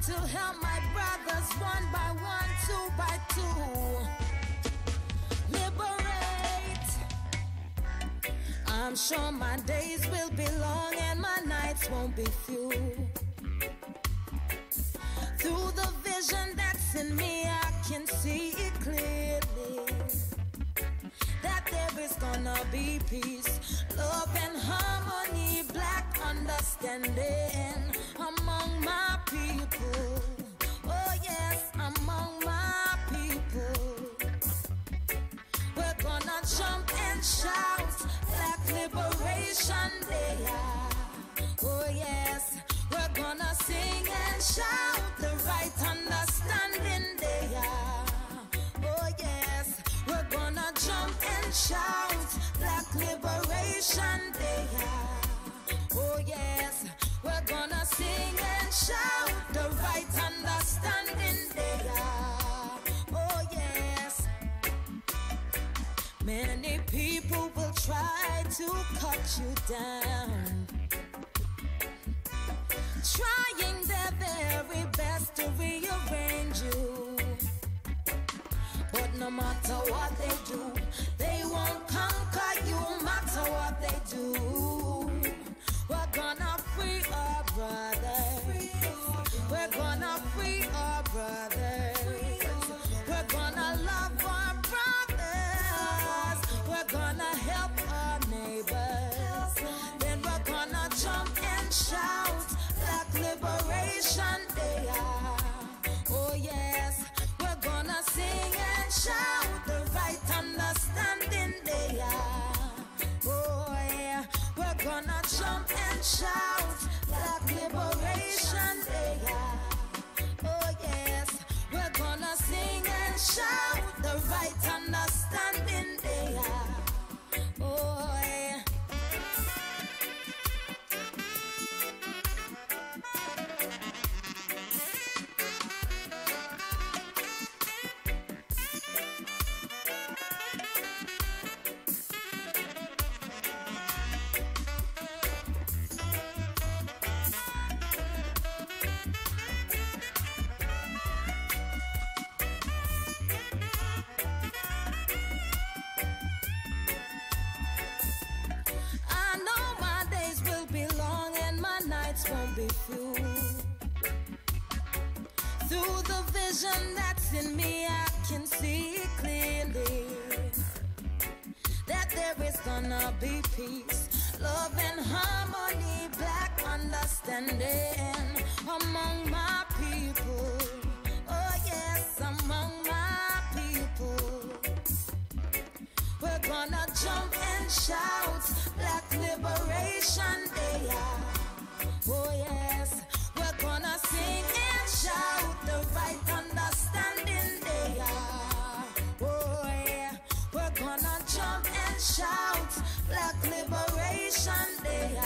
to help my brothers one by one, two by two. Liberate. I'm sure my days will be long and my nights won't be few. Through the vision that's in me, I can see it clearly, that there is gonna be peace, love and harmony, black understanding among my people. Oh yes, among my people. We're gonna jump and shout, Black Liberation Day. Oh yes, we're gonna sing and shout, the right understanding day. Oh yes, we're gonna jump and shout, Black Liberation Day. Oh yes, we're gonna sing and shout, the right understanding day. Oh yes. Many people will try to cut you down, trying their very best to rearrange you. But no matter what they do, they won't conquer you, matter what they do. We're gonna free our brothers. We're gonna free our brothers. We're gonna love our brothers. We're gonna help our neighbors. Then we're gonna jump and shout, Black Liberation Day. Oh yes, we're gonna sing and shout, the right understanding day. Oh yeah, we're gonna jump and shout, Black Liberation Day. Oh yes, we're gonna sing and shout, the right understanding day. Oh yeah. I know my days will be long and my nights won't be few. Through the vision that's in me, I can see clearly, that there is gonna be peace, love and harmony, black understanding among my people. Oh yes, among my people. We're gonna jump and shout, Black Liberation Day. Oh yes, we're gonna sing and shout, the right understanding day. Oh yeah, we're gonna jump and shout, Black Liberation Day.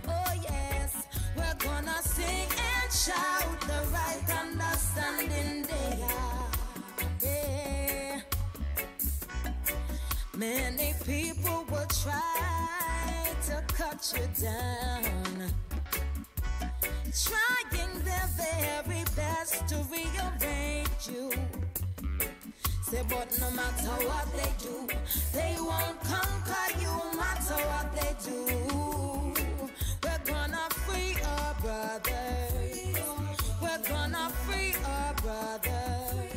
Oh yes, we're gonna sing and shout, the right understanding day. Yeah. Many people will try to cut you down, trying their very best to rearrange you. Say, but no matter what they do, they won't conquer you, matter what they do. We're gonna free our brothers. We're gonna free our brothers.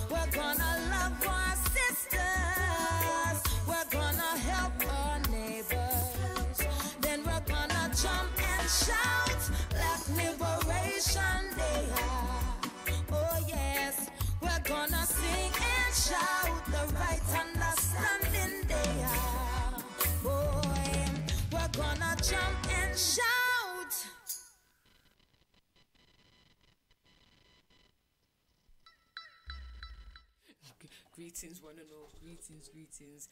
We're gonna love our sisters. We're gonna help our neighbors. Then we're gonna jump and shout, Black Liberation Day. Oh yes, we're gonna sing and shout, the right understanding day. Boy, we're gonna jump and shout. Greetings, one and all. Greetings.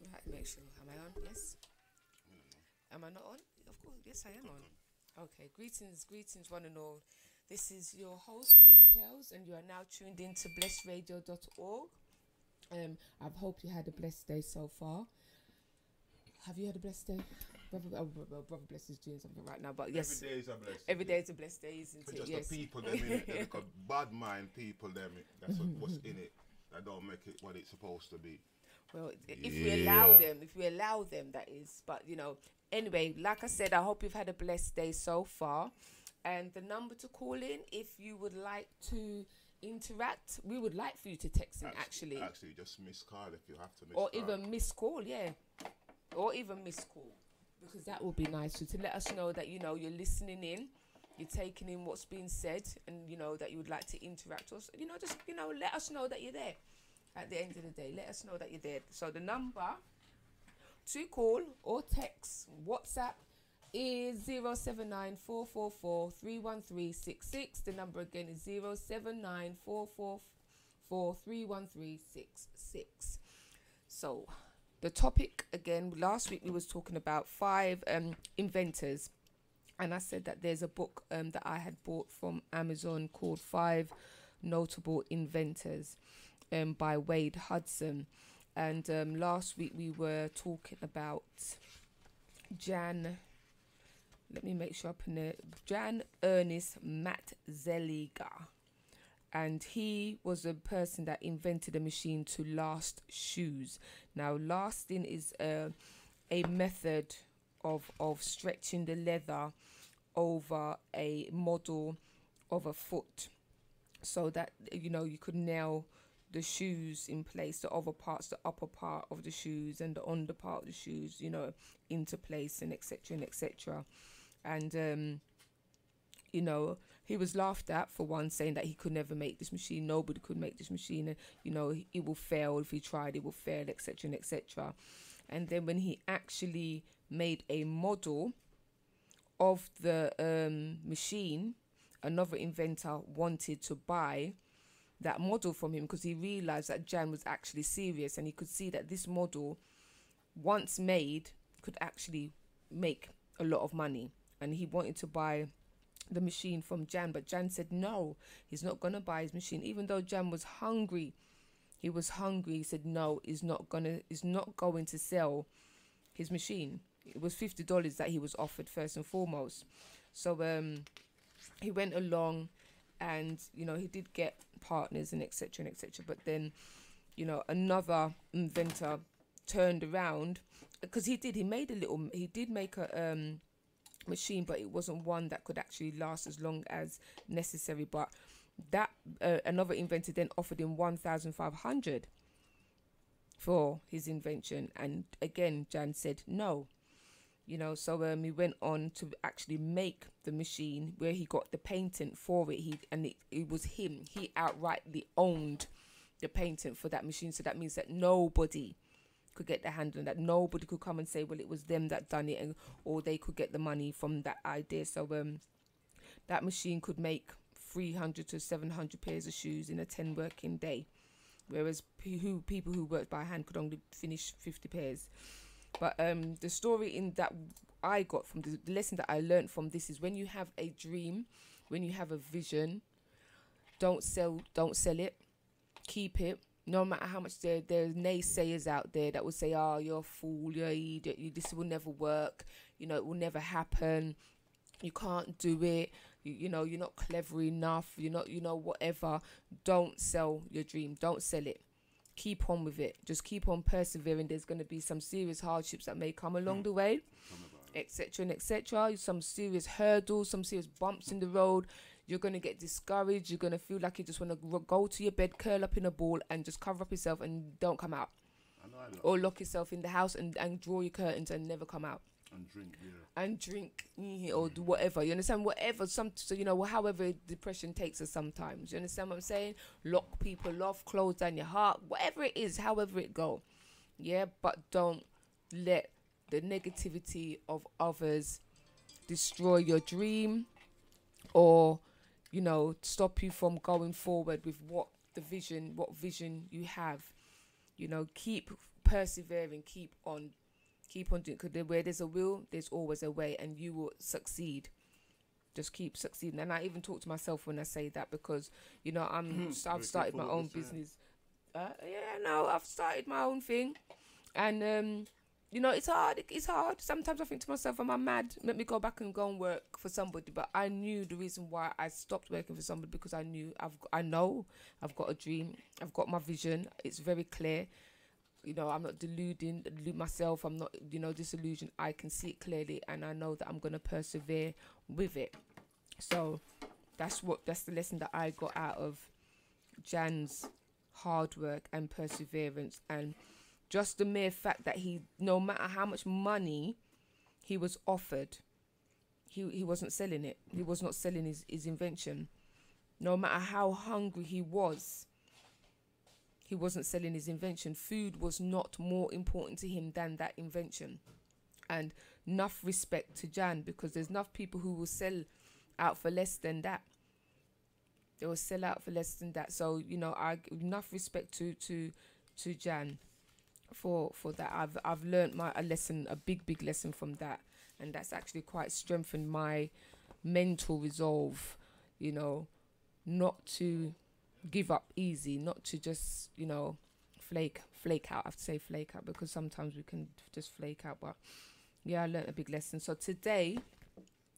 Right, make sure. Am I on? Yes. Am I not on? Of course, yes, I am on. Okay, greetings, one and all. This is your host, Lady Pearls, and you are now tuned in to blessradio.org. I hope you had a blessed day so far. Have you had a blessed day? Brother Bless is doing something right now, but yes, Every day is a blessing. every day is a blessed day, isn't it? Just Yes. the people them in it, they're like a bad mind people them. That's what's in it. That don't make it what it's supposed to be. Well, if we allow them, that is. But anyway, like I said, I hope you've had a blessed day so far. And the number to call in, if you would like to interact, we would like for you to text in. Actually, just miss call if you have to miss or call. even miss call, or even miss call, because that would be nice to let us know that you're listening in, you're taking in what's being said, and that you would like to interact. Or just let us know that you're there. At the end of the day, let us know that you're there. So the number to call or text WhatsApp is 079-444-31366. The number again is 079-444-31366. So the topic again, last week we was talking about 5 inventors, and I said that there's a book that I had bought from Amazon called 5 Notable Inventors by Wade Hudson. And last week we were talking about Jan Ernest Matzeliger, and he was a person that invented a machine to last shoes. Now, lasting is a method of stretching the leather over a model of a foot, so that you could nail the shoes in place, the other parts, the upper part of the shoes and the under part of the shoes, into place, and etc. and etc. And he was laughed at for one, saying that he could never make this machine. Nobody could make this machine, and it will fail. If he tried, it will fail, etc. and etc. And then when he actually made a model of the machine, another inventor wanted to buy that model from him, because he realized that Jan was actually serious, and he could see that this model, once made, could actually make a lot of money. And he wanted to buy the machine from Jan, but Jan said no, he's not gonna buy his machine, even though Jan was hungry. He was hungry. He said no, he's not going to sell his machine. It was $50 that he was offered, first and foremost. So he went along, and he did get partners and etc. and etc. But then another inventor turned around, because he did make a machine, but it wasn't one that could actually last as long as necessary. But that another inventor then offered him 1,500 for his invention, and again Jan said no. So he went on to actually make the machine, where he got the patent for it. It was him. He outrightly owned the patent for that machine. So that means that nobody could get their hand on that. Nobody could come and say, well, it was them that done it, or they could get the money from that idea. So that machine could make 300 to 700 pairs of shoes in a 10 working day, whereas people who worked by hand could only finish 50 pairs. But the story in that I got from the lesson that I learned from this is, when you have a dream, when you have a vision, don't sell it, keep it. No matter how much there's naysayers out there that will say, oh, you're a fool, you're an idiot, this will never work, it will never happen, you can't do it, you're not clever enough, you're not, whatever. Don't sell your dream, don't sell it. Keep on with it. Just keep on persevering. There's going to be some serious hardships that may come along the way, etc. and etc. Some serious hurdles, some serious bumps in the road. You're going to get discouraged. You're going to feel like you just want to go to your bed, curl up in a ball, and just cover up yourself and don't come out. Or lock yourself in the house and draw your curtains and never come out. And drink, or do whatever. You understand? Whatever. However depression takes us sometimes. You understand what I'm saying? Lock people off, close down your heart, whatever it is, however it go. Yeah, but don't let the negativity of others destroy your dream, or stop you from going forward with what vision you have. Keep persevering, keep on doing, because where there's a will, there's always a way, and you will succeed. Just keep succeeding. And I even talk to myself when I say that, because I've started my own business. I've started my own thing, and it's hard. It's hard. Sometimes I think to myself, am I mad? Let me go back and work for somebody. But I knew the reason why I stopped working for somebody, because I knew I know I've got a dream. I've got my vision. It's very clear. I'm not deluding myself. I'm not, disillusioned. I can see it clearly, and I know that I'm going to persevere with it. So that's the lesson that I got out of Jan's hard work and perseverance, and just the mere fact that no matter how much money he was offered, he wasn't selling it. He was not selling his invention. No matter how hungry he was, he wasn't selling his invention. Food was not more important to him than that invention. And enough respect to Jan, because there's enough people who will sell out for less than that. They will sell out for less than that. So, enough respect to Jan for that. I've learned a big lesson from that, and that's actually quite strengthened my mental resolve, not to give up easy, not to just flake out. I have to say flake out, because sometimes we can just flake out. But yeah, I learned a big lesson. So today,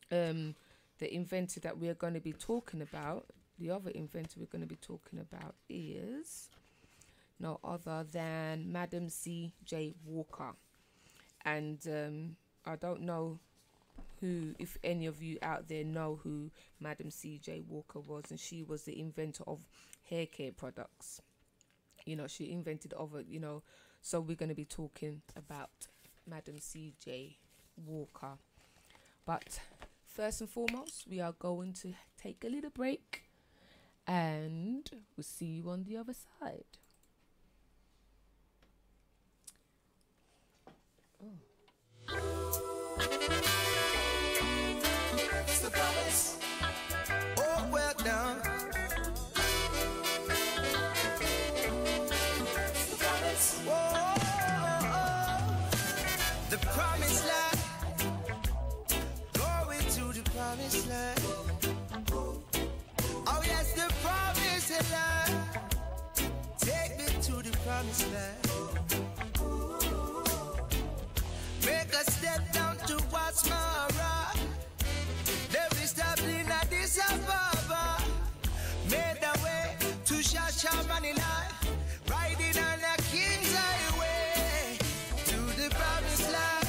the inventor that we are going to be talking about, the other inventor we're going to be talking about, is no other than Madam C.J. Walker. And I don't know if any of you out there know who Madam C.J. Walker was, and she was the inventor of hair care products. She invented other, so we're going to be talking about Madam C.J. Walker. But first and foremost, we are going to take a little break, and we'll see you on the other side. It's the promise. Oh, well done. It's the promise. Whoa, the promised land. Going to the promised land. Oh, yes, the promised land. Take me to the promised land. Make a step down towards Mara. They established Addis Ababa. Made their way to Shasha Manila. Riding on the King's Highway to the promised land.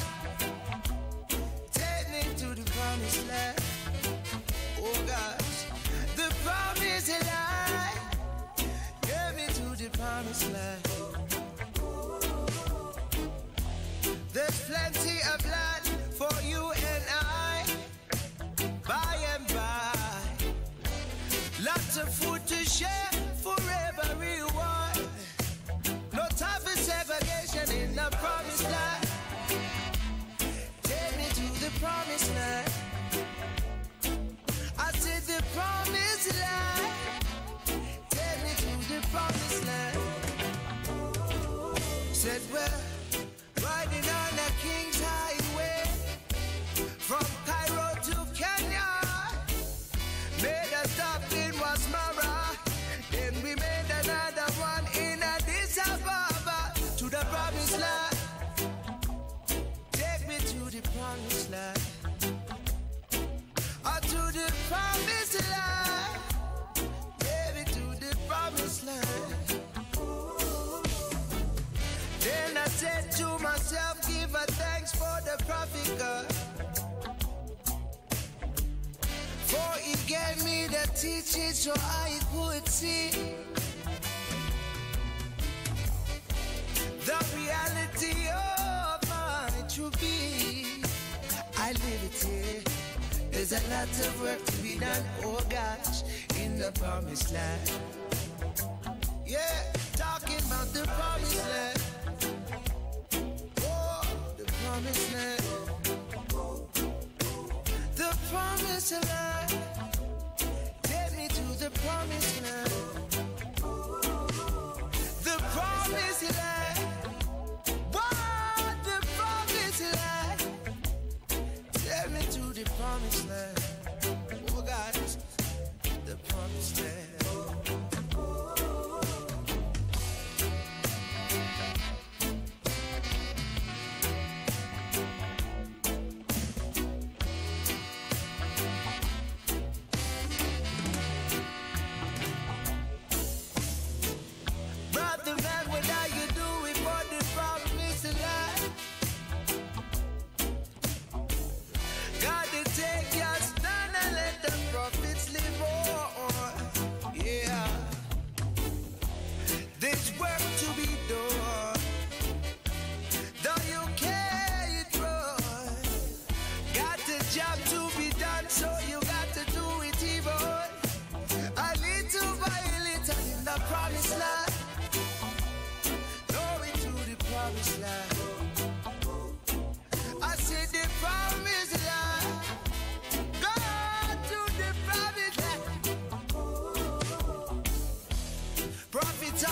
Take me to the promised land. Oh gosh, the promised land. Get me to the promised land. There's plenty of land for you and I, by and by. Lots of food to share for everyone. No time for segregation in the promised land. Take me to the promised land. I said the promised land. Take me to the promised land. Said well, riding on the King's Highway from Cairo to Kenya. Made a stop in Wasmara. Then we made another one in Addis Ababa to the promised land. Take me to the promised land. To the promised land. Take me to the promised land. Then I said to myself, give a thanks for the prophet God. For he gave me the teaching so I could see the reality of my true being. I live it here. There's a lot of work to be done, oh gosh, in the promised land. Yeah, talking about the promised land. The promised land. The promised land. Take me to the promised land. The promised land. What? The promised land. Take me to the promised land. Oh God, the promised land.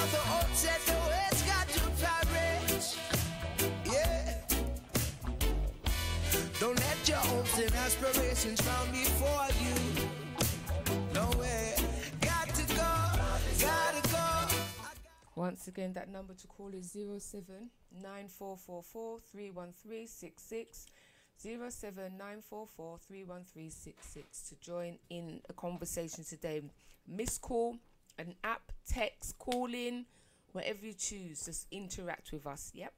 Now the old said the words got to perish. Yeah. Don't let your hopes and aspirations drown before you. No way. Got to go. Gotta go. Once again, that number to call is 07 9444 31366. 07 944 31366 to join in a conversation today. Miss call, an app, text, call in, whatever you choose, just interact with us. Yep.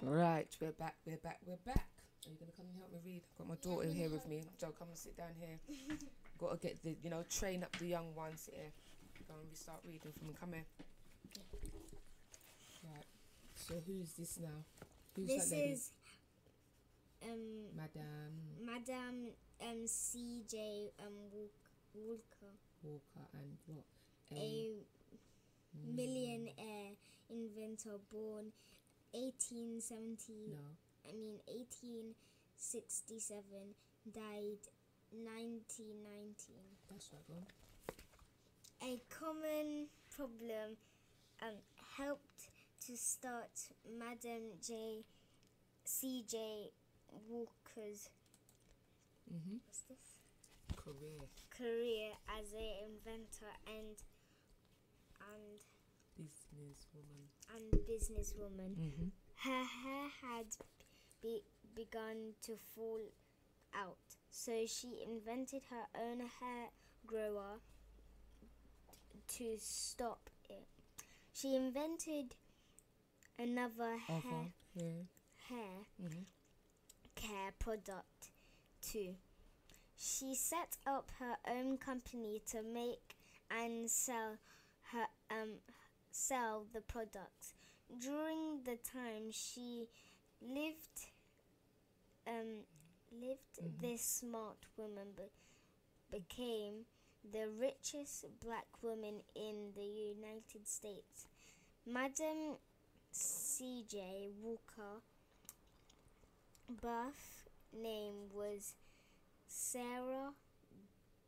Right, we're back. Are you going to come and help me read? I've got my daughter here with me. Joe, come and sit down here. Got to get the, train up the young ones here. Go and we start reading from them. Come here. Right, so who's this now? Who's this that lady? Is Madame CJ Walker and what? A millionaire inventor born 1867, died 1919. That's right, go on. A common problem helped to start Madame C.J. Walker's what's this? Career as an inventor and businesswoman. Mm-hmm. Her hair had begun to fall out, so she invented her own hair grower to stop it. She invented another hair care product too. She set up her own company to make and sell the products. During the time she lived, this smart woman became the richest black woman in the United States. Madam C.J. Walker birth name was Sarah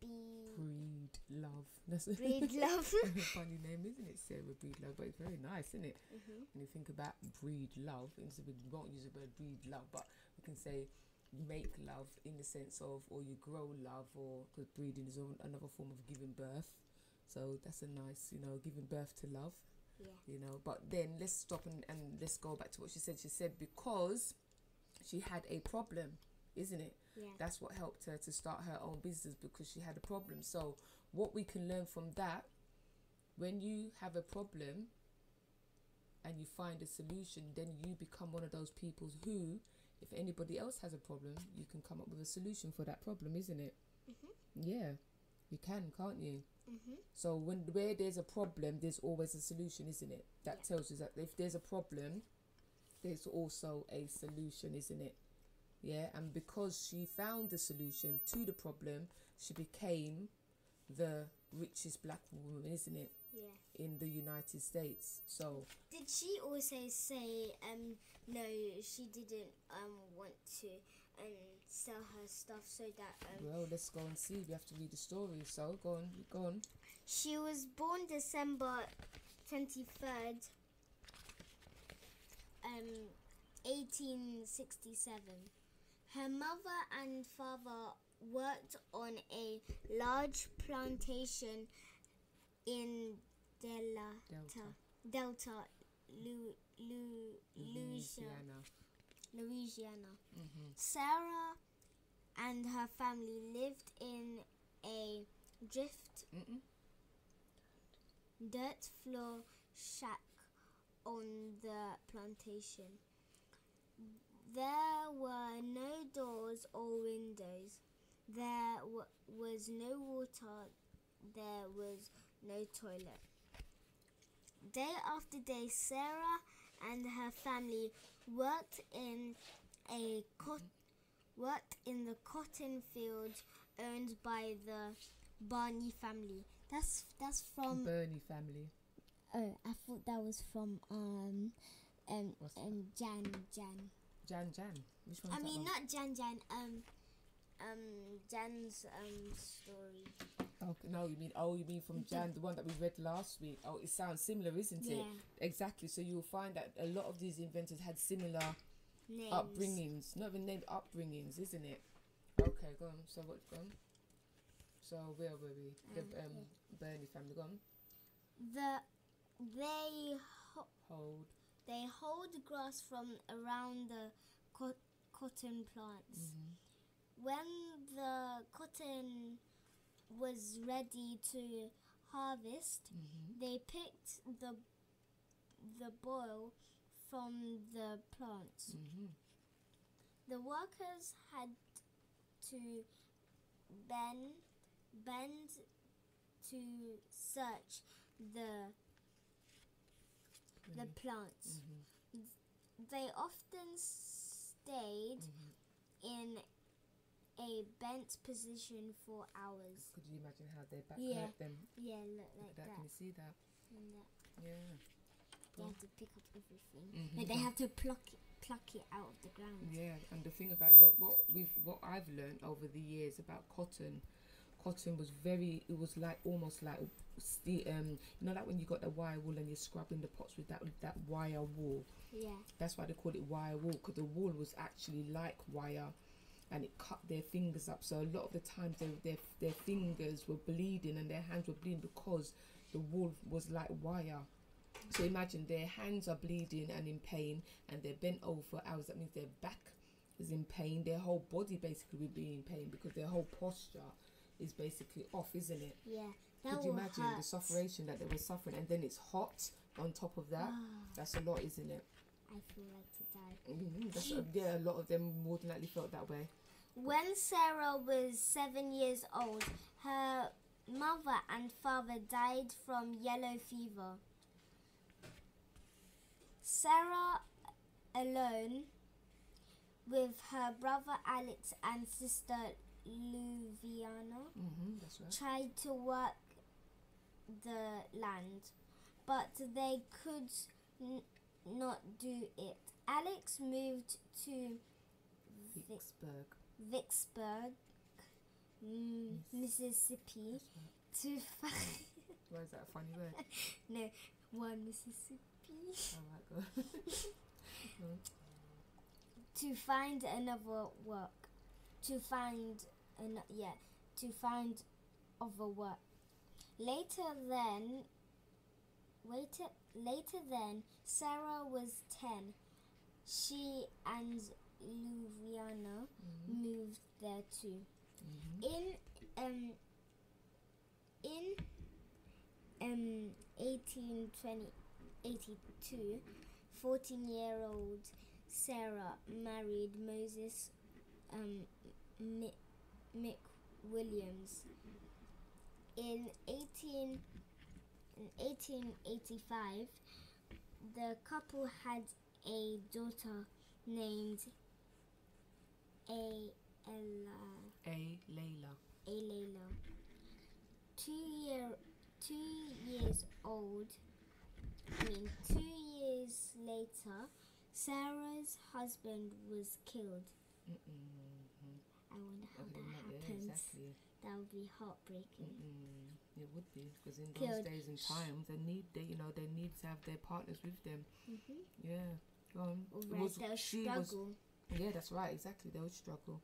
Breedlove. That's Breedlove. a funny name, isn't it? Sarah Breedlove, but it's very nice, isn't it? Mm-hmm. When you think about Breedlove, we won't use the word breedlove, but we can say make love in the sense of, or you grow love, or because breeding is another form of giving birth. So that's a nice, giving birth to love. Yeah. But then let's stop and let's go back to what she said. She said because she had a problem, isn't it? Yeah. That's what helped her to start her own business, because she had a problem. So what we can learn from that, when you have a problem and you find a solution, then you become one of those people who, if anybody else has a problem, you can come up with a solution for that problem, isn't it? Mm-hmm. Yeah, you can, can't you? Mm-hmm. So where there's a problem, there's always a solution, isn't it? That tells you that if there's a problem, there's also a solution, isn't it? Yeah, and because she found the solution to the problem, she became the richest black woman, isn't it? Yeah. In the United States. So did she also say no, she didn't want to sell her stuff, so that well, let's go and see. We have to read the story. So go on. She was born December 23rd, 1867. Her mother and father worked on a large plantation in Delta, Louisiana. Sarah and her family lived in a dirt floor shack on the plantation. There were no doors or windows. There was no water. There was no toilet. Day after day, Sarah and her family worked in the cotton fields owned by the Barney family. That's from Bernie family. Oh, I thought that was from Jan. Jan. Which one? I mean, not Jan. Jan's story. Okay, no, you mean from Jan, the one that we read last week. Oh, it sounds similar, isn't it? Yeah. Exactly. So you'll find that a lot of these inventors had similar Names. upbringings, not even named upbringings, isn't it? Okay, go on. So what's gone? So where were we? The Bernie family, go on. They hold grass from around the cotton plants. When the cotton was ready to harvest, they picked the boil from the plants. The workers had to bend to search the plants. They often stayed in a bent position for hours. Could you imagine how their back hurt them? Yeah, look like that. Can you see that? Yeah. They have to pick up everything. Like they have to pluck it out of the ground. Yeah, and the thing about what I've learned over the years about cotton was almost like like when you got the wire wool and you're scrubbing the pots with that wire wool. Yeah. That's why they call it wire wool, because the wool was actually like wire, and it cut their fingers up. So a lot of the times their fingers were bleeding and their hands were bleeding because the wool was like wire. So imagine their hands are bleeding and in pain, and they're bent over for hours. That means their back is in pain. Their whole body basically will be in pain because their whole posture is basically off, isn't it? Yeah. Could you imagine the sufferation that they were suffering, and then it's hot on top of that? That's a lot, isn't it? I feel like to die. Yeah, a lot of them more than likely felt that way. When Sarah was 7 years old, her mother and father died from yellow fever. Sarah, alone with her brother Alex and sister Luviana, that's right, tried to work the land, but they could not do it. Alex moved to Vicksburg, Mississippi, to find. Why is that a funny word? No, Mississippi. Oh my God. To find another work. To find other work. Later then, Sarah was 10. She and Luviana moved there too. In 1882, 14-year-old Sarah married Moses McWilliams. In 1885, the couple had a daughter named Layla. 2 years old. 2 years later, Sarah's husband was killed. I wonder how that happens. Exactly. That would be heartbreaking. It would be, because in those days and times, they need to have their partners with them. Yeah, go on. Otherwise they'll struggle. Yeah, that's right. Exactly. They would struggle.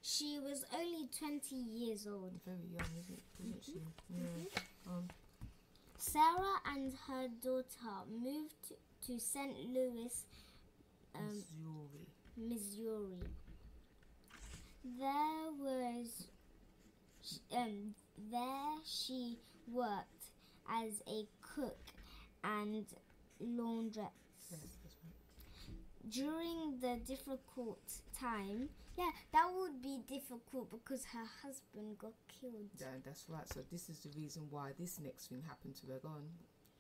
She was only 20 years old. Very young, isn't she? Yeah. Sarah and her daughter moved to St. Louis, Missouri. There she worked as a cook and laundress. Yes, that's right. During the difficult time, that would be difficult because her husband got killed. Yeah, that's right. So this is the reason why this next thing happened to her. Go on,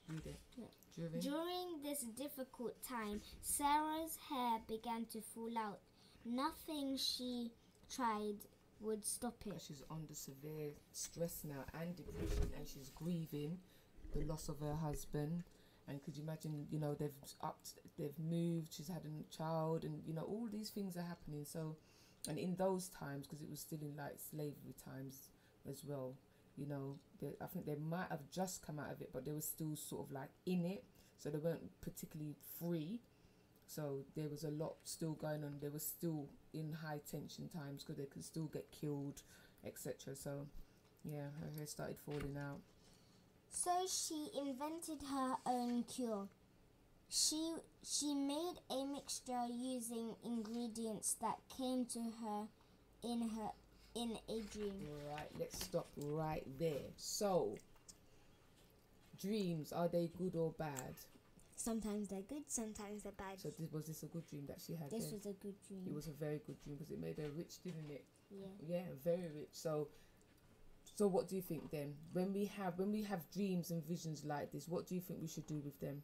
read it. Yeah. During this difficult time, Sarah's hair began to fall out. Nothing she tried would stop it. She's under severe stress now and depression, and she's grieving the loss of her husband. And could you imagine, you know, they've moved, she's had a child, and, you know, all these things are happening. So, and in those times, because it was still in like slavery times as well, you know, I think they might have just come out of it, but they were still sort of like in it. So they weren't particularly free. So there was a lot still going on. They were still in high tension times because they could still get killed, etc. So, yeah, her hair started falling out. So she invented her own cure. She made a mixture using ingredients that came to her in a dream. Right, let's stop right there. So, dreams, are they good or bad? Sometimes they're good, sometimes they're bad. So was this a good dream that she had? This was a good dream. It was a very good dream because it made her rich, didn't it? Yeah. Yeah, very rich. So what do you think then? When we have dreams and visions like this, what do you think we should do with them?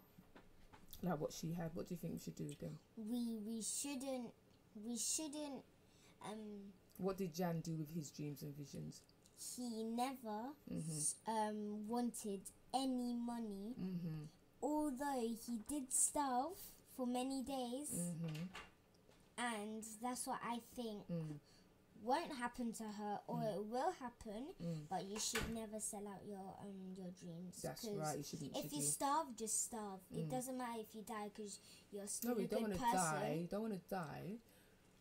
Like what she had, what do you think we should do with them? We shouldn't What did Jan do with his dreams and visions? He never wanted any money. Although he did starve for many days, and that's what I think won't happen to her, or it will happen. But you should never sell out your dreams. That's right. You shouldn't. If you starve, just starve. It doesn't matter if you die because you're still a good person. No, you don't want to die. You don't want to die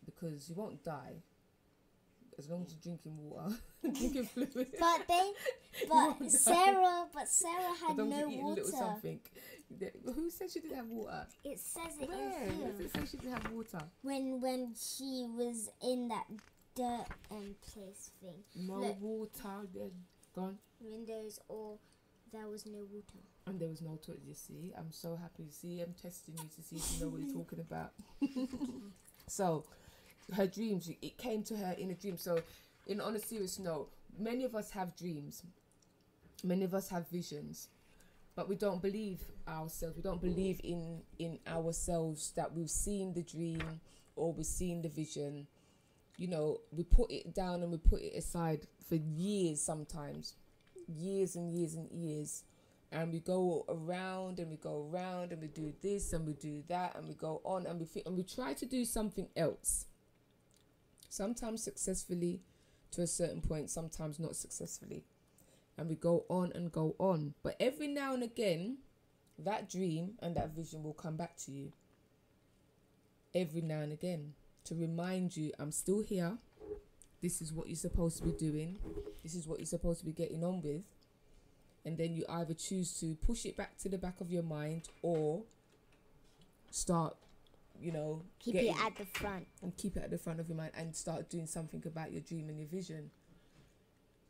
because you won't die as long as you're drinking water, drinking fluid. But Sarah had no water. Little something. Who said she didn't have water? It says it Where? in here. Does it say she didn't have water? When she was in that dirt place thing. No water. Then gone. Windows, or there was no water. And there was no toilet. You see, I'm so happy. See, I'm testing you to see if you know what you're talking about. So, her dreams. It came to her in a dream. So, on a serious note, many of us have dreams. Many of us have visions. But we don't believe ourselves. We don't believe in ourselves that we've seen the dream or we've seen the vision. You know, we put it down and we put it aside for years sometimes. Years and years and years. And we go around and we go around and we do this and we do that and we go on and we try to do something else. Sometimes successfully to a certain point, sometimes not successfully. And we go on and go on. But every now and again, that dream and that vision will come back to you. Every now and again. To remind you, I'm still here. This is what you're supposed to be doing. This is what you're supposed to be getting on with. And then you either choose to push it back to the back of your mind or start, keep it at the front. And keep it at the front of your mind and start doing something about your dream and your vision.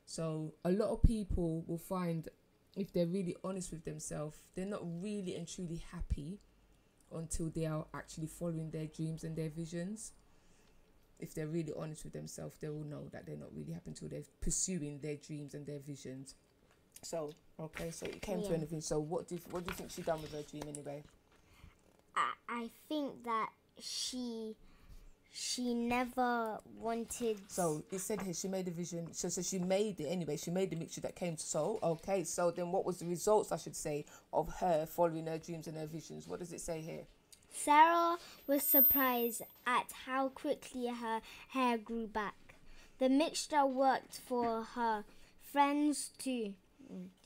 So a lot of people will find, if they're really honest with themselves, they're not really and truly happy until they are actually following their dreams and their visions. If they're really honest with themselves, they will know that they're not really happy until they're pursuing their dreams and their visions. So, okay, so it came to anything. So what do you think she done with her dream anyway? I think that she never wanted. So it said here she made a vision. So she made it anyway. She made the mixture that came to. So okay. So then, what was the results, I should say, of her following her dreams and her visions? What does it say here? Sarah was surprised at how quickly her hair grew back. The mixture worked for her friends too.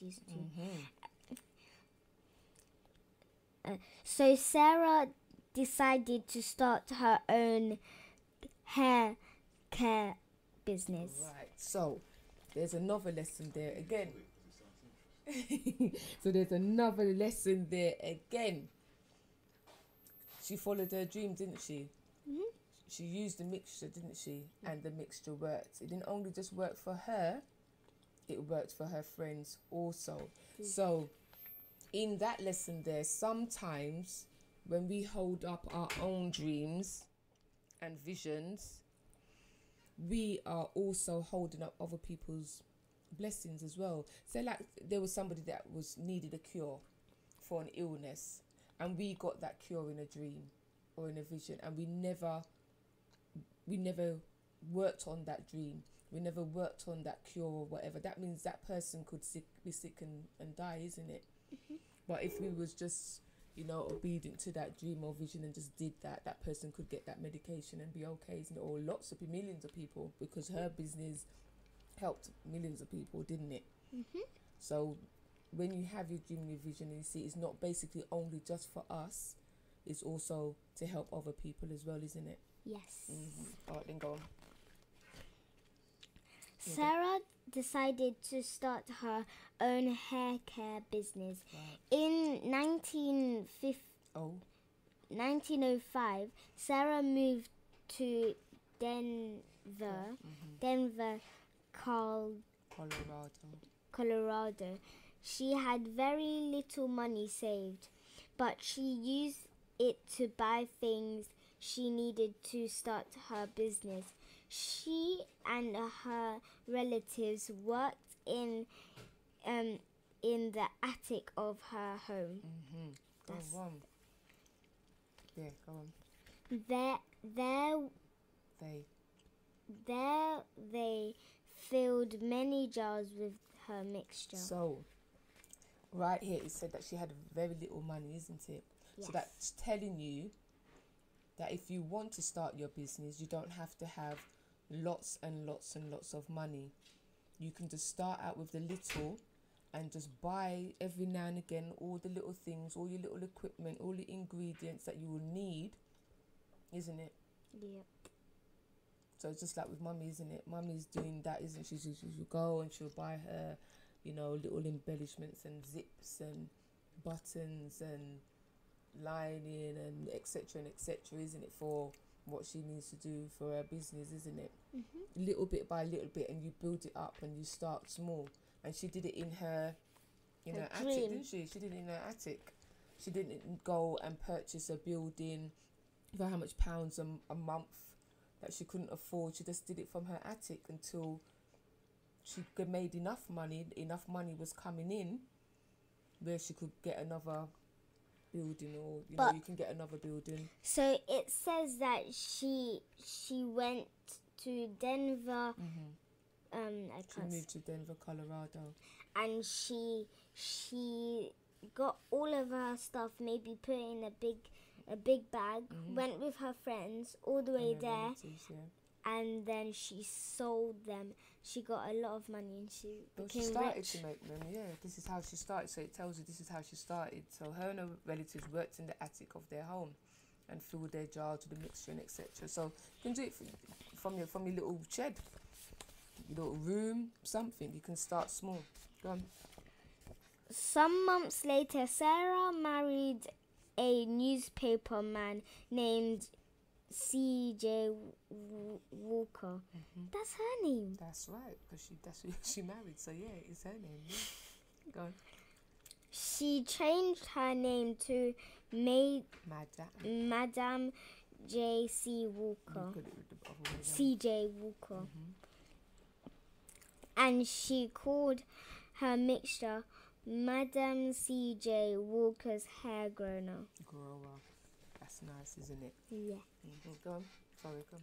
These two. So Sarah decided to start her own hair care business. Right. So there's another lesson there again. So there's another lesson there again. She followed her dream, didn't she? Mhm. She used the mixture, didn't she? And the mixture worked. It didn't only just work for her, it worked for her friends also. So in that lesson there, sometimes when we hold up our own dreams and visions, we are also holding up other people's blessings as well. So like there was somebody that needed a cure for an illness, and we got that cure in a dream or in a vision, and we never worked on that dream. We never worked on that cure or whatever. That means that person could be sick and die, isn't it? Mm-hmm. But if we was just, obedient to that dream or vision and just did that, that person could get that medication and be okay, isn't it? Or millions of people, because her business helped millions of people, didn't it? Mm-hmm. So when you have your dream and your vision, and you see it's not basically only just for us, it's also to help other people as well, isn't it? Yes. All right, then go on. Sarah decided to start her own hair care business. Right. In 1905, Sarah moved to Denver, Colorado. She had very little money saved, but she used it to buy things she needed to start her business. She and her relatives worked in the attic of her home. Go on. Yeah, go on. There they filled many jars with her mixture. So, right here it said that she had very little money, isn't it? Yes. So that's telling you that if you want to start your business, you don't have to have lots and lots and lots of money. You can just start out with the little and just buy every now and again all the little things, all your little equipment, all the ingredients that you will need, isn't it? Yep. So it's just like with mummy, isn't it? Mummy's doing that, isn't she? She'll go and she'll buy her, little embellishments and zips and buttons and lining and etc., isn't it, for what she needs to do for her business, isn't it? Mm-hmm. Little bit by little bit, and you build it up and you start small. And she did it in her attic, didn't she? She did it in her attic. She didn't go and purchase a building for how much pounds a month that she couldn't afford. She just did it from her attic until she made enough money was coming in where she could get another building, or you can get another building. So it says that she went to Denver. She moved to Denver, Colorado, and she got all of her stuff, maybe put in a big bag. Went with her friends all the way there, relatives, yeah. and then she sold them. She got a lot of money and she became started rich. to make them, yeah. This is how she started. So it tells you this is how she started. So her and her relatives worked in the attic of their home and filled their jars with the mixture and etc. So you can do it from your little shed, your little room, something. You can start small. Go on. Some months later, Sarah married a newspaper man named C.J. Walker. That's her name. That's right, because that's who she married. So yeah, it's her name. Yeah. Go on. She changed her name to Madame J.C. Walker. C.J. Walker. And she called her mixture Madame C.J. Walker's hair grower. That's nice, isn't it? Yeah. Go on. Sorry, go on.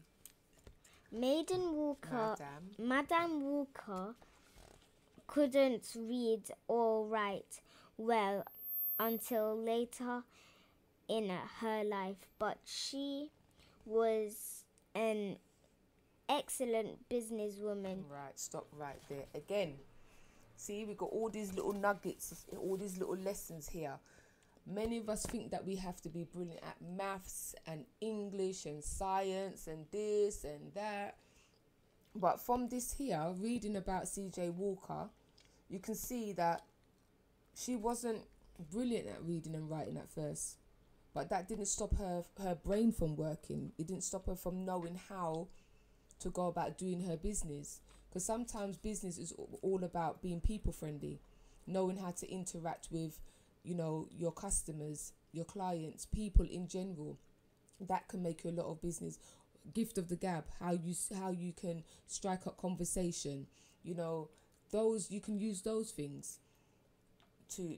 Madame Walker couldn't read or write well until later in her life, but she was an excellent businesswoman. Right, stop right there. Again, see, we got all these little nuggets, all these little lessons here. Many of us think that we have to be brilliant at maths and English and science and this and that. But from this here, reading about CJ Walker, you can see that she wasn't brilliant at reading and writing at first. But that didn't stop her brain from working. It didn't stop her from knowing how to go about doing her business. Because sometimes business is all about being people friendly, knowing how to interact with, your customers, your clients, people in general. That can make you a lot of business. Gift of the gab, how you can strike up conversation. Those you can use those things to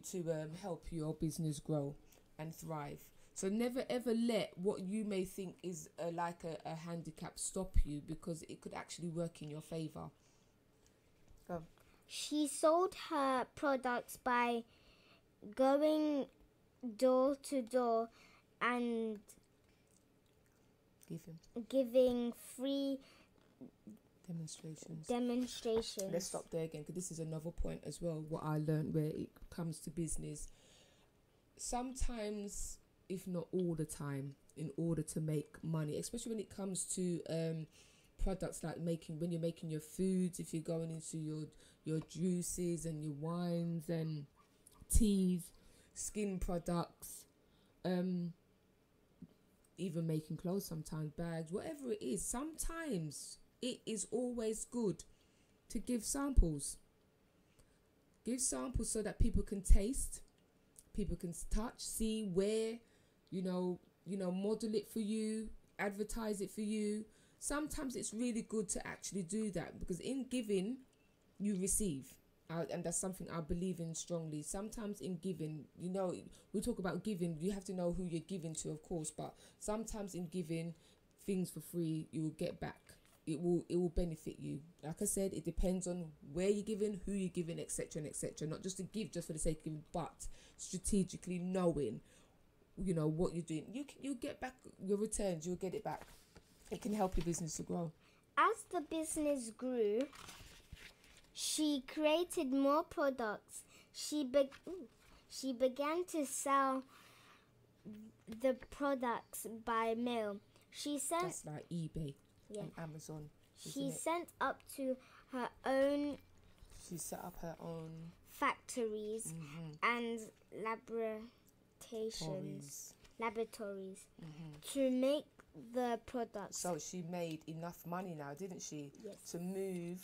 help your business grow and thrive. So never ever let what you may think is a handicap stop you, because it could actually work in your favor. Go. She sold her products by going door to door and giving free demonstrations. Let's stop there again, because this is another point as well, what I learned where it comes to business. Sometimes, if not all the time, in order to make money, especially when it comes to products like when you're making your foods, if you're going into your juices and your wines and teas, skin products, even making clothes sometimes, bags, whatever it is, sometimes it is always good to give samples. Give samples so that people can taste, people can touch, see, wear, model it for you, advertise it for you. Sometimes it's really good to actually do that, because in giving, you receive. And that's something I believe in strongly. Sometimes in giving, we talk about giving, you have to know who you're giving to, of course, but sometimes in giving things for free, you will get back. It will benefit you. Like I said, it depends on where you're giving, who you're giving, etc. and etc. Not just to give just for the sake of giving, but strategically knowing, what you're doing. You get back your returns. You'll get it back. It can help your business to grow. As the business grew, she created more products. She began to sell the products by mail. That's like eBay and Amazon. She sent up to her own. She set up her own factories and laboratories to make the products. So she made enough money now, didn't she? Yes. To move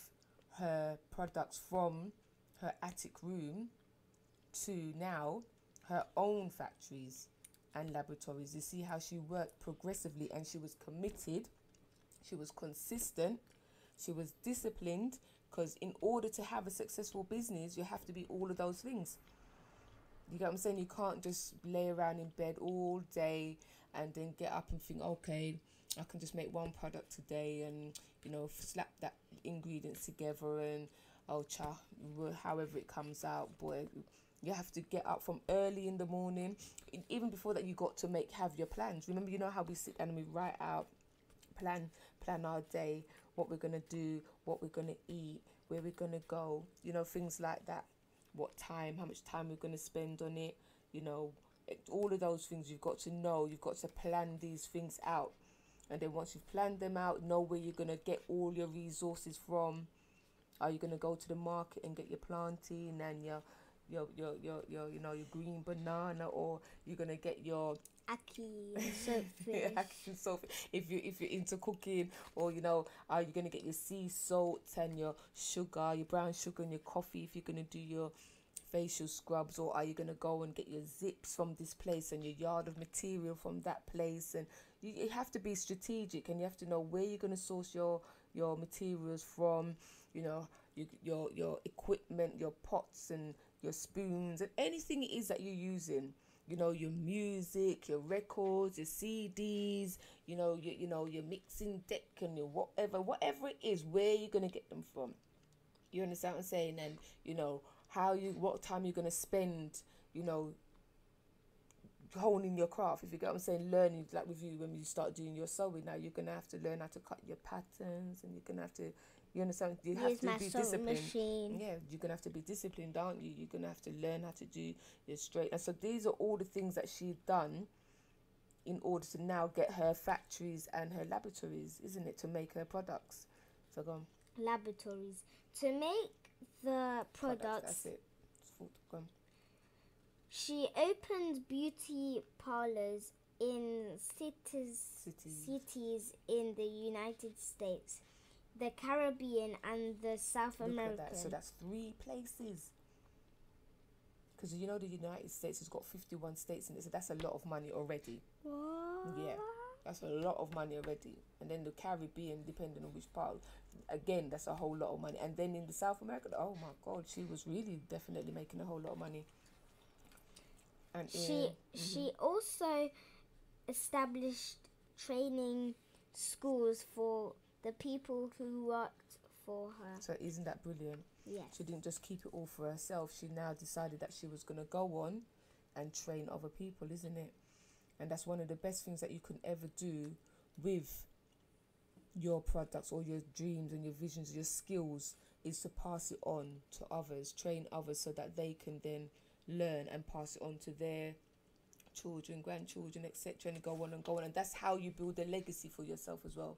her products from her attic room to now her own factories and laboratories. You see how she worked progressively, and she was committed, she was consistent, she was disciplined, because in order to have a successful business, you have to be all of those things. You get what I'm saying? You can't just lay around in bed all day and then get up and think, okay, I can just make one product today and, slap that ingredients together and, however it comes out, boy. You have to get up from early in the morning. Even before that, you got to have your plans. Remember, how we sit down and we write out, plan our day, what we're going to do, what we're going to eat, where we're going to go, things like that. What time, how much time we're going to spend on it, all of those things you've got to know. You've got to plan these things out. And then once you've planned them out, know where you're going to get all your resources from. Are you going to go to the market and get your plantain and your green banana, or you're going to get your Aki and soapfish if you're into cooking, or are you going to get your sea salt and your sugar, your brown sugar and your coffee if you're going to do your facial scrubs, or are you going to go and get your zips from this place and your yard of material from that place? And you have to be strategic, and you have to know where you're going to source your materials from, your equipment, your pots and your spoons and anything it is that you're using. Your music, your records, your CDs, your mixing deck and your whatever it is, where you're going to get them from. You understand what I'm saying? And, what time you're going to spend, honing your craft, if you get what I'm saying, learning, like with you, when you start doing your sewing now, you're going to have to learn how to cut your patterns, and you're going to have to You understand? You have Use to my be sewing disciplined. machine. Yeah, you're gonna have to be disciplined, aren't you? You're gonna have to learn how to do your straight. And so these are all the things that she's done in order to now get her factories and her laboratories, isn't it, to make her products? So go on. Laboratories to make the products. That's it. Go on. She opened beauty parlors in cities in the United States, the Caribbean, and the South Look America. at that. So that's 3 places. Because you know the United States has got 51 states in it, so that's a lot of money already. What? Yeah, that's a lot of money already. And then the Caribbean, depending on which part, again, that's a whole lot of money. And then in the South America, oh my God, she was really definitely making a whole lot of money. And she also established training schools for the people who worked for her. So isn't that brilliant? Yes. She didn't just keep it all for herself. She now decided that she was going to go on and train other people, isn't it? And that's one of the best things that you can ever do with your products or your dreams and your visions, your skills, is to pass it on to others, train others so that they can then learn and pass it on to their children, grandchildren, etc., and go on and go on. And that's how you build a legacy for yourself as well.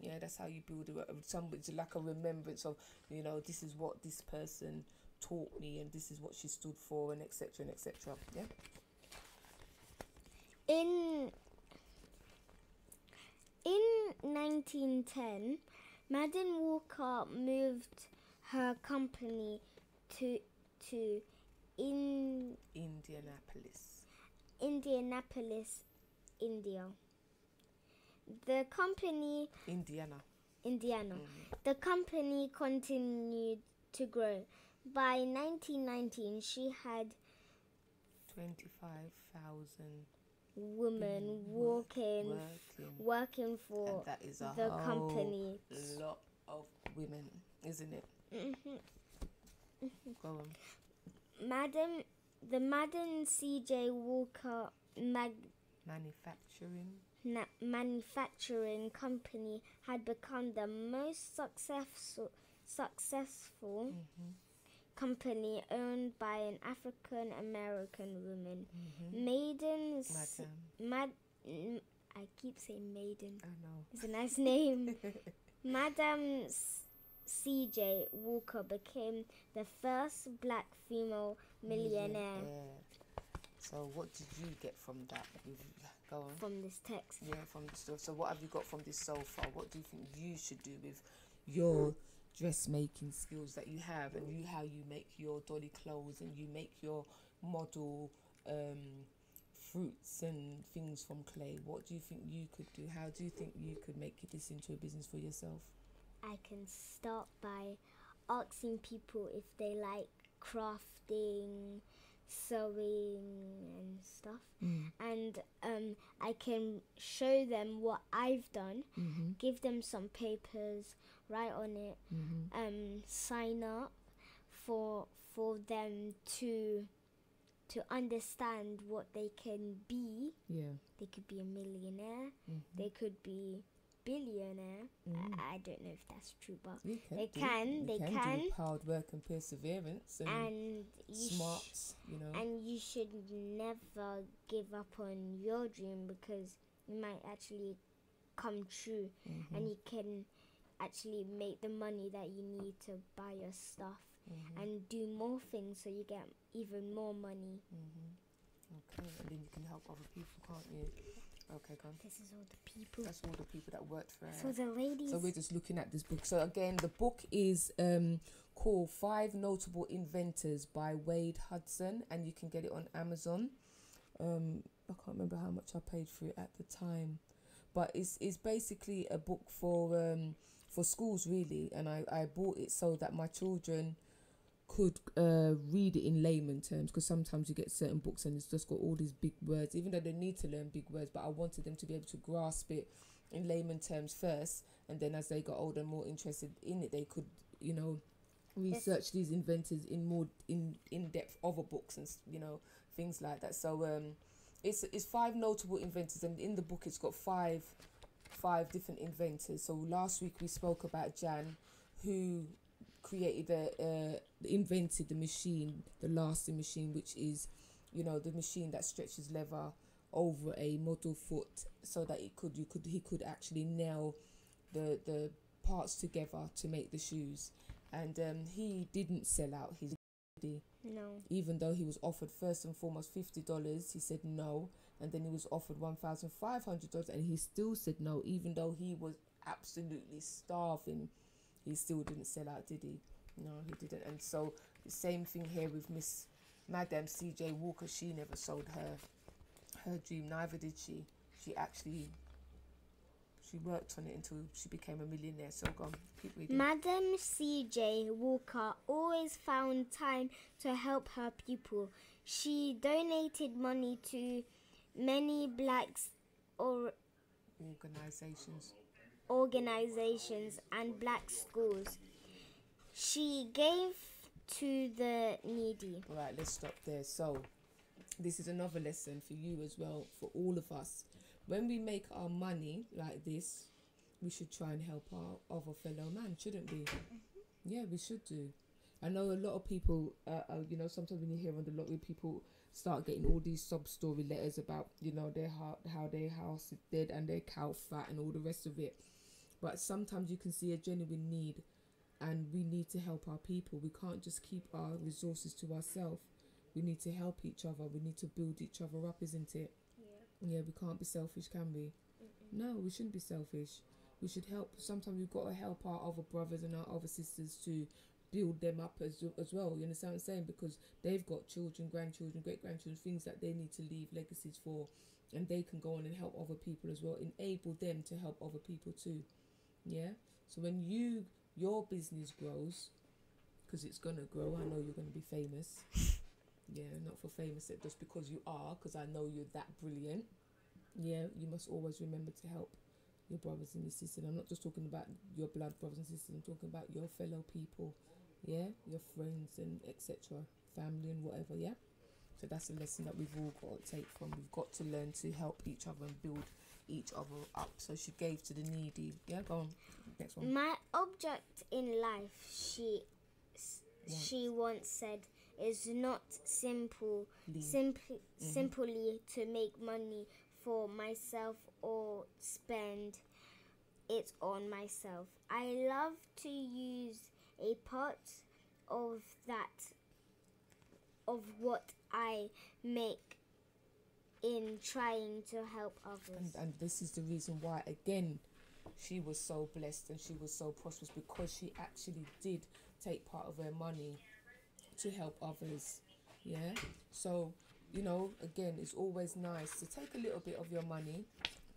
Yeah, that's how you build somebody, like a remembrance of, you know, this is what this person taught me and this is what she stood for, and etc. and etc. Yeah. In 1910, Madden Walker moved her company to Indianapolis, India. The company Indiana. The company continued to grow. By 1919, she had 25,000 women working for and that is a the whole company. lot of women, isn't it? Go on. The Madden C.J. Walker manufacturing company had become the most successful company owned by an African American woman. I keep saying Maiden. I know. It's a nice name. Madam C.J. Walker became the first black female millionaire. So what did you get from that? Go on. From this text. Yeah, from this stuff. So what have you got from this so far? What do you think you should do with your dressmaking skills that you have, and how you make your dolly clothes, and you make your model fruits and things from clay? What do you think you could do? How do you think you could make this into a business for yourself? I can start by asking people if they like crafting, sewing and stuff, and I can show them what I've done, give them some papers, write on it, sign up for them to understand what they can be. They could be a millionaire, they could be billionaire. I don't know if that's true, but they can do hard work and perseverance and smarts, you know. And you should never give up on your dream, because it might actually come true, and you can actually make the money that you need to buy your stuff and do more things, so you get even more money. Okay, and then you can help other people, can't you? Okay, go on. This is all the people. That's all the people that worked for her. So the ladies. So we're just looking at this book. So again, the book is called 5 Notable Inventors by Wade Hudson, and you can get it on Amazon. I can't remember how much I paid for it at the time, but it's basically a book for schools really, and I bought it so that my children could read it in layman terms, because sometimes you get certain books and it's just got all these big words, even though they need to learn big words, but I wanted them to be able to grasp it in layman terms first, and then as they got older and more interested in it, they could, you know, research these inventors in more in-depth other books and, you know, things like that. So it's 5 notable inventors, and in the book it's got five 5 different inventors. So last week we spoke about Jan, who invented the machine, the lasting machine, which is, you know, the machine that stretches leather over a model foot so that he could actually nail the parts together to make the shoes. And he didn't sell out his idea. No. Even though he was offered first and foremost $50, he said no, and then he was offered $1,500 and he still said no, even though he was absolutely starving. He still didn't sell out, did he? No, he didn't. And so the same thing here with Miss Madam CJ Walker. She never sold her dream, neither did she. She worked on it until she became a millionaire. So go on, keep reading. Madam CJ Walker always found time to help her people. She donated money to many blacks or organizations and black schools. She gave to the needy. Right, let's stop there. So this is another lesson for you as well, for all of us. When we make our money like this, we should try and help our other fellow man, shouldn't we? Yeah, we should do. I know a lot of people, you know, sometimes when you hear on the lottery, people start getting all these sub-story letters about, you know, how their house is dead and their cow fat and all the rest of it. But sometimes you can see a genuine need, and we need to help our people. We can't just keep our resources to ourselves. We need to help each other. We need to build each other up, isn't it? Yeah, we can't be selfish, can we? No, we shouldn't be selfish. We should help. Sometimes we've got to help our other brothers and our other sisters to build them up as well. You understand what I'm saying? Because they've got children, grandchildren, great-grandchildren, things that they need to leave legacies for, and they can go on and help other people as well. Enable them to help other people too. Yeah? So when your business grows, because it's going to grow, I know you're going to be famous. Yeah, not for famous just because you are, because I know you're that brilliant. Yeah, you must always remember to help your brothers and your sisters. I'm not just talking about your blood brothers and sisters. I'm talking about your fellow people. Yeah, your friends and etc. Family and whatever. Yeah. So that's a lesson that we've all got to take from. We've got to learn to help each other and build each other up. So she gave to the needy. Yeah, go on. Next one. My object in life, she once said, is not simply to make money for myself or spend it on myself. I love to use a part of what I make in trying to help others. And this is the reason why, again, she was so blessed and she was so prosperous, because she actually did take part of her money to help others. Yeah, so you know, again, it's always nice to take a little bit of your money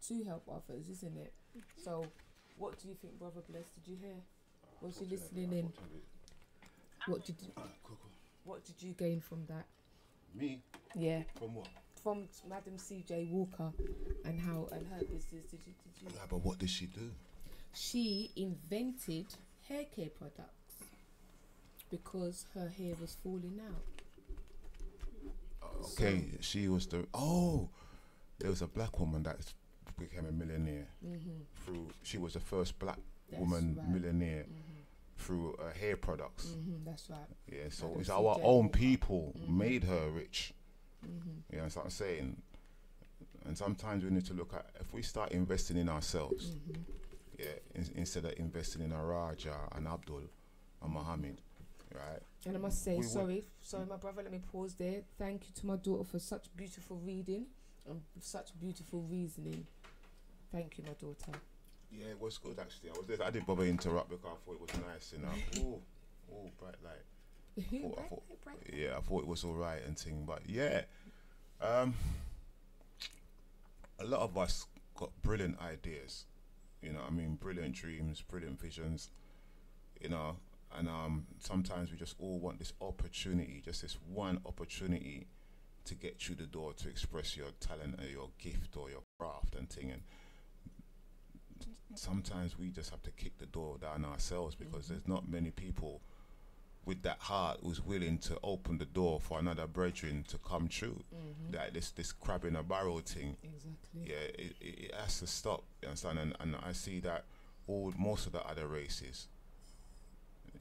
to help others, isn't it? So what do you think, Brother Bless? Did you hear? Was you listening in? What did you gain from that? Me? Yeah, From what? from Madam CJ Walker and her business. Did you Yeah, but what did she do? She invented hair care products because her hair was falling out. Okay, she was there was a black woman that became a millionaire through. She was the first black woman millionaire through hair products. That's right. Yeah, so Madam it's our CJ own Walker. people made her rich. You know what I'm saying? And sometimes we need to look at, if we start investing in ourselves, instead of investing in a Raja and Abdul and Muhammad, right? And I must say, sorry, my brother, let me pause there. Thank you to my daughter for such beautiful reading and such beautiful reasoning. Thank you, my daughter. Yeah, it was good actually. I didn't bother interrupt because I thought it was nice, you know. Oh, bright light. Bright. Yeah, I thought it was all right and thing, but yeah, a lot of us got brilliant ideas, you know what I mean, brilliant dreams, brilliant visions, you know, and sometimes we just all want this opportunity, just this one opportunity to get through the door to express your talent or your gift or your craft and thing, and sometimes we just have to kick the door down ourselves because there's not many people with that heart who's willing to open the door for another brethren to come through. Like this crab in a barrel thing. Exactly. Yeah, it has to stop. You understand? And I see that most of the other races,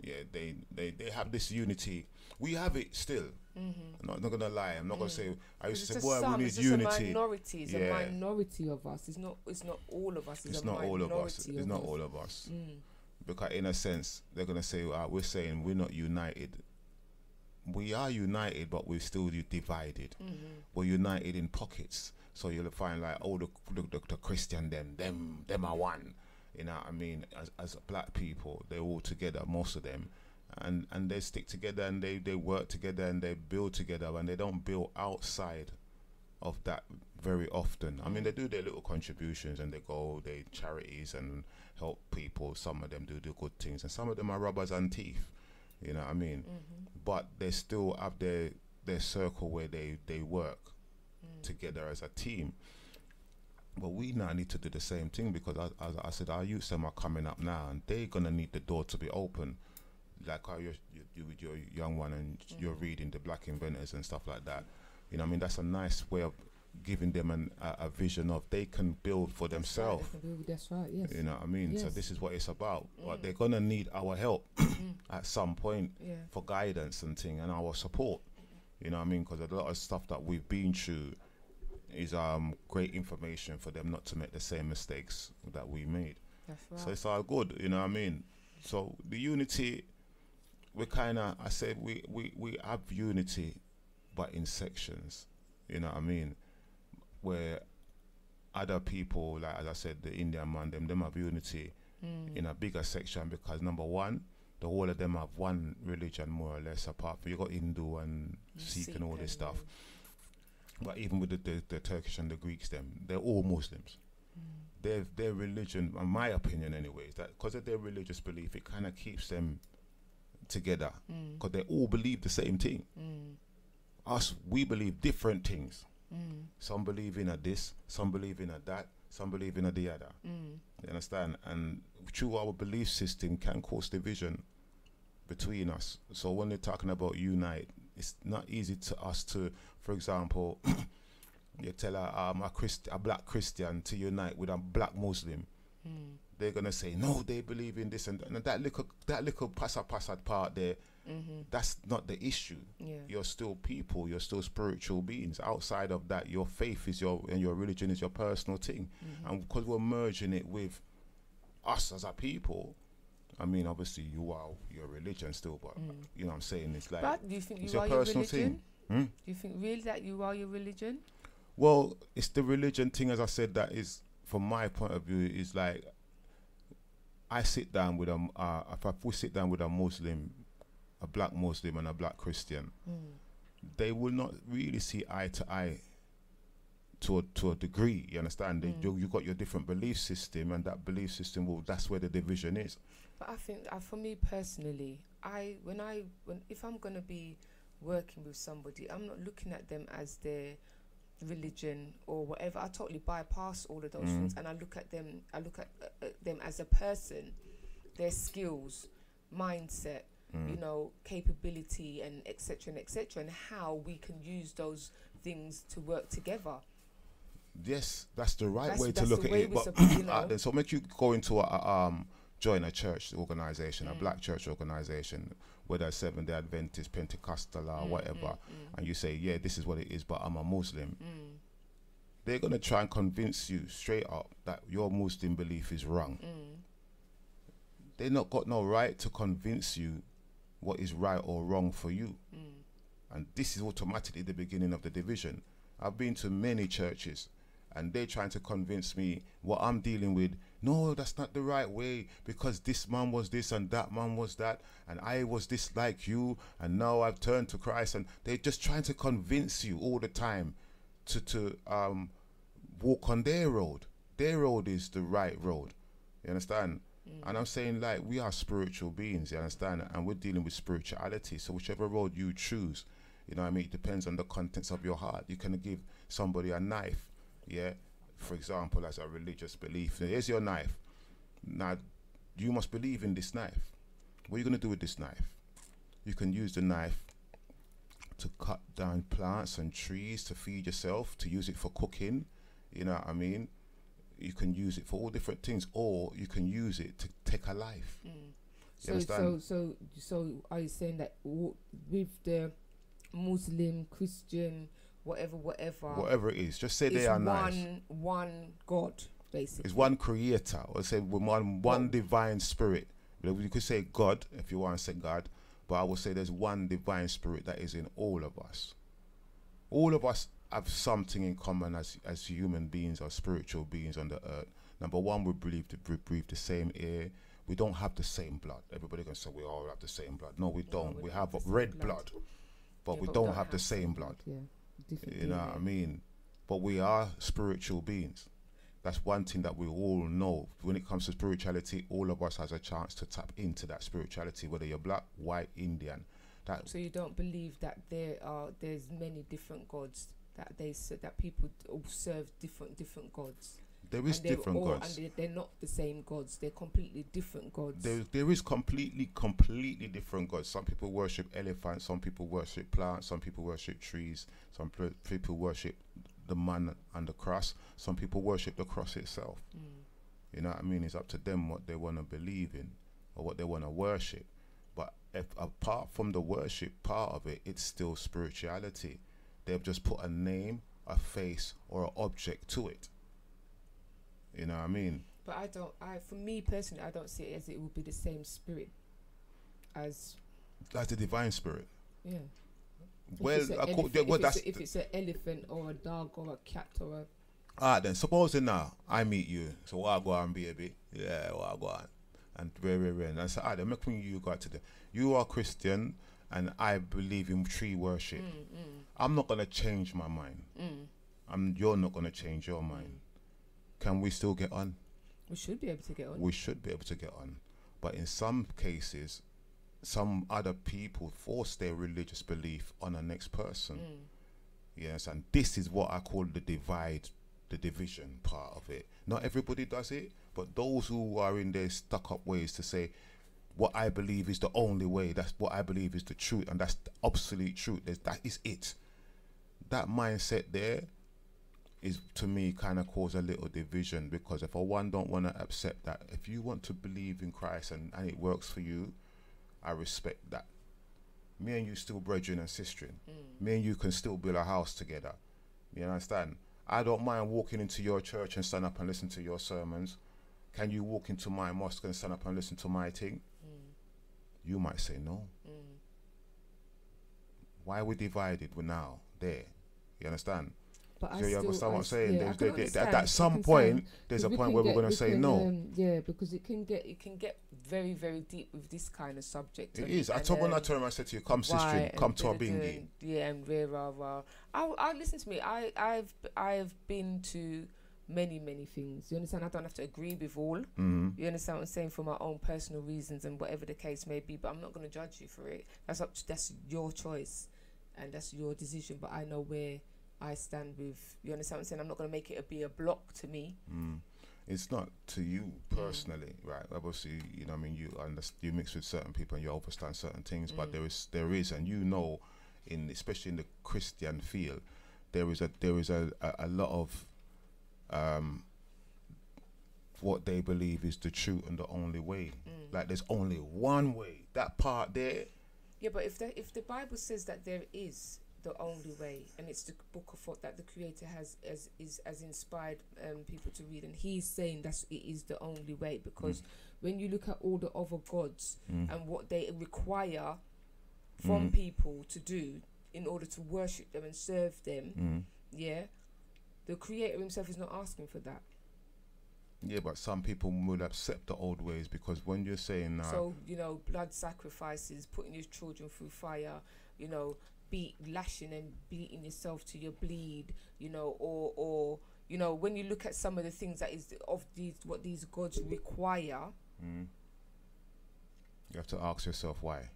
yeah, they have this unity. We have it still. I'm not gonna lie. I'm not gonna say. I used to say, boy, we need unity. It's a minority of us. It's not all of us. It's not all of us. It's not all of us. Because in a sense, they're gonna say, we're saying we're not united. We are united, but we're still divided. We're united in pockets. So you'll find like, oh, the Christian, them are one. You know what I mean? As black people, they're all together, most of them. And they stick together and they work together and they build together, and they don't build outside of that very often. I mean, they do their little contributions and they charities and help people. Some of them do good things, and some of them are robbers and thief. You know what I mean? But they still have their circle where they work together as a team. But we now need to do the same thing, because as I said, our youths them are coming up now, and they're gonna need the door to be open. Like how you with your young one, and you're reading the Black Inventors and stuff like that. You know what I mean? That's a nice way of giving them a vision of they can build for themselves. That's right, yes. You know what I mean? Yes. So this is what it's about. But they're gonna need our help at some point for guidance and thing, and our support. You know what I mean? Because a lot of stuff that we've been through is great information for them not to make the same mistakes that we made. That's right. So it's all good. You know what I mean? So the unity, we kind of, I said we have unity, but in sections. You know what I mean? Where other people, like as I said, the Indian man, them have unity in a bigger section, because number one, the whole of them have one religion more or less, apart from you got Hindu and Sikh and all this stuff. But even with the Turkish and the Greeks, they're all Muslims. Their religion, in my opinion anyways, that because of their religious belief, it kind of keeps them together, because they all believe the same thing. Us, we believe different things. Some believe in a this, some believe in a that, some believe in a the other. You understand? And through our belief system can cause division between us. So when they're talking about unite, it's not easy to us to, for example, you tell a black Christian to unite with a black Muslim. They're gonna say no, they believe in this and that little passa part there. That's not the issue. You're still people. You're still spiritual beings. Outside of that, your faith is your religion is your personal thing. And because we're merging it with us as a people, I mean, obviously you are your religion still, but you know what I'm saying? It's like, but do you think it's you are your your personal religion? thing. Do you think really that you are your religion? Well, it's the religion thing, as I said, that is, from my point of view, is like, I sit down with if we sit down with a Muslim, a black Muslim and a black Christian, they will not really see eye to eye to a degree. You understand? You got your different belief system, and that belief system that's where the division is. But I think for me personally, if I'm gonna be working with somebody, I'm not looking at them as their religion or whatever. I totally bypass all of those things, and I look at them as a person, their skills, mindset, you know, capability, and etc., and how we can use those things to work together. Yes, that's the right way to look at it. But then, so make you go into join a church organization, a black church organization, whether Seventh-day Adventist, Pentecostal, or whatever, and you say, yeah, this is what it is, but I'm a Muslim. They're gonna try and convince you straight up that your Muslim belief is wrong. They're not got no right to convince you what is right or wrong for you. And this is automatically the beginning of the division. I've been to many churches, and they're trying to convince me what I'm dealing with. No, that's not the right way, because this man was this and that man was that, and I was this like you, and now I've turned to Christ. And they're just trying to convince you all the time to walk on their road. Their road is the right road. You understand? And I'm saying, like, we are spiritual beings, you understand? And we're dealing with spirituality. So whichever road you choose, you know what I mean, it depends on the contents of your heart. You can give somebody a knife, yeah, for example, as a religious belief. Here's your knife. Now, you must believe in this knife. What are you going to do with this knife? You can use the knife to cut down plants and trees to feed yourself, to use it for cooking. You know what I mean? You can use it for all different things, or you can use it to take a life. So are you saying that with the Muslim, Christian, whatever it is, just say they are nice. One God, basically. It's one creator, or say one divine spirit. You could say God if you want to say God, but I would say there's one divine spirit that is in all of us. All of us have something in common as human beings or spiritual beings on the earth. Number one, we breathe the same air. We don't have the same blood. Everybody can say we all have the same blood. No, we don't. No, we have red blood, but we don't have the same blood. Yeah. You know what I mean? But we are spiritual beings. That's one thing that we all know. When it comes to spirituality, all of us has a chance to tap into that spirituality, whether you're black, white, Indian. So you don't believe that there's many different gods, that people all serve different gods? There is different gods. And they're not the same gods. They're completely different gods. There is completely different gods. Some people worship elephants. Some people worship plants. Some people worship trees. Some people worship the man and the cross. Some people worship the cross itself. You know what I mean? It's up to them what they want to believe in or what they want to worship. But if apart from the worship part of it, it's still spirituality. They've just put a name, a face, or an object to it. You know what I mean? But for me personally, I don't see it as it would be the same spirit as the divine spirit. Yeah. If it's an elephant or a dog or a cat or a... then supposing now I meet you, so what I go on, baby? Yeah, what I go on. And and I say, then make me you got to the... You are Christian and I believe in tree worship. I'm not going to change my mind. You're not going to change your mind. Can we still get on? We should be able to get on. We should be able to get on. But in some cases, some other people force their religious belief on the next person. Yes, and this is what I call the division part of it. Not everybody does it, but those who are in their stuck up ways to say, what I believe is the only way, that's what I believe is the truth, and that's the absolute truth, that is it. That mindset there is, to me, kind of cause a little division, because if one don't want to accept that, if you want to believe in Christ and it works for you, I respect that. Me and you still brethren and sistren. Me and you can still build a house together. You understand? I don't mind walking into your church and stand up and listen to your sermons. Can you walk into my mosque and stand up and listen to my thing? You might say no. Why are we divided? We're now there. You understand? But so you understand what I'm saying? Yeah, at some point, there's a point where we're going to say no. Yeah, because it can get very, very deep with this kind of subject. It is. I told when I told him, I said to you, come sister, come to our bingy. Yeah, and rah. I listen to me. I've been to many things. You understand? I don't have to agree with all. You understand what I'm saying? For my own personal reasons and whatever the case may be. But I'm not going to judge you for it. That's your choice, and that's your decision. But I know where I stand with, you understand what I'm saying? I'm not going to make it be a block to me. It's not to you personally, right? Obviously, you know what I mean, you mix with certain people and you understand certain things, but there is, and you know, especially in the Christian field, there is a lot of what they believe is the truth and the only way. Like there's only one way. That part there. Yeah, but if the Bible says that there is the only way, and it's the book of thought that the Creator has inspired people to read, and He's saying that it is the only way, because when you look at all the other gods and what they require from people to do in order to worship them and serve them, the Creator Himself is not asking for that. Yeah, but some people will accept the old ways, because when you're saying so, you know, blood sacrifices, putting your children through fire, you know, lashing and beating yourself to your bleed, you know, or you know, when you look at some of the things that is of these, what these gods require, you have to ask yourself why.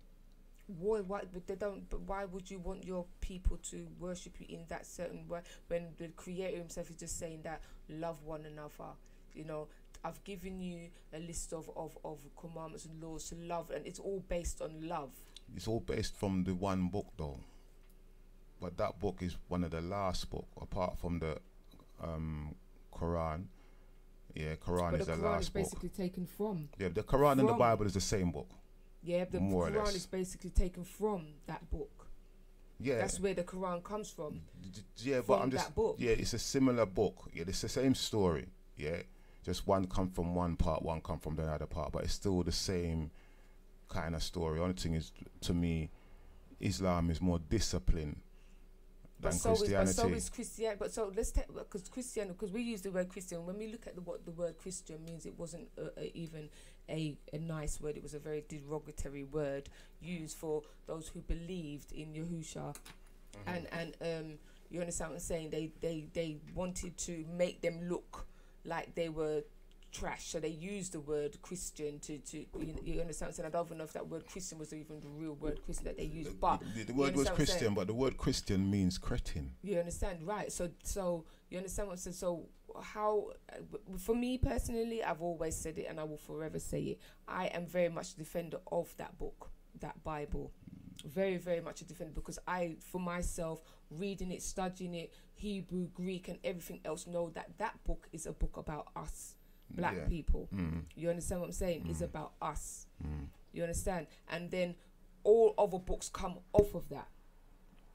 Why? But they don't. But why would you want your people to worship you in that certain way when the Creator Himself is just saying that love one another? You know, I've given you a list of commandments and laws to love, and it's all based on love. It's all based from the one book though. But that book is one of the last book, apart from the Quran. Yeah, Quran But is the the Quran last is book. basically taken from. Yeah, the Quran and the from- Bible is the same book. Yeah, the more or Quran less. is basically taken from that book. Yeah, That's where the Quran comes from. yeah, but from I'm just that book. yeah, it's a similar book. Yeah, it's the same story. Yeah, just one come from one part, one come from the other part, but it's still the same kind of story. Only thing is, to me, Islam is more discipline than Christianity. But so is Christianity. But so let's take, because we use the word Christian. When we look at what the word Christian means, it wasn't even a nice word. It was a very derogatory word used for those who believed in Yahusha. And you understand what I'm saying? They wanted to make them look like they were trash, so they used the word Christian to you understand what I'm saying? I don't even know if that word Christian was even the real word Christian that they used, but the word was understand what I'm Christian, saying? but the word Christian means cretin. You understand, right? So you understand what I'm saying? So how, for me personally, I've always said it and I will forever say it, I am very much a defender of that book, that Bible. Very, very much a defender, because I, for myself, reading it, studying it, Hebrew, Greek and everything else, know that that book is a book about us, black people. You understand what I'm saying? It's about us. You understand? And then all other books come off of that.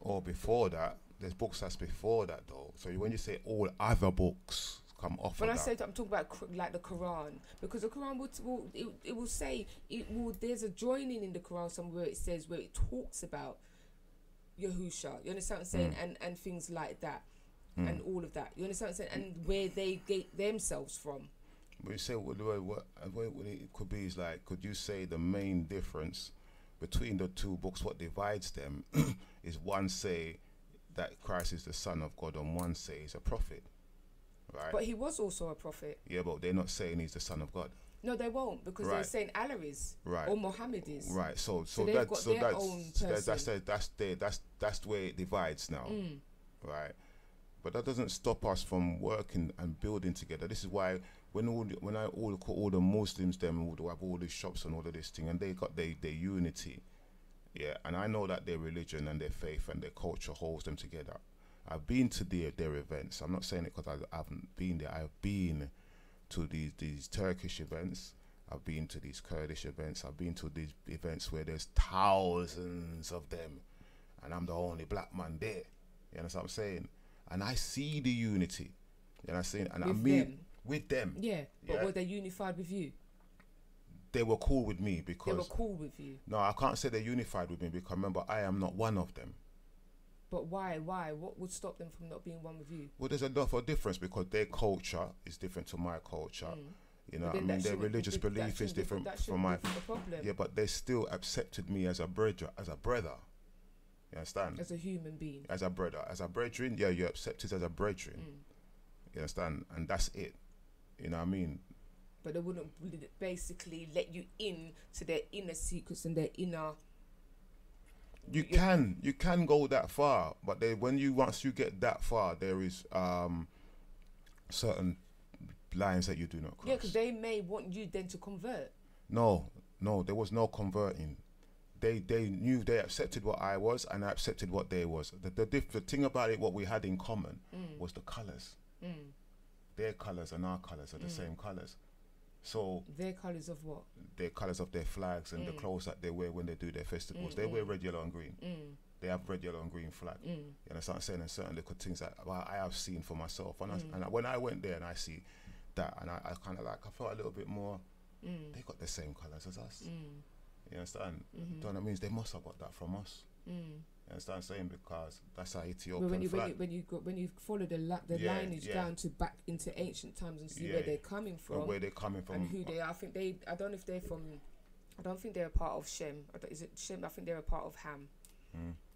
Or before that, there's books that's before that though. So when you say all other books come off When of I that. say that, I'm talking about like the Quran, because the Quran will say there's a joining in the Quran somewhere it says where it talks about Yahusha. You understand what I'm saying? And things like that, and all of that. You understand what I'm saying? And where they get themselves from. But you say what it could be is like, could you say the main difference between the two books, what divides them, is one say that Christ is the Son of God and one say he's a prophet, right? But he was also a prophet. Yeah, but they're not saying he's the Son of God. No, they won't, because they're saying Allah is, or Muhammad is. Right. So they've got their own person. That's where it divides now, right? But that doesn't stop us from working and building together. This is why when I call all the Muslims them who have all these shops and all of this thing, and they got their unity, yeah. And I know that their religion and their faith and their culture holds them together. I've been to their events. I'm not saying it because I haven't been there. I've been to these Turkish events. I've been to these Kurdish events. I've been to these events where there's thousands of them, and I'm the only black man there. You understand what I'm saying? And I see the unity. You know what I'm saying? And I mean, with them. Yeah, but were they unified with you? They were cool with me because... They were cool with you. No, I can't say they're unified with me because remember, I am not one of them. But why? What would stop them from not being one with you? Well, there's a lot of difference because their culture is different to my culture. You know what I mean? Their religious belief is different from my... Yeah, but they still accepted me as a brother. You understand? As a human being. As a brother. As a brethren, yeah, you're accepted as a brethren. You understand? And that's it. You know what I mean? But they wouldn't basically let you in to their inner secrets and their inner... You can go that far, but once you get that far, there is certain lines that you do not cross. Yeah, because they may want you then to convert. No, there was no converting. They knew, they accepted what I was and I accepted what they was. The thing about it, what we had in common was the colours. Their colours and our colours are the same colours. So their colours of what? Their colours of their flags and the clothes that they wear when they do their festivals. They wear red, yellow and green. They have red, yellow and green flag. You understand what I'm saying? And certain little things that I have seen for myself. And when I went there and I see that, and I kind of like, I felt a little bit more, they got the same colours as us. You understand? So that means they must have got that from us. You understand what I'm saying? Because that's our Ethiopian flag. When you follow the lineage down to back into ancient times and see where they're coming from, and who they are. I don't know if they're from. I don't think they're a part of Shem. Is it Shem? I think they're a part of Ham.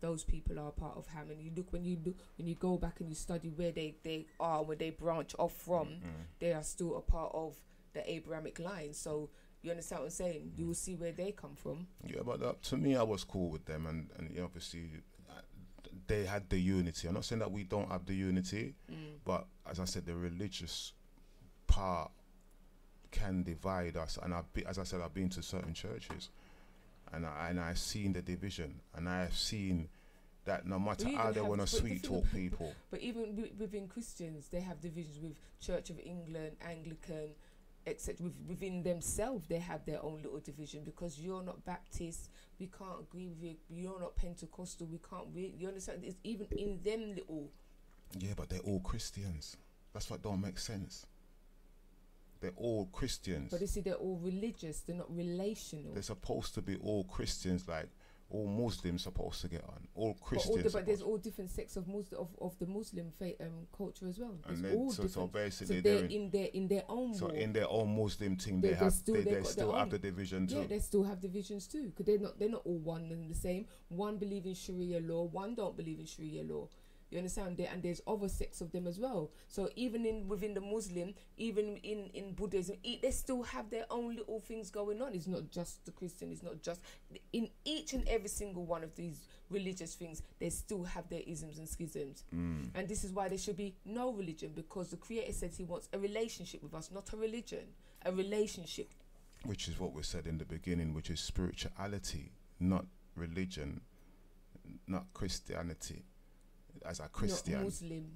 Those people are a part of Ham, and when you go back and you study where they are, where they branch off from, they are still a part of the Abrahamic line. So. You understand what I'm saying? You will see where they come from. Yeah, but to me, I was cool with them, and obviously, they had the unity. I'm not saying that we don't have the unity, but as I said, the religious part can divide us. And as I said, I've been to certain churches, and I've seen the division, and I've seen that no matter We how even they have- want to but the sweet thing talk about- people, But even within Christians, they have divisions with Church of England, Anglican, etc. Within themselves, they have their own little division, because you're not Baptist, we can't agree with you. You're not Pentecostal, we can't. You understand? It's even in them little. yeah, but they're all Christians. That's what don't make sense. They're all Christians. But you see, they're all religious. They're not relational. They're supposed to be all Christians, like all Muslims supposed to get on. All Christians. But there's all different sects of the Muslim culture as well. There's And then, all so different. basically So they're in their own. so war. in their own Muslim thing, They they still still got their have own. the division too. Yeah, they still have divisions too, because they're not all one and the same. One believe in Sharia law, one don't believe in Sharia law. You understand? And there's other sects of them as well. So even within the Muslim, even in Buddhism, they still have their own little things going on. It's not just the Christian. It's not just in each and every single one of these religious things. They still have their isms and schisms. And this is why there should be no religion, because the Creator says He wants a relationship with us, not a religion. A relationship. Which is what we said in the beginning, which is spirituality, not religion, not Christianity. As a Christian,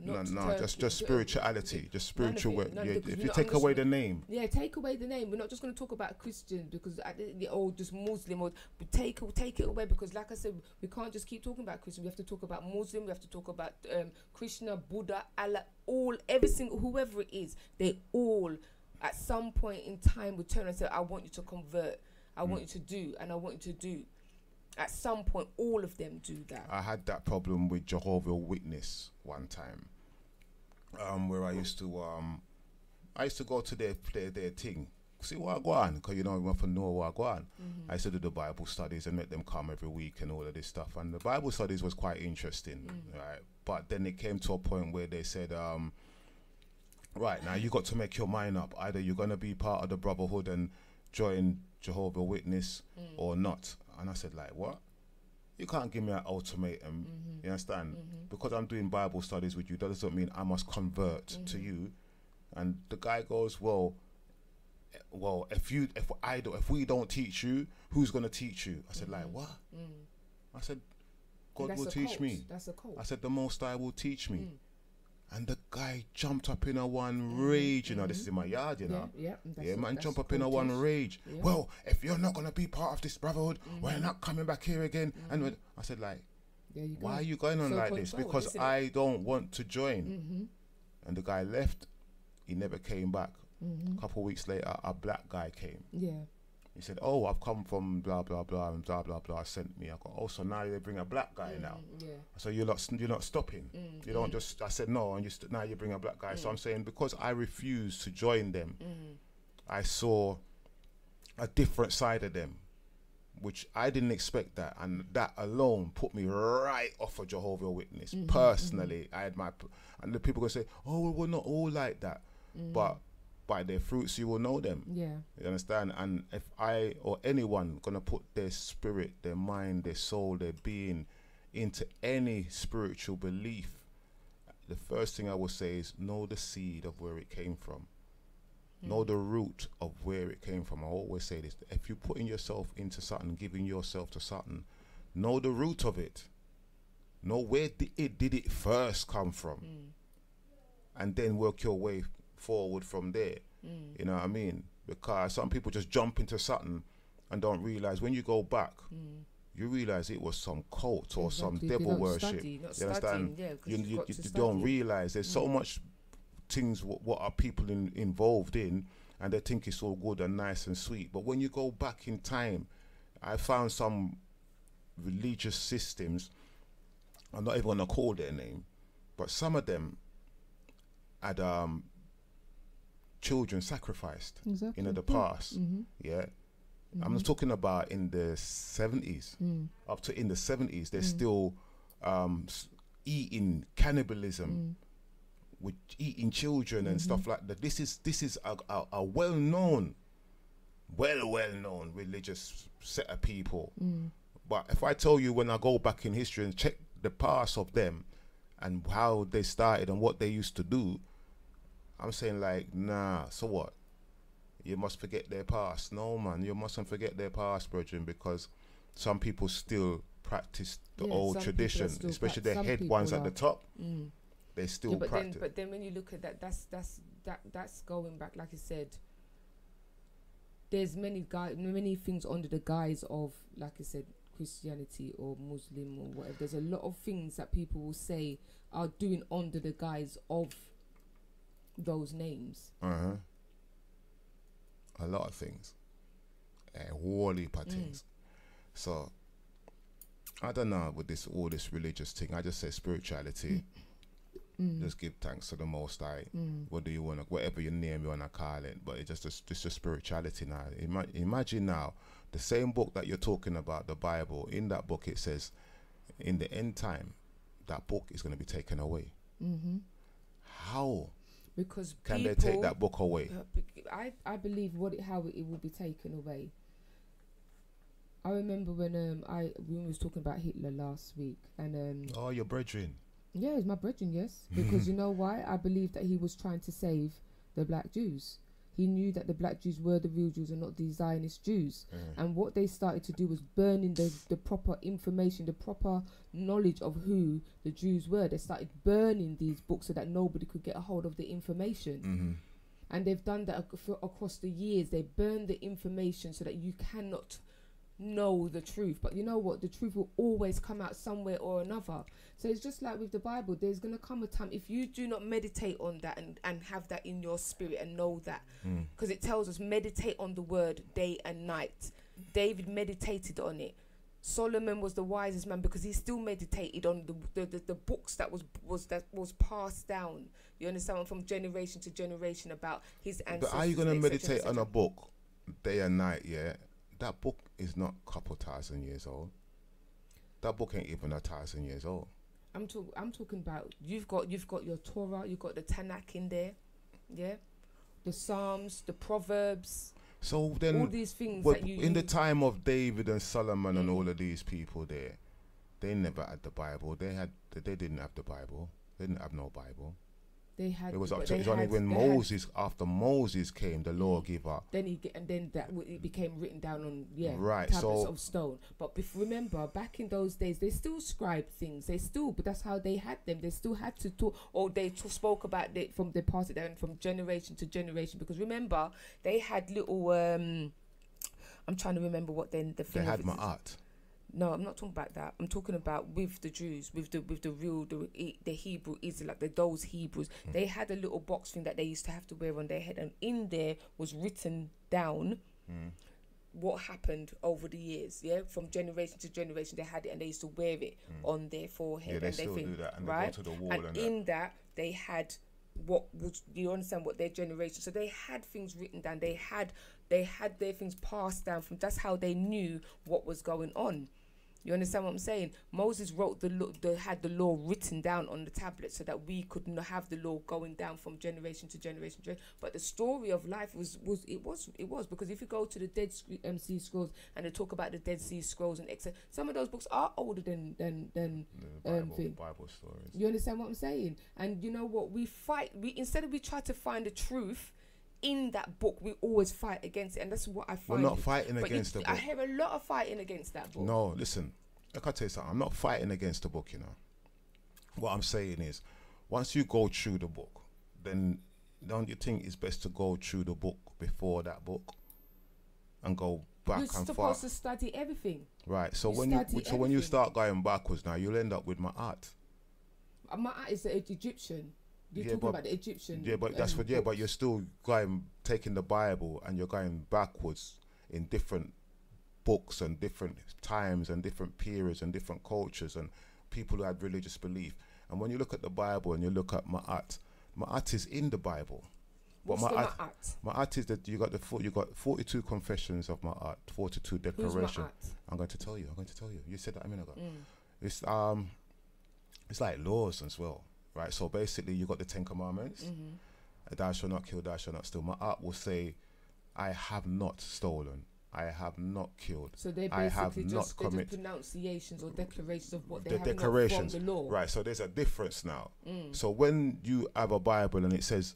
not Muslim, just spirituality, just spiritual. If you take away the name, take away the name. We're not just going to talk about Christians because just Muslim, or take it away, because, like I said, we can't just keep talking about Christian. We have to talk about Muslim. We have to talk about Krishna, Buddha, Allah, every single, whoever it is. They all, at some point in time, will turn and say, "I want you to convert. I want you to do, and I want you to do." At some point, all of them do that. I had that problem with Jehovah's Witness one time, where I used to go to their thing, see what I go on, because you want to know what I go on. I used to do the Bible studies and make them come every week and all of this stuff. And the Bible studies was quite interesting, right? But then it came to a point where they said, right, now you got to make your mind up. Either you're going to be part of the Brotherhood and join Jehovah's Witness or not. And I said, like, what? You can't give me an ultimatum. You understand? Because I'm doing Bible studies with you, that doesn't mean I must convert to you. And the guy goes, well, if we don't teach you, who's gonna teach you? I said, like, what? I said, God will teach me. That's a cult. I said, the Most High will teach me. And the guy jumped up in a one rage, this is in my yard, man, jump up in a one rage. Yeah. Well, if you're not going to be part of this brotherhood, we're not coming back here again. And I said, like, why are you going on like this? Because I don't want to join. And the guy left. He never came back. A couple of weeks later, a black guy came. Yeah. He said, oh, I've come from blah, blah, blah, and blah, blah, blah, sent me. I go, oh, so now they bring a black guy now. Yeah. So you're not stopping. You don't just, I said, no, and now you bring a black guy. So I'm saying, because I refused to join them, I saw a different side of them, which I didn't expect that. And that alone put me right off of Jehovah's Witness. Personally, I had and the people going to say, oh, well, we're not all like that. But by their fruits you will know them. Yeah. You understand? And if I or anyone gonna put their spirit, their mind, their soul, their being into any spiritual belief, the first thing I will say is know the seed of where it came from. Know the root of where it came from. I always say this: if you're putting yourself into something, giving yourself to something, know the root of it. Know where did it first come from, and then work your way forward from there. You know what I mean? Because some people just jump into something and don't realize when you go back, you realize it was some cult or some devil worship. You understand? You don't realize there's so much things what are people involved in, and they think it's all good and nice and sweet. But when you go back in time, I found some religious systems, I'm not even going to call their name, but some of them had children sacrificed in the past. I'm not talking about in the 70s. Up to in the 70s, they're still eating cannibalism, with eating children and stuff like that. This is a well-known religious set of people. But if I tell you, when I go back in history and check the past of them and how they started and what they used to do, I'm saying, like, nah, so what? You must forget their past. No, man, you mustn't forget their past, brethren, because some people still practice the Yeah, old some people tradition, are still especially prac- the some head people ones at are. the top. Mm. They still Yeah, but practice. then when you look at that, that's going back, like I said. There's many things under the guise of, like I said, Christianity or Muslim or whatever. There's a lot of things that people will say are doing under the guise of those names. A lot of things. A whole heap of things. So I don't know with all this religious thing. I just say spirituality. Just give thanks to the Most High. What do you want? Whatever your name you wanna call it, but it's just a spirituality now. Imagine now the same book that you're talking about, the Bible. In that book, it says, in the end time, that book is going to be taken away. How? Because can they take that book away? I believe how it will be taken away. I remember when we was talking about Hitler last week, and oh, your brethren. Yeah, he's my brethren, yes. Because you know why? I believe that he was trying to save the black Jews. He knew that the black Jews were the real Jews and not the Zionist Jews. And what they started to do was burning the proper information, the proper knowledge of who the Jews were. They started burning these books so that nobody could get a hold of the information. And they've done that across the years. They burned the information so that you cannot know the truth. But you know what? The truth will always come out somewhere or another. So it's just like with the Bible. There's going to come a time, if you do not meditate on that and have that in your spirit and know that, because it tells us meditate on the word day and night. David meditated on it. Solomon was the wisest man because he still meditated on the books that was passed down. You understand? From generation to generation about his ancestors. But are you going to meditate on a book day and night? Yeah, that book is not a couple thousand years old. That book ain't even 1,000 years old. I'm talking about you've got your Torah, you've got the Tanakh in there, yeah, the Psalms, the Proverbs. So then, all these things that in the time of David and Solomon and all of these people there, they never had the Bible. They didn't have the Bible. They didn't have no Bible. It was only when Moses, after Moses came, the lawgiver. Then it became written down on tablets of stone. But remember, back in those days, they still scribed things. But that's how they had them. They still had to talk, or they spoke about it from, they passed it down from generation to generation. Because remember, they had little. I'm trying to remember what then the thing. They had Ma'at. No, I'm not talking about that. I'm talking about with the Jews, with the Hebrew Israelite, those Hebrews. They had a little box thing that they used to have to wear on their head, and in there was written down what happened over the years. Yeah, from generation to generation, they had it, and they used to wear it on their forehead. Yeah, they and still do that, and right? they go to the wall. And in that they had what was, do you understand what their generation? So they had things written down. They had their things passed down from. That's how they knew what was going on. You understand what I'm saying? Moses wrote had the law written down on the tablet so that we could have the law going down from generation to generation. But the story of life was because if you go to the Dead Sea Scrolls and they talk about the Dead Sea Scrolls and etc., some of those books are older than Bible stories. You understand what I'm saying? And you know what? We instead of we try to find the truth in that book, we always fight against it, and that's what I find. We're not fighting against the book. I hear a lot of fighting against that book. No, listen, I can tell you something. I'm not fighting against the book, you know. What I'm saying is, once you go through the book, then don't you think it's best to go through the book before that book and go back and forth? You're supposed to study everything. Right. So when you start going backwards now, you'll end up with Ma'at. Ma'at is the Egyptian. You're talking about the Egyptian. Yeah, but that's what. Yeah, but you're still taking the Bible and you're going backwards in different books and different times and different periods and different cultures and people who had religious belief. And when you look at the Bible and you look at Ma'at is in the Bible. What's the Ma'at? Ma'at is that you got 42 confessions of Ma'at, 42 declarations. Who's Ma'at? I'm going to tell you. You said that a minute ago. It's like laws as well. Right, so basically you got the 10 Commandments. Thou shalt not kill, thou shalt not steal. Ma'at will say, I have not stolen, I have not killed, so they I have not committed. Pronunciations or declarations of what they have declarations from the law. Right, so there's a difference now. So when you have a Bible and it says,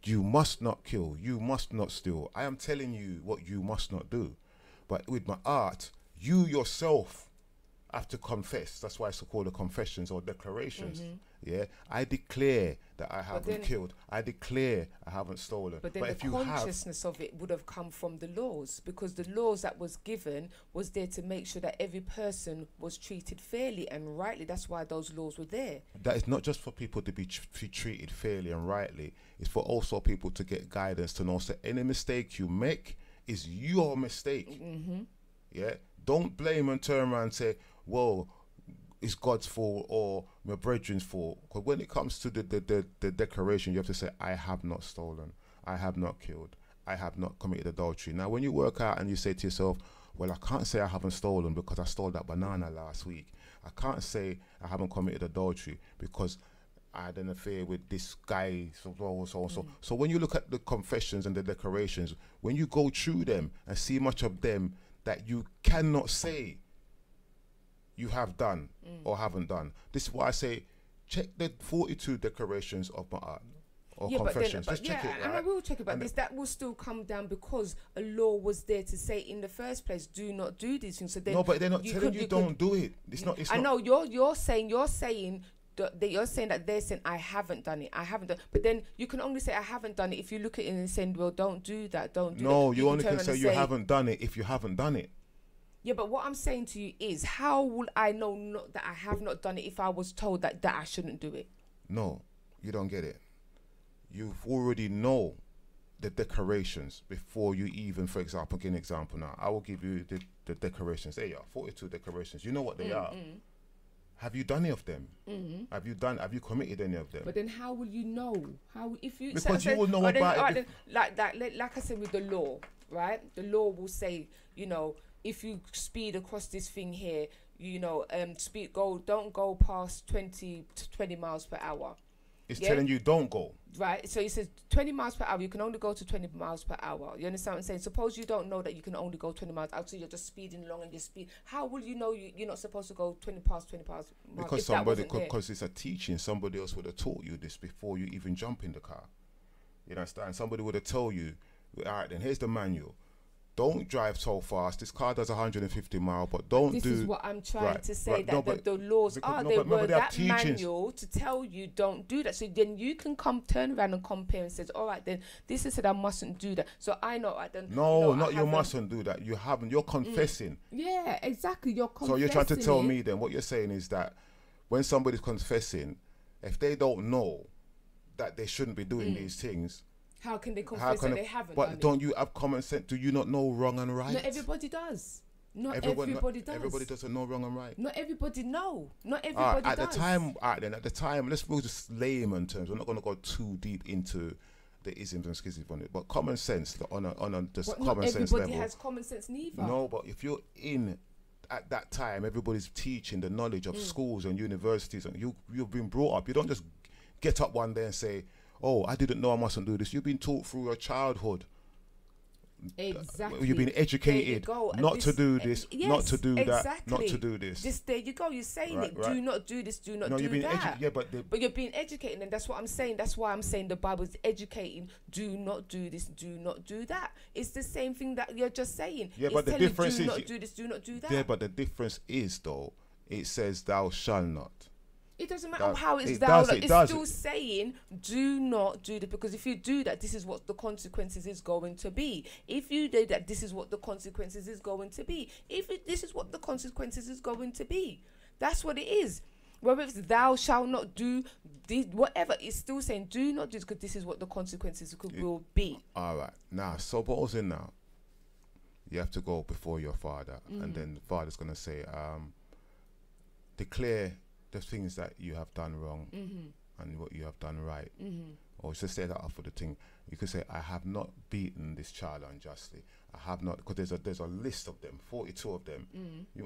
you must not kill, you must not steal, I am telling you what you must not do. But with Ma'at, you yourself have to confess. That's why it's called the confessions or declarations. Yeah, I declare that I haven't killed. I declare I haven't stolen. But then the consciousness of it would have come from the laws, because the laws that was given was there to make sure that every person was treated fairly and rightly. That's why those laws were there. That is not just for people to be treated fairly and rightly. It's for also people to get guidance to know that any mistake you make is your mistake. Yeah, don't blame and turn around and say, well, it's God's fault or my brethren's fault. Because when it comes to the declaration, you have to say, I have not stolen, I have not killed, I have not committed adultery. Now, when you work out and you say to yourself, well, I can't say I haven't stolen because I stole that banana last week. I can't say I haven't committed adultery because I had an affair with this guy, so when you look at the confessions and the declarations, when you go through them and see much of them that you cannot say you have done or haven't done. This is why I say, check the 42 declarations of my art or confessions. Just check it, right? And I will check it, but that will still come down because a law was there to say in the first place, do not do these things. So then no, but they're not telling you don't do it. It's not. I know you're saying that they're saying I haven't done it. I haven't done. But then you can only say I haven't done it if you look at it and say, well, don't do that. Don't do that. No, you only can say you haven't done it if you haven't done it. Yeah, but what I'm saying to you is, how will I know that I have not done it if I was told that I shouldn't do it? No, you don't get it. You already know the declarations before you even, for example, give an example now. I will give you the declarations. There you are, 42 declarations. You know what they are. Have you done any of them? Have you committed any of them? But then how will you know? Because you will know about it. Like I said with the law, right? The law will say, if you speed across this thing here, don't go past 20 miles per hour. It's telling you don't go. Right, so it says 20 miles per hour, you can only go to 20 miles per hour. You understand what I'm saying? Suppose you don't know that you can only go 20 miles out, so you're just speeding along and you speed. How will you know you're not supposed to go 20 miles? Because it's a teaching. Somebody else would have taught you this before you even jump in the car. You understand? Somebody would have told you, all right, then here's the manual. Don't drive so fast. This car does 150 miles, but This is what I'm trying to say, that the laws were that manual to tell you don't do that. So then you can turn around and compare and says, all right, then this is said I mustn't do that. So I know I don't. No, you mustn't do that. You haven't. You're confessing. Yeah, exactly. You're confessing. So you're trying to tell me then what you're saying is that when somebody's confessing, if they don't know that they shouldn't be doing these things, how can they confess that they haven't done done it? Don't you have common sense? Do you not know wrong and right? Not everybody does. Not everybody does. Everybody doesn't know wrong and right. Not everybody know. Not everybody does. At the time, let's go just layman terms. We're not going to go too deep into the isms and schisms on it. But common sense, on a just common sense level. Not everybody has common sense neither. No, but if you're at that time, everybody's teaching the knowledge of schools and universities, and you've been brought up. You don't just get up one day and say, oh, I didn't know I mustn't do this. You've been taught through your childhood. Exactly. You've been educated not to do this, not to do that, not to do this. There you go. You're saying it. Do not do this. Do not do that. But you're being educated, and that's what I'm saying. That's why I'm saying the Bible is educating. Do not do this. Do not do that. It's the same thing that you're just saying. Yeah, but the difference is, do not do this. Do not do that. Yeah, but the difference is though, it says thou shalt not. It doesn't matter how it's thou. It's still saying do not do that, because if you do that, this is what the consequences is going to be. If you do that, this is what the consequences is going to be. This is what the consequences is going to be. That's what it is. Whether it's thou shalt not do this, whatever, it's still saying do not do this, because this is what the consequences will be. All right. Now, supposing now you have to go before your father, and then the father's going to say, declare the things that you have done wrong and what you have done right. Or just say that off for the thing. You could say, I have not beaten this child unjustly. I have not, because there's a list of them, 42 of them.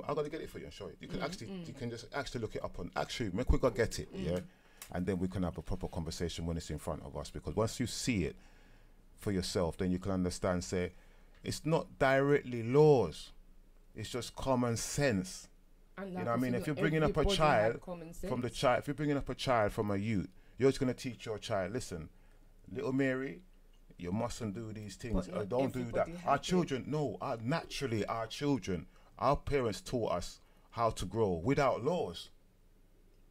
I got to get it for you and show it. You can you can just actually look it up on, make we go get it, yeah? And then we can have a proper conversation when it's in front of us, because once you see it for yourself, then you can understand, say, it's not directly laws, it's just common sense. You know what I mean? If you're bringing up a child if you're bringing up a child from a youth, you're just going to teach your child, listen, little Mary, you mustn't do these things. Don't do that. Our children, naturally our children Our parents taught us how to grow without laws.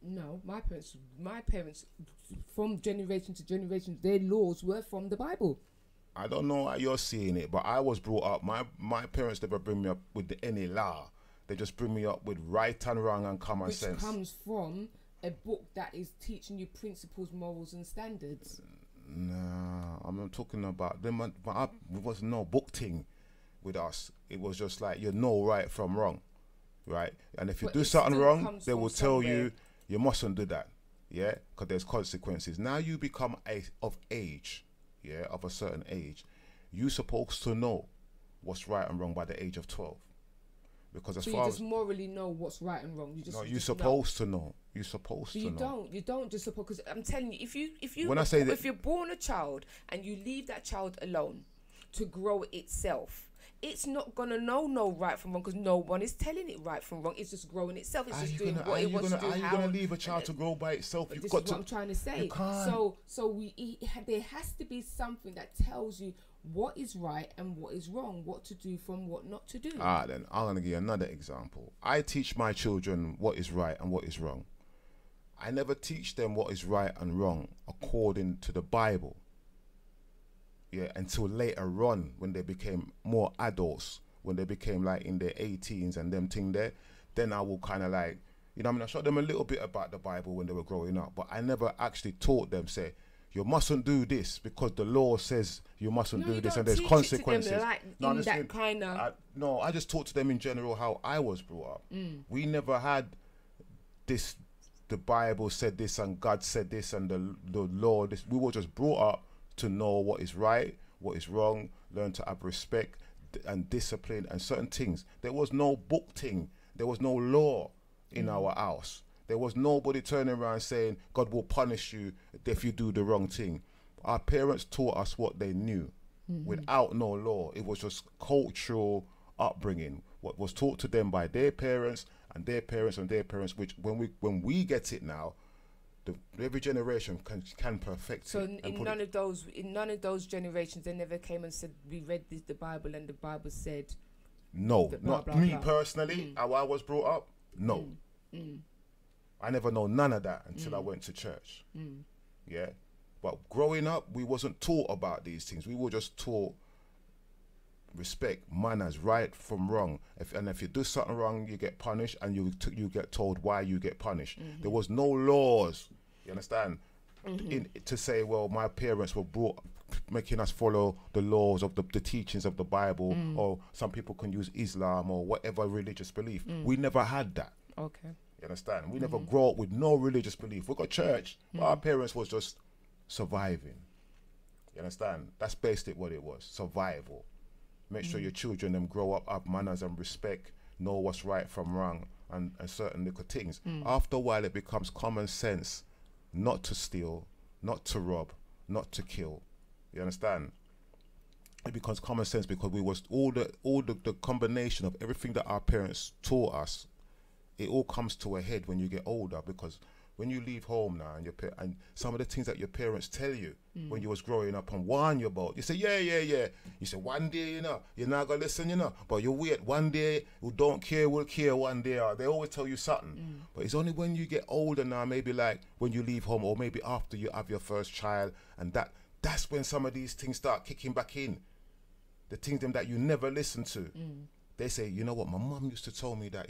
No, my parents, from generation to generation, their laws were from the Bible. I don't know how you're seeing it, but I was brought up. My parents never bring me up with any law. They just bring me up with right and wrong and common sense. Which comes from a book that is teaching you principles, morals, and standards. Nah, I'm not talking about them. It was no book thing with us. It was just like you know right from wrong, right? And if you do something wrong, they will tell you you mustn't do that, yeah, because there's consequences. Now you become of age, yeah, of a certain age, you're supposed to know what's right and wrong by the age of 12. Because so you just morally know what's right and wrong. You're supposed to know. You're supposed to know. You don't just suppose, because I'm telling you, if you're born a child and you leave that child alone to grow itself, it's not gonna know no right from wrong, because no one is telling it right from wrong. It's just growing itself. It's just doing what it wants to do. Are you gonna leave a child to grow by itself? This is what I'm trying to say. You can't. So there has to be something that tells you what is right and what is wrong, what to do from what not to do. Then I'm going to give you another example. I teach my children what is right and what is wrong. I never teach them what is right and wrong according to the Bible. Yeah, until later on, when they became more adults, when they became like in their 18s and them thing there, then I will kind of like, you know what I mean, I showed them a little bit about the Bible when they were growing up, but I never actually taught them, say, you mustn't do this because the law says you mustn't do this and there's consequences. I just taught to them in general how I was brought up. We never had this, the Bible said this and God said this and the law this. We were just brought up to know what is right, what is wrong, learn to have respect and discipline and certain things. There was no book thing. There was no law in our house. There was nobody turning around saying, God will punish you if you do the wrong thing. Our parents taught us what they knew without no law. It was just cultural upbringing. What was taught to them by their parents and their parents and their parents, which when we get it now, every generation can perfect so it. So in none of those generations, they never came and said, we read the Bible and the Bible said... No, not me personally, how I was brought up, no. I never know none of that until I went to church. Yeah. But growing up, we wasn't taught about these things. We were just taught respect, manners, right from wrong. If you do something wrong, you get punished and you get told why you get punished. There was no laws, you understand? To say, well, my parents were brought making us follow the laws of the teachings of the Bible, or some people can use Islam or whatever religious belief. We never had that. Okay. You understand? We never grow up with no religious belief. We got church, but our parents was just surviving. You understand? That's basically what it was, survival. Make sure your children them grow up, have manners and respect, know what's right from wrong, and certain little things. After a while, it becomes common sense not to steal, not to rob, not to kill. You understand? It becomes common sense because we was all the combination of everything that our parents taught us. It all comes to a head when you get older, because when you leave home now and some of the things that your parents tell you when you was growing up and warn you about, you say, yeah. You say, one day, you're not going to listen, but you wait, one day, who don't care will care one day, or they always tell you something. But it's only when you get older now, maybe like when you leave home, or maybe after you have your first child, and that's when some of these things start kicking back in. The things them that you never listen to. They say, you know what, my mum used to tell me that,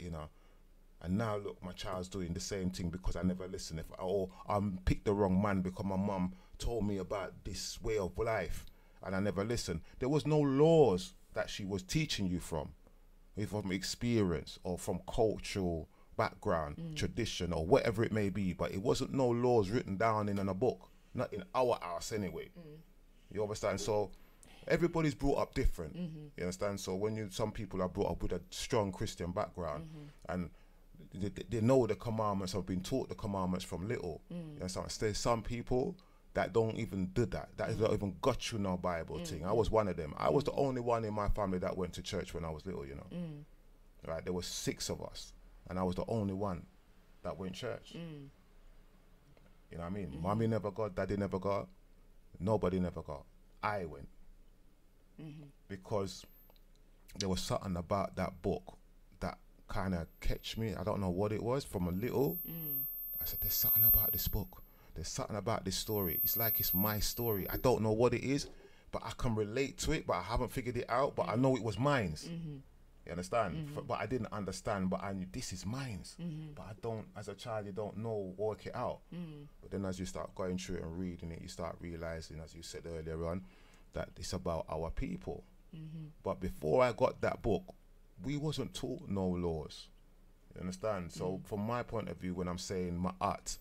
and now look, my child's doing the same thing because I never listened. Or I picked the wrong man because my mum told me about this way of life and I never listened. There was no laws that she was teaching you from experience or from cultural background, tradition, or whatever it may be. But it wasn't no laws written down in a book, not in our house anyway. You understand? So everybody's brought up different. You understand? So when some people are brought up with a strong Christian background and they know the commandments, have been taught the commandments from little. You know, there's some people that don't even do that. That don't even got you no Bible thing. I was one of them. I was the only one in my family that went to church when I was little. Right? There was 6 of us, and I was the only one that went to church. You know what I mean? Mommy never got, daddy never got, nobody never got. I went because there was something about that book that kind of catch me. I don't know what it was from a little. I said, there's something about this book. There's something about this story. It's like it's my story. I don't know what it is, but I can relate to it, but I haven't figured it out, but I know it was mine's. You understand? But I didn't understand, but I knew this is mine's. But I don't, as a child, you don't know, work it out. But then as you start going through it and reading it, you start realizing, as you said earlier on, that it's about our people. But before I got that book, we wasn't taught no laws. You understand? So from my point of view, when I'm saying my art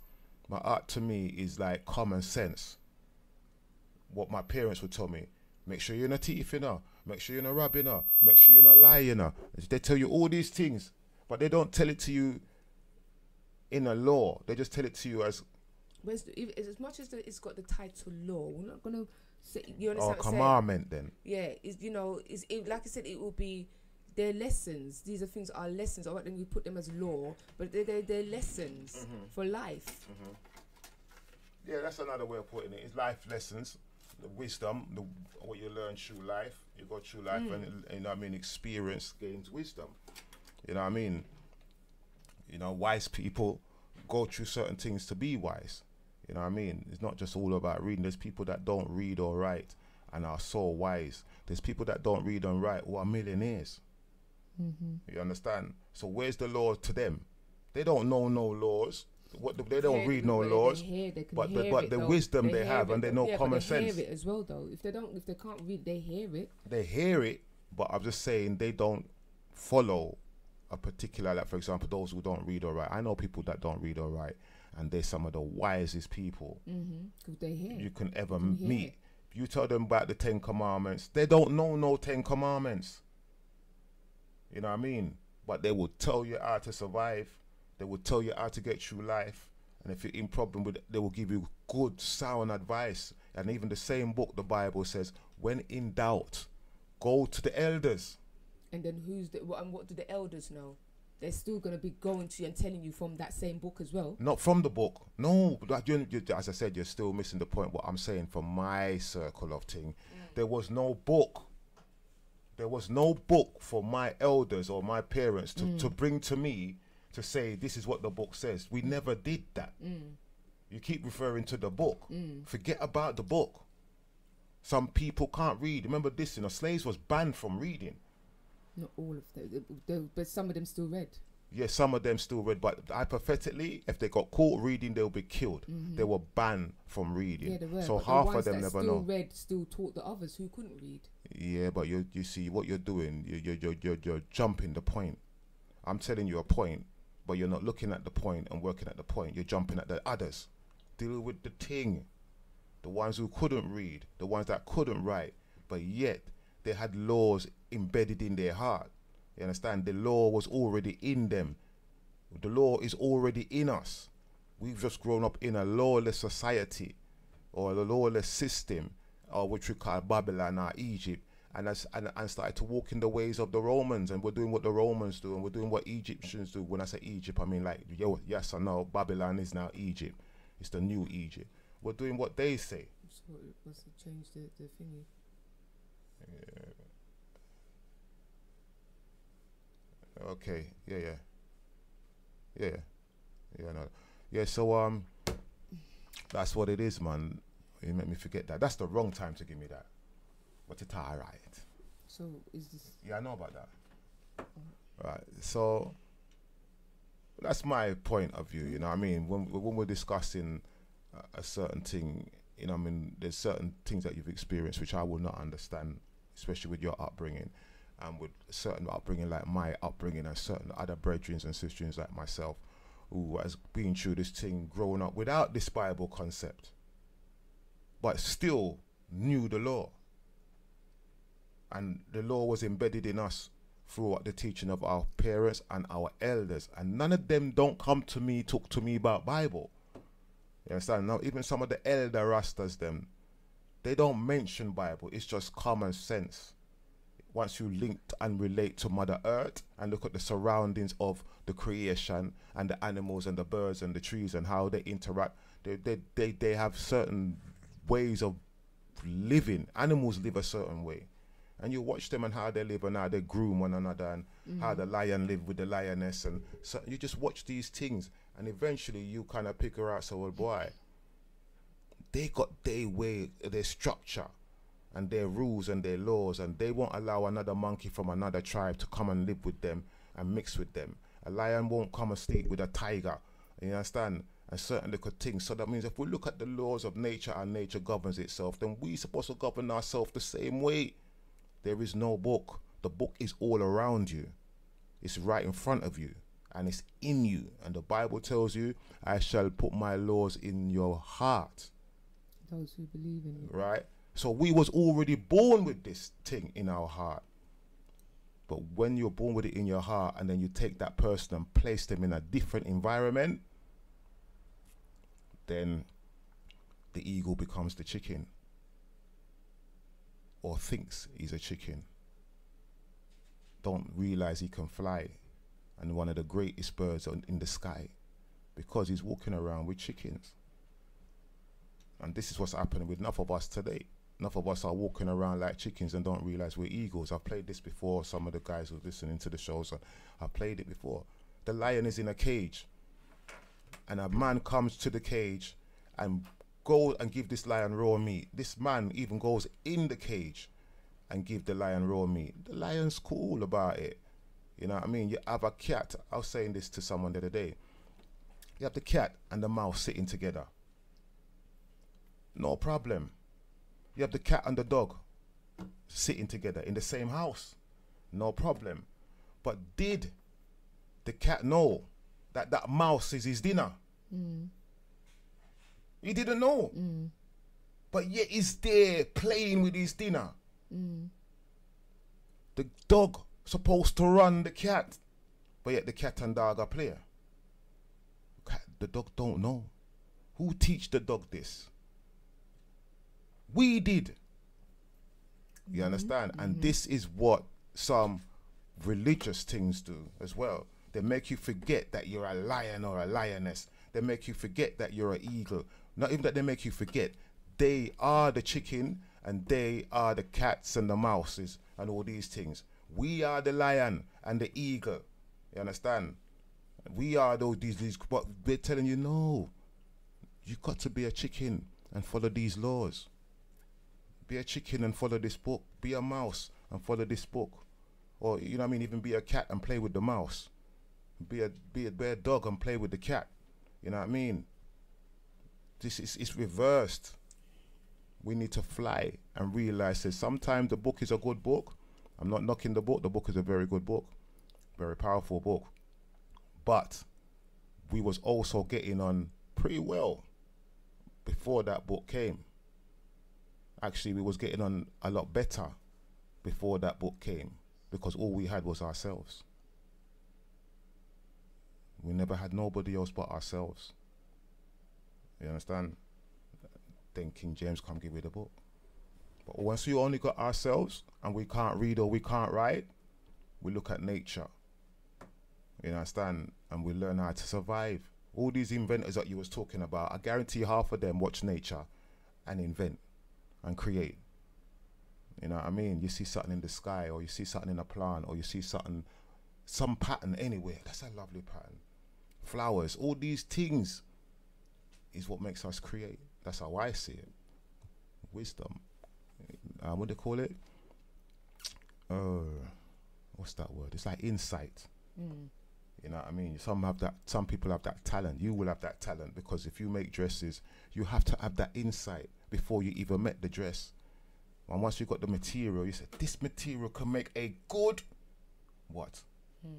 to me is like common sense. What my parents would tell me, make sure you're not thief, you know. Make sure you're not robbing, you know. Make sure you're not lying, you know. They tell you all these things, but they don't tell it to you in a law. They just tell it to you as... But as much as it's got the title law, we're not going to say... You understand what I'm commandment then. Yeah, like I said, it will be their lessons. These are things, are lessons. I want them, we put them as law, but they're lessons for life. Yeah, that's another way of putting it. It's life lessons, the wisdom, what you learn through life. You go through life and you know what I mean, experience gains wisdom. You know what I mean? You know, wise people go through certain things to be wise. You know what I mean? It's not just all about reading. There's people that don't read or write and are so wise. There's people that don't read and write who are millionaires. You understand? So where's the law to them? They don't know no laws. They don't read no laws, but the wisdom they have, and they know common sense. They hear it as well, though. If they can't read, they hear it. They hear it, but I'm just saying they don't follow a particular, like for example, those who don't read or write. I know people that don't read or write, and they're some of the wisest people you can ever meet. If you tell them about the 10 Commandments, they don't know no 10 Commandments. You know what I mean? But they will tell you how to survive. They will tell you how to get through life. And if you're in problem with it, they will give you good, sound advice. And even the same book, the Bible says, when in doubt, go to the elders. And then what do the elders know? They're still going to be going to you and telling you from that same book as well. Not from the book. No, as I said, you're still missing the point. What I'm saying from my circle of thing, there was no book. There was no book for my elders or my parents to bring to me to say, this is what the book says. We never did that. You keep referring to the book. Forget about the book. Some people can't read. Remember this, slaves was banned from reading. Not all of them, but some of them still read. Yeah, some of them still read, but hypothetically, if they got caught reading, they'll be killed. They were banned from reading. Yeah, they were. So but half the of them never know. Read, still taught the others who couldn't read. Yeah, but you see what you're doing. You're jumping the point. I'm telling you a point, but you're not looking at the point and working at the point. You're jumping at the others. Deal with the thing. The ones who couldn't read, the ones that couldn't write, but yet they had laws embedded in their heart. You understand? The law was already in them. The law is already in us. We've just grown up in a lawless society or a lawless system, or which we call Babylon or Egypt, and started to walk in the ways of the Romans, and we're doing what the Romans do, and we're doing what Egyptians do. When I say Egypt, I mean like, yes or no, Babylon is now Egypt. It's the new Egypt. We're doing what they say. So it must have changed the thingy. Yeah. Okay. Yeah. So that's what it is, man. You make me forget that. That's the wrong time to give me that. But it's alright. So is this? Yeah, I know about that. Right. So that's my point of view. You know what I mean? When we're discussing a certain thing, you know what I mean, there's certain things that you've experienced which I will not understand, especially with your upbringing, and with certain upbringing like my upbringing, and certain other brethren and sisters like myself who has been through this thing, growing up without this Bible concept, but still knew the law. And the law was embedded in us through the teaching of our parents and our elders. And none of them don't come to me, talk to me about Bible. You understand? Now, even some of the elder Rastas, they don't mention Bible. It's just common sense. Once you link and relate to Mother Earth and look at the surroundings of the creation and the animals and the birds and the trees and how they interact, they have certain ways of living. Animals live a certain way. and you watch them and how they live and how they groom one another and how the lion live with the lioness, and so you just watch these things, and eventually you kind of figure out, so well, boy, they got their way, their structure and their rules and their laws, and they won't allow another monkey from another tribe to come and live with them and mix with them. A lion won't come and sleep with a tiger, you understand, and certain little things. So that means if we look at the laws of nature and nature governs itself, then we supposed to govern ourselves the same way. There is no book. The book is all around you. It's right in front of you, and it's in you. And the Bible tells you, I shall put my laws in your heart. Those who believe in you. Right? So we was already born with this thing in our heart. But when you're born with it in your heart, and then you take that person and place them in a different environment, then the eagle becomes the chicken, or thinks he's a chicken. Don't realize he can fly, and one of the greatest birds in the sky, because he's walking around with chickens. And this is what's happening with enough of us today. Enough of us are walking around like chickens and don't realize we're eagles. I've played this before. Some of the guys who are listening to the shows, I've played it before. The lion is in a cage, and a man comes to the cage and go and give this lion raw meat. This man even goes in the cage and give the lion raw meat. The lion's cool about it. You know what I mean? You have a cat. I was saying this to someone the other day. You have the cat and the mouse sitting together. No problem. You have the cat and the dog sitting together in the same house. No problem. But did the cat know that that mouse is his dinner? He didn't know. But yet he's there playing with his dinner. The dog supposed to run the cat, but yet the cat and dog are player. The dog don't know. Who teach the dog this? We did. You understand? And this is what some religious things do as well. They make you forget that you're a lion or a lioness. They make you forget that you're an eagle. Not even that they make you forget. They are the chicken, and they are the cats and the mouses and all these things. We are the lion and the eagle. You understand? We are these, but they're telling you, no, you got to be a chicken and follow these laws. Be a chicken and follow this book. Be a mouse and follow this book. Or, you know what I mean, even be a cat and play with the mouse. Be a dog and play with the cat. You know what I mean? This is, it's reversed. We need to fly and realize that sometimes the book is a good book. I'm not knocking the book. The book is a very good book. Very powerful book. But we was also getting on pretty well before that book came. Actually, we was getting on a lot better before that book came, because all we had was ourselves. We never had nobody else but ourselves. You understand? Then King James come give you the book. But once you only got ourselves and we can't read or we can't write, we look at nature. You understand? And we learn how to survive. All these inventors that you was talking about, I guarantee half of them watch nature and invent and create. You know what I mean? You see something in the sky, or you see something in a plant, or you see something, some pattern anywhere. That's a lovely pattern. Flowers, all these things is what makes us create. That's how I see it. Wisdom. What do they call it? What's that word? It's like insight. You know what I mean? Some people have that talent. You will have that talent, because if you make dresses, you have to have that insight before you even met the dress. And once you got the material, you said, this material can make a good what?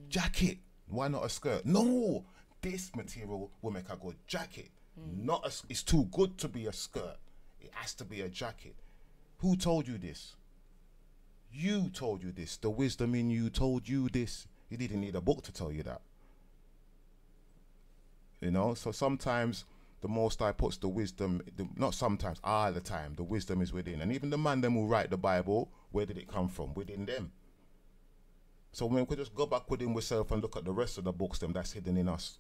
Jacket. Why not a skirt? No, this material will make a good jacket. It's too good to be a skirt. It has to be a jacket. Who told you this? You told you this. The wisdom in you told you this. You didn't need a book to tell you that. You know, so sometimes the Most High puts the wisdom, not sometimes, all the time, the wisdom is within. And even the man them who write the Bible, where did it come from? Within them. So when we could just go back within ourselves and look at the rest of the books them that's hidden in us.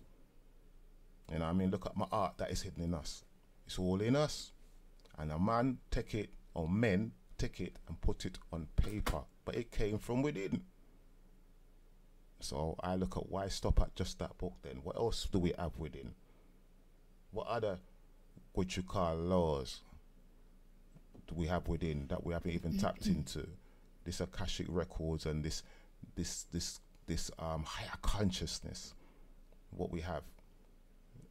You know what I mean? Look at my art that is hidden in us. It's all in us. And a man take it, or men take it and put it on paper, but it came from within. So I look at, why stop at just that book then? What else do we have within? What other, what you call laws, do we have within that we haven't even tapped into? This Akashic records and this higher consciousness, what we have.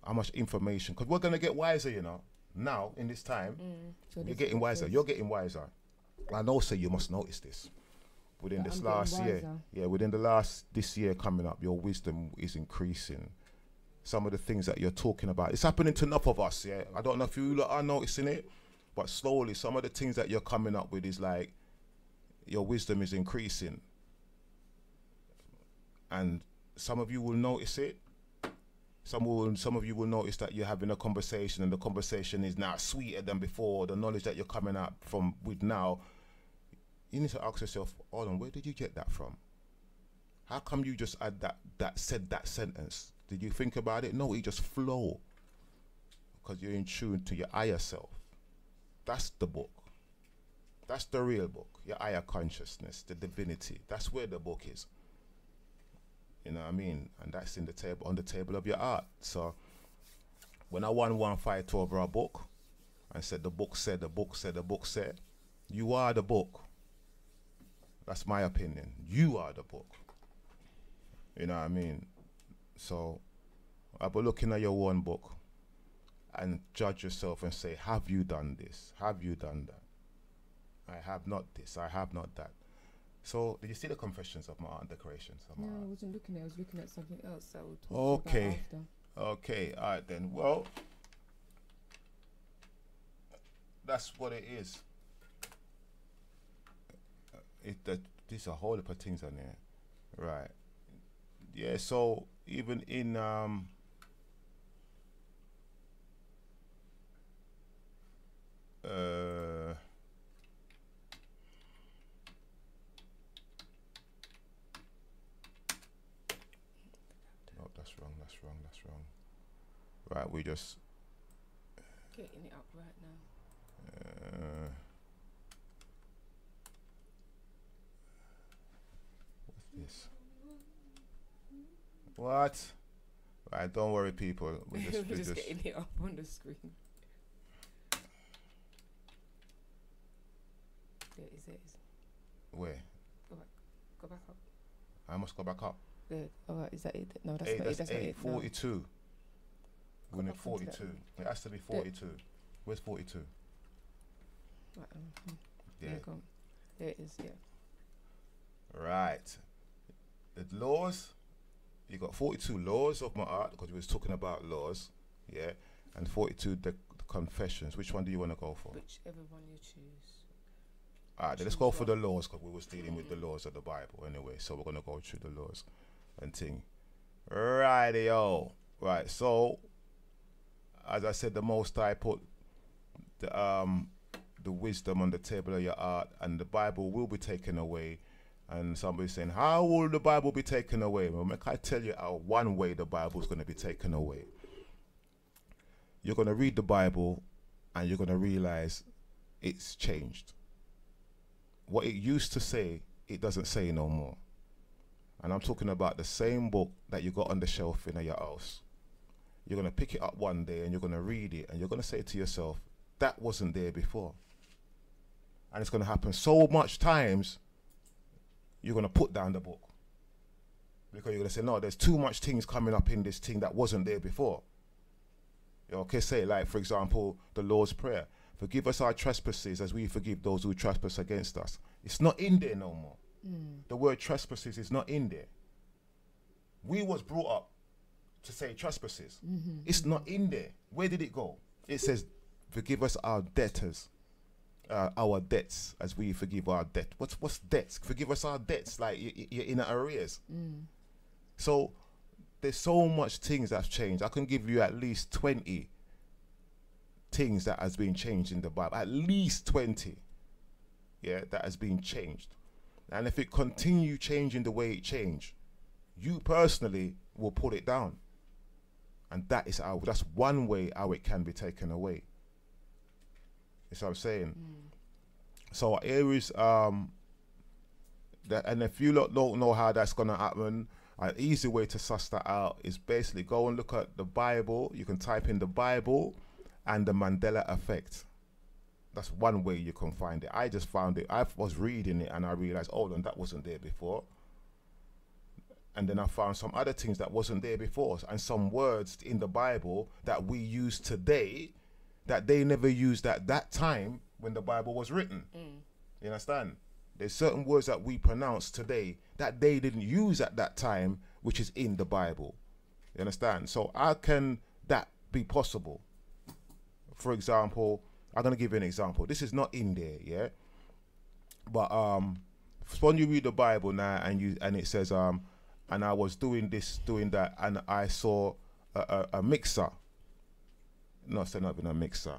How much information, because we're going to get wiser, you know, now in this time. So you're getting wiser. You're getting wiser. And also you must notice this. Within this last year, within this year coming up, your wisdom is increasing. Some of the things that you're talking about, it's happening to enough of us, yeah? I don't know if you lot are noticing it, but slowly some of the things that you're coming up with is like, your wisdom is increasing. And some of you will notice it. Some of you will notice that you're having a conversation and the conversation is now sweeter than before. The knowledge that you're coming up from with now, you need to ask yourself, hold on, where did you get that from? How come you just said that sentence? Did you think about it? No, it just flow. Because you're in tune to your higher self. That's the book. That's the real book. Your higher consciousness, the divinity. That's where the book is. You know what I mean? And that's in the table, on the table of your heart. So when I won one fight over a book and said the book said, you are the book. That's my opinion. You are the book. You know what I mean? So I'll be looking at your one book and judge yourself and say, have you done this? Have you done that? I have not this, I have not that. So, did you see the confessions of my art and decorations? No, I wasn't looking at it. I was looking at something else that we'll talk about after. Okay, all right then. Well, that's what it is. There's a whole heap of things on there. Right. Yeah, so even in... no, that's wrong. Right, we just... Getting it up right now. What's this? What? Right, don't worry, people. We're just getting it up on the screen. There it is. Where? Go back up. I must go back up. Good. Alright, is that it? No, that's eight, not that's it. That's 8, not it. 42. We need up onto 42. It has to be 42. Where's 42? Right, Yeah. There it is, yeah. Right. The laws, you got 42 laws of my art, because we was talking about laws, yeah, and 42 the confessions. Which one do you want to go for? Whichever one you choose. Alright, let's go for the laws, because we was dealing with the laws of the Bible anyway, so we're going to go through the laws and thing. Rightio. Right, so, as I said, the Most High put the wisdom on the table of your heart, and the Bible will be taken away. And somebody's saying, how will the Bible be taken away? Well, can I tell you how one way the Bible is going to be taken away? You're going to read the Bible and you're going to realize it's changed. What it used to say, it doesn't say no more. And I'm talking about the same book that you got on the shelf in your house. You're going to pick it up one day and you're going to read it and you're going to say to yourself, that wasn't there before. And it's going to happen so much times, you're going to put down the book. Because you're going to say, no, there's too much things coming up in this thing that wasn't there before. Okay, say like, for example, the Lord's Prayer. Forgive us our trespasses as we forgive those who trespass against us. It's not in there no more. The word trespasses is not in there. We was brought up to say trespasses. It's not in there. Where did it go? It says, forgive us our debtors. Our debts as we forgive our debt. What's debts? Forgive us our debts, like you're in arrears. So there's so much things that's changed. I can give you at least 20 things that has been changed in the Bible. At least 20, yeah, that has been changed. And if it continue changing the way it changed, you personally will put it down. And that's one way how it can be taken away. That's what I'm saying. So here is that, and if you lot don't know how that's gonna happen, an easy way to suss that out is basically go and look at the Bible. You can type in the Bible and the Mandela effect. That's one way you can find it. I just found it. I was reading it and I realized, oh, and that wasn't there before. And then I found some other things that wasn't there before, and some words in the Bible that we use today that they never used at that time when the Bible was written. You understand? There's certain words that we pronounce today that they didn't use at that time, which is in the Bible. You understand? So how can that be possible? For example, I'm gonna give you an example. This is not in there, yeah. But when you read the Bible now and it says and I was doing this, doing that, and I saw a mixer. No, it's not even a mixer.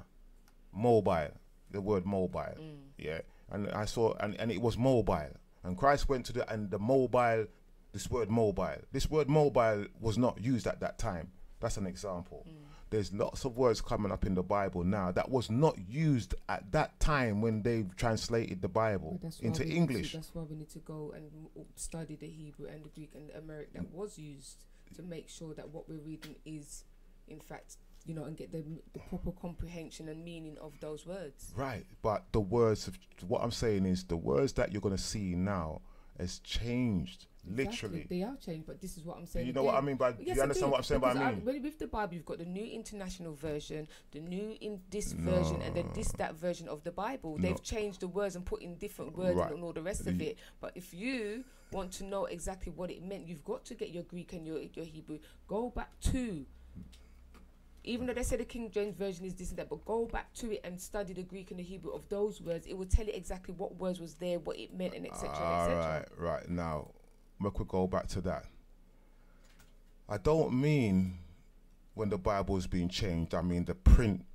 Mobile. The word mobile. Yeah. And I saw, and it was mobile. And Christ went to the mobile, this word mobile. This word mobile was not used at that time. That's an example. There's lots of words coming up in the Bible now that was not used at that time when they translated the Bible into English. That's why we need to go and study the Hebrew and the Greek and the Amharic that was used to make sure that what we're reading is, in fact, you know, and get the proper comprehension and meaning of those words. Right, but the words, what I'm saying is the words that you're going to see now has changed. Literally, they are changed, but this is what I'm saying. You know what I mean by? Yes, you understand what I'm saying by I mean? With the Bible, you've got the New International Version, the New in this version, and then that version of the Bible. They've changed the words and put in different words and all the rest of it. But if you want to know exactly what it meant, you've got to get your Greek and your Hebrew. Go back to. Even though they say the King James Version is this and that, but go back to it and study the Greek and the Hebrew of those words. It will tell you exactly what words was there, what it meant, and etc. Right. Now, we could go back to that. I don't mean when the Bible is being changed. I mean the print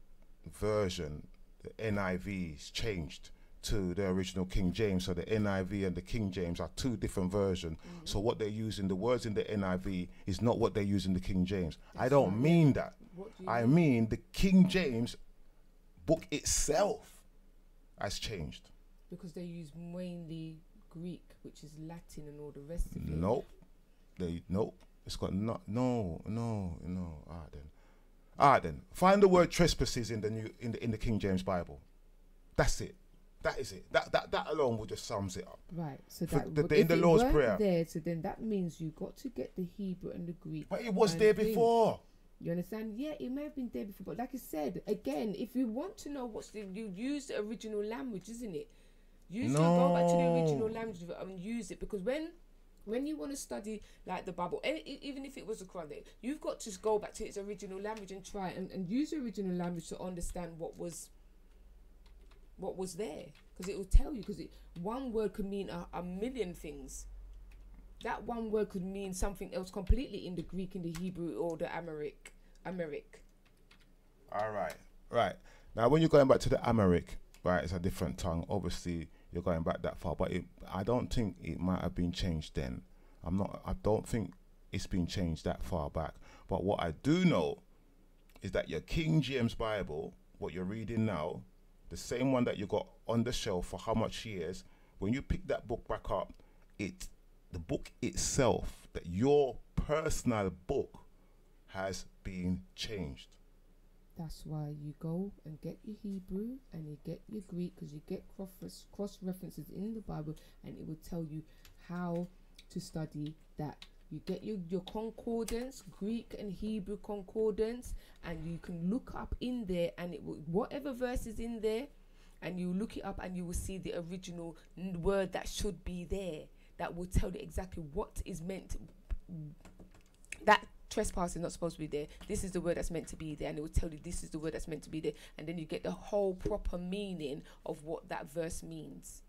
version, the NIV is changed to the original King James. So the NIV and the King James are two different versions. So what they use in the words in the NIV is not what they use in the King James. I don't mean that. I mean the King James book itself has changed. Because they use mainly Greek, which is Latin and all the rest of it. Nope. It's got no. Then find the word trespasses in the King James Bible. That's it. That is it. That alone will just sums it up. Right. So in the Lord's Prayer. There, so then that means you got to get the Hebrew and the Greek. But it was there before. You understand? Yeah, it may have been there before, but like I said, again, if you want to know you use the original language, isn't it? Go back to the original language and use it, because when you want to study like the Bible, and even if it was a Quran, you've got to go back to its original language and try and use the original language to understand what was there, because it will tell you. Because one word could mean a million things. That one word could mean something else completely in the Greek, in the Hebrew, or the Amharic. All right. Now, when you're going back to the Amharic, right, it's a different tongue. Obviously, you're going back that far, but I don't think it might have been changed then. I don't think it's been changed that far back. But what I do know is that your King James Bible, what you're reading now, the same one that you got on the shelf for how much years, when you pick that book back up, the book itself, that your personal book, has been changed. That's why you go and get your Hebrew and you get your Greek, because you get cross references in the Bible, and it will tell you how to study that. You get your concordance, Greek and Hebrew concordance, and you can look up in there, and it will, whatever verse is in there, and you look it up and you will see the original word that should be there. That will tell you exactly what is meant. That trespass is not supposed to be there. This is the word that's meant to be there, and it will tell you this is the word that's meant to be there, and then you get the whole proper meaning of what that verse means.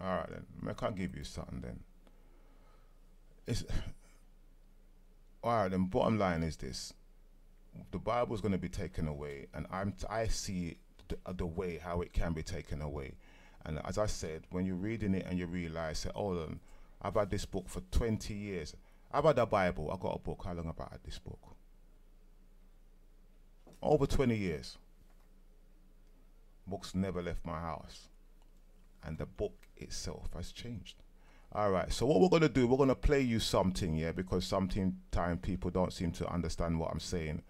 All right then, I can't give you something then. All right then. Bottom line is this: the Bible is going to be taken away, and I see the way how it can be taken away. And as I said, when you're reading it and you realize, say, hold on, I've had this book for 20 years. I've had a Bible. I've got a book. How long have I had this book? Over 20 years. Books never left my house. and the book itself has changed. All right, so what we're going to do, we're going to play you something, yeah, because sometimes people don't seem to understand what I'm saying.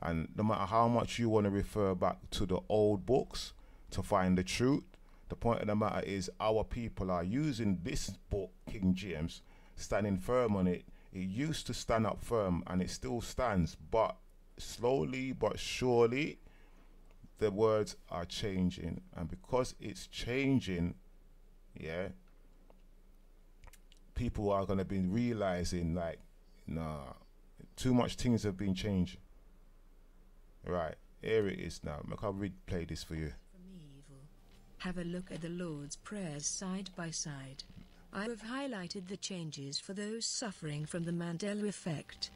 And no matter how much you want to refer back to the old books to find the truth, the point of the matter is our people are using this book, King James, standing firm on it. It used to stand up firm and it still stands, but slowly but surely the words are changing. And because it's changing, yeah, people are going to be realizing like, nah, too much things have been changing. Right, here it is now. I'll replay this for you. From evil. Have a look at the Lord's prayers side by side. I have highlighted the changes for those suffering from the Mandela effect.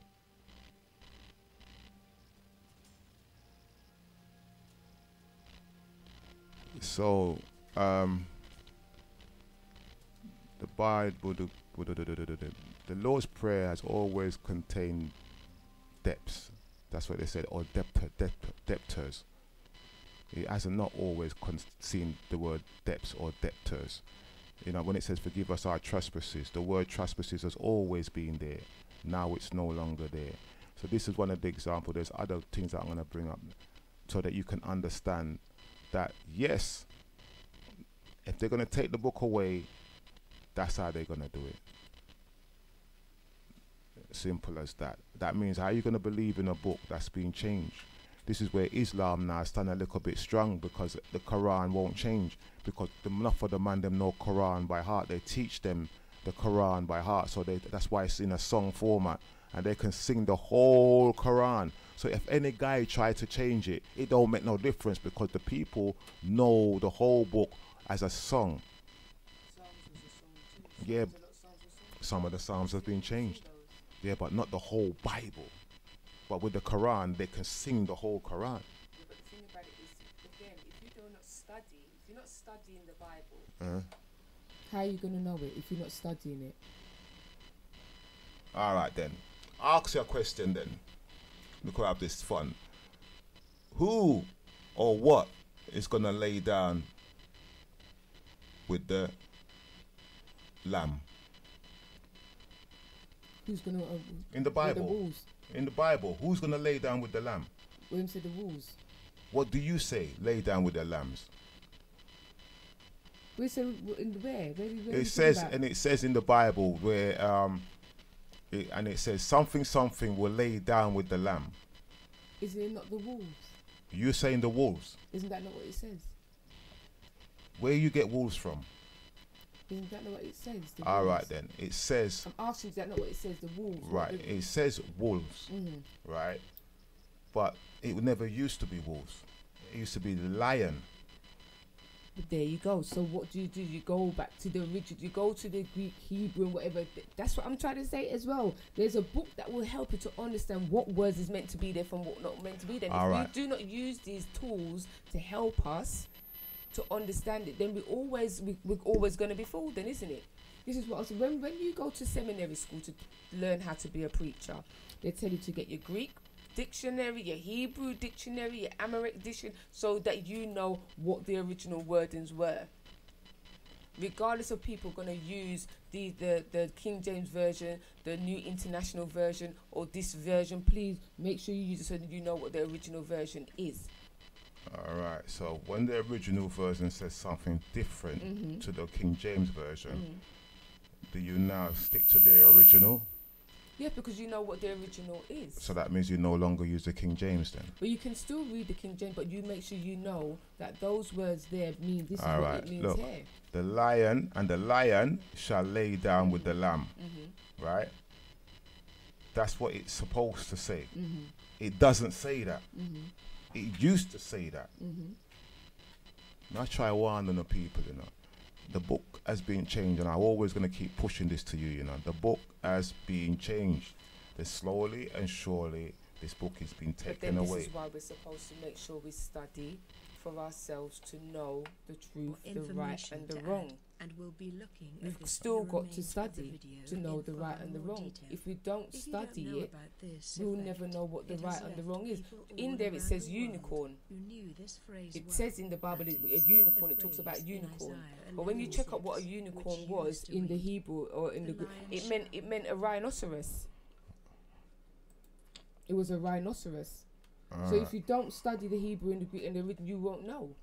So, the Bible, the Lord's Prayer has always contained depths. That's what they said, or debtors. It has not always seen the word depths or debtors. You know, when it says forgive us our trespasses, the word trespasses has always been there. Now it's no longer there. So this is one of the examples. There's other things that I'm going to bring up so that you can understand that, yes, if they're going to take the book away, that's how they're going to do it. Simple as that. That means how are you going to believe in a book that's been changed? This is where Islam now stand a little bit strong, because the Quran won't change, because enough of the man them know Quran by heart. They teach them the Quran by heart, so that's why it's in a song format and they can sing the whole Quran. So if any guy try to change it, it don't make no difference, because the people know the whole book as a song. Yeah, some of the Psalms have been changed. Yeah, but not the whole Bible. But with the Quran, they can sing the whole Quran. Yeah, but the thing about it is, again, if you do not study, if you're not studying the Bible, how are you going to know it if you're not studying it? All right, then. I'll ask you a question then. We could have this fun. Who or what is going to lay down with the lamb? Who's going to... in the Bible. The wolves. In the Bible, who's going to lay down with the lamb? William said the wolves. What do you say? Lay down with the lambs. We said in where? It says, and it says in the Bible where it says something will lay down with the lamb. Is it not the wolves? You're saying the wolves. Isn't that not what it says? Where you get wolves from? Isn't that not what it says? All right then. It says. I'm asking, is that not what it says? The wolves. Right. It says wolves. Mm-hmm. Right. But it never used to be wolves. It used to be lion. But there you go. So what do? You go back to the original. You go to the Greek, Hebrew, and whatever. That's what I'm trying to say as well. There's a book that will help you to understand what words is meant to be there from what not meant to be there. All if right. we do not use these tools to help us to understand it, then we're always going to be fooled, then, isn't it? This is what I was when you go to seminary school to learn how to be a preacher, they tell you to get your Greek dictionary, your Hebrew dictionary, your Amharic dictionary, so that you know what the original wordings were. Regardless of people going to use the King James version, the New International Version, or this version, please make sure you use it so that you know what the original version is. All right. So when the original version says something different to the King James version, do you now stick to the original? Yeah, because you know what the original is. So that means you no longer use the King James then? But you can still read the King James, but you make sure you know that those words there mean this all is right. what it means Look, here. the lion shall lay down with the lamb. Right? That's what it's supposed to say. It doesn't say that. It used to say that. Now try one on the people, you know. The book has been changed, and I'm always going to keep pushing this to you, you know. The book has been changed. Then slowly and surely, this book is being taken away. This is why we're supposed to make sure we study for ourselves to know the truth, the right and the wrong. and we'll be looking at You've this still in the got to remains of the study video to know in the right far and the more wrong. detail. If we don't If you don't study know it, about this we'll effect, never know what the it has right and the left wrong is. people In all there it around says the world unicorn. who knew this phrase It well. says in the Bible That a is, unicorn. the It talks about phrase in unicorn. Isaiah But when you check out what a 11:6, unicorn which was used to in the read, Hebrew or in the "The Greek, lion it meant a rhinoceros. It was a rhinoceros. So if you don't study the Hebrew and the Greek and the written, you won't know.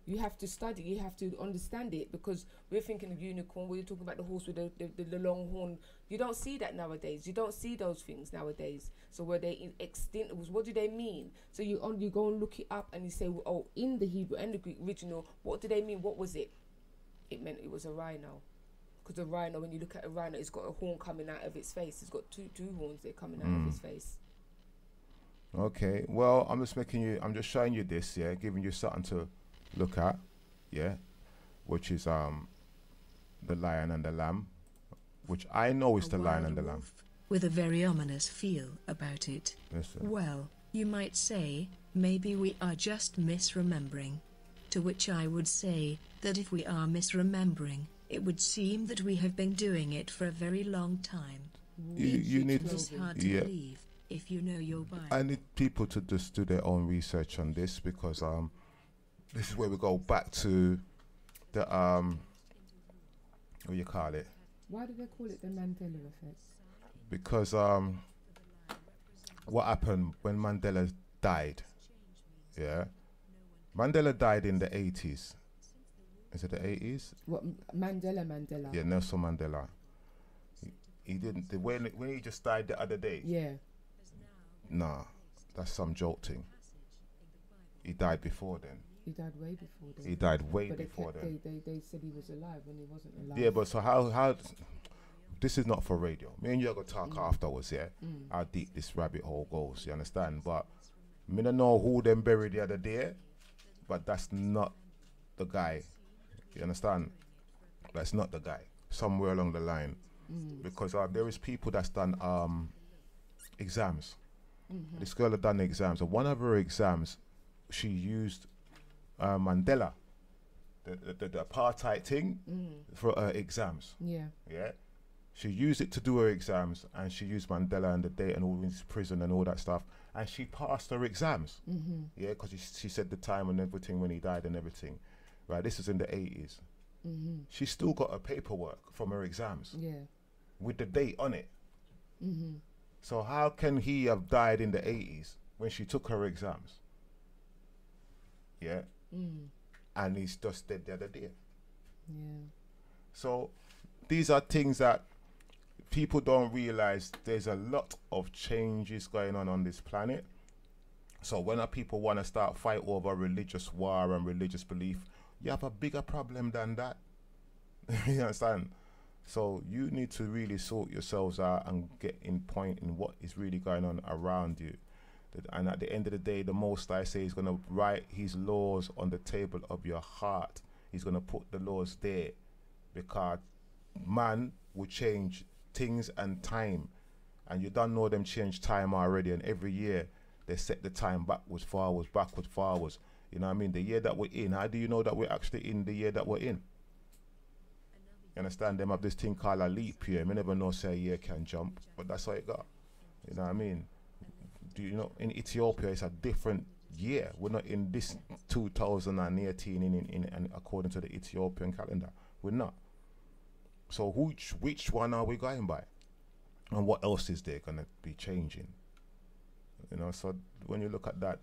You have to study. You have to understand it, because we're thinking of unicorn. We're talking about the horse with the long horn. You don't see that nowadays. You don't see those things nowadays. So were they extinct? What do they mean? So you go and look it up and you say, well, oh, in the Hebrew and the Greek original, what do they mean? What was it? It meant it was a rhino. Because a rhino, when you look at a rhino, it's got a horn coming out of its face. It's got two horns there coming out of its face. Okay, well, I'm just showing you this, yeah, giving you something to look at, yeah, which is the lion and the lamb, which I know is A the lion wild and the lamb. wolf, with a very ominous feel about it. Listen. Well, you might say, maybe we are just misremembering. To which I would say, that if we are misremembering, it would seem that we have been doing it for a very long time. You need It is hard to believe, if you know your Bible. I need people to just do their own research on this, because this is where we go back to the what you call it? Why do they call it the Mandela effect? Because what happened when Mandela died? Yeah, Mandela died in the 80s. Is it the 80s? What, Mandela? Yeah, Nelson Mandela. He didn't. When he just died the other day. Yeah. Nah, that's some joke thing. He died before then. He died way before then. He died way But before then. they said he was alive when he wasn't alive. Yeah, but so how? This is not for radio. Me and you are gonna talk afterwards, yeah. How deep this rabbit hole goes, you understand? But me don't know who them buried the other day, but that's not the guy. You understand? That's not the guy. Somewhere along the line, because there is people that's done exams. This girl had done exams, and one of her exams, she used Mandela, the apartheid thing, for her exams. Yeah. Yeah, she used it to do her exams, and she used Mandela and the date and all his prison and all that stuff, and she passed her exams. Yeah, because she said the time and everything when he died and everything. Right, this is in the 80s. She still got her paperwork from her exams. Yeah. With the date on it. So how can he have died in the 80s when she took her exams? Yeah. And he's just dead the other day. Yeah. So these are things that people don't realize. There's a lot of changes going on this planet. So when people want to start fight over religious war and religious belief, you have a bigger problem than that. You understand? So you need to really sort yourselves out and get in point in what is really going on around you. And at the end of the day, the Most I say is going to write his laws on the table of your heart. He's going to put the laws there, because man will change things and time. And you don't know them change time already. And every year they set the time backwards, forwards, backwards, forwards. You know what I mean? The year that we're in, how do you know that we're actually in the year that we're in? You understand? Them have this thing called a leap year. I never know say a year can jump, but that's how it got. You know what I mean? Do you know, in Ethiopia it's a different year. We're not in this 2018 in according to the Ethiopian calendar. We're not. So which one are we going by? And what else is there gonna be changing? You know, so when you look at that,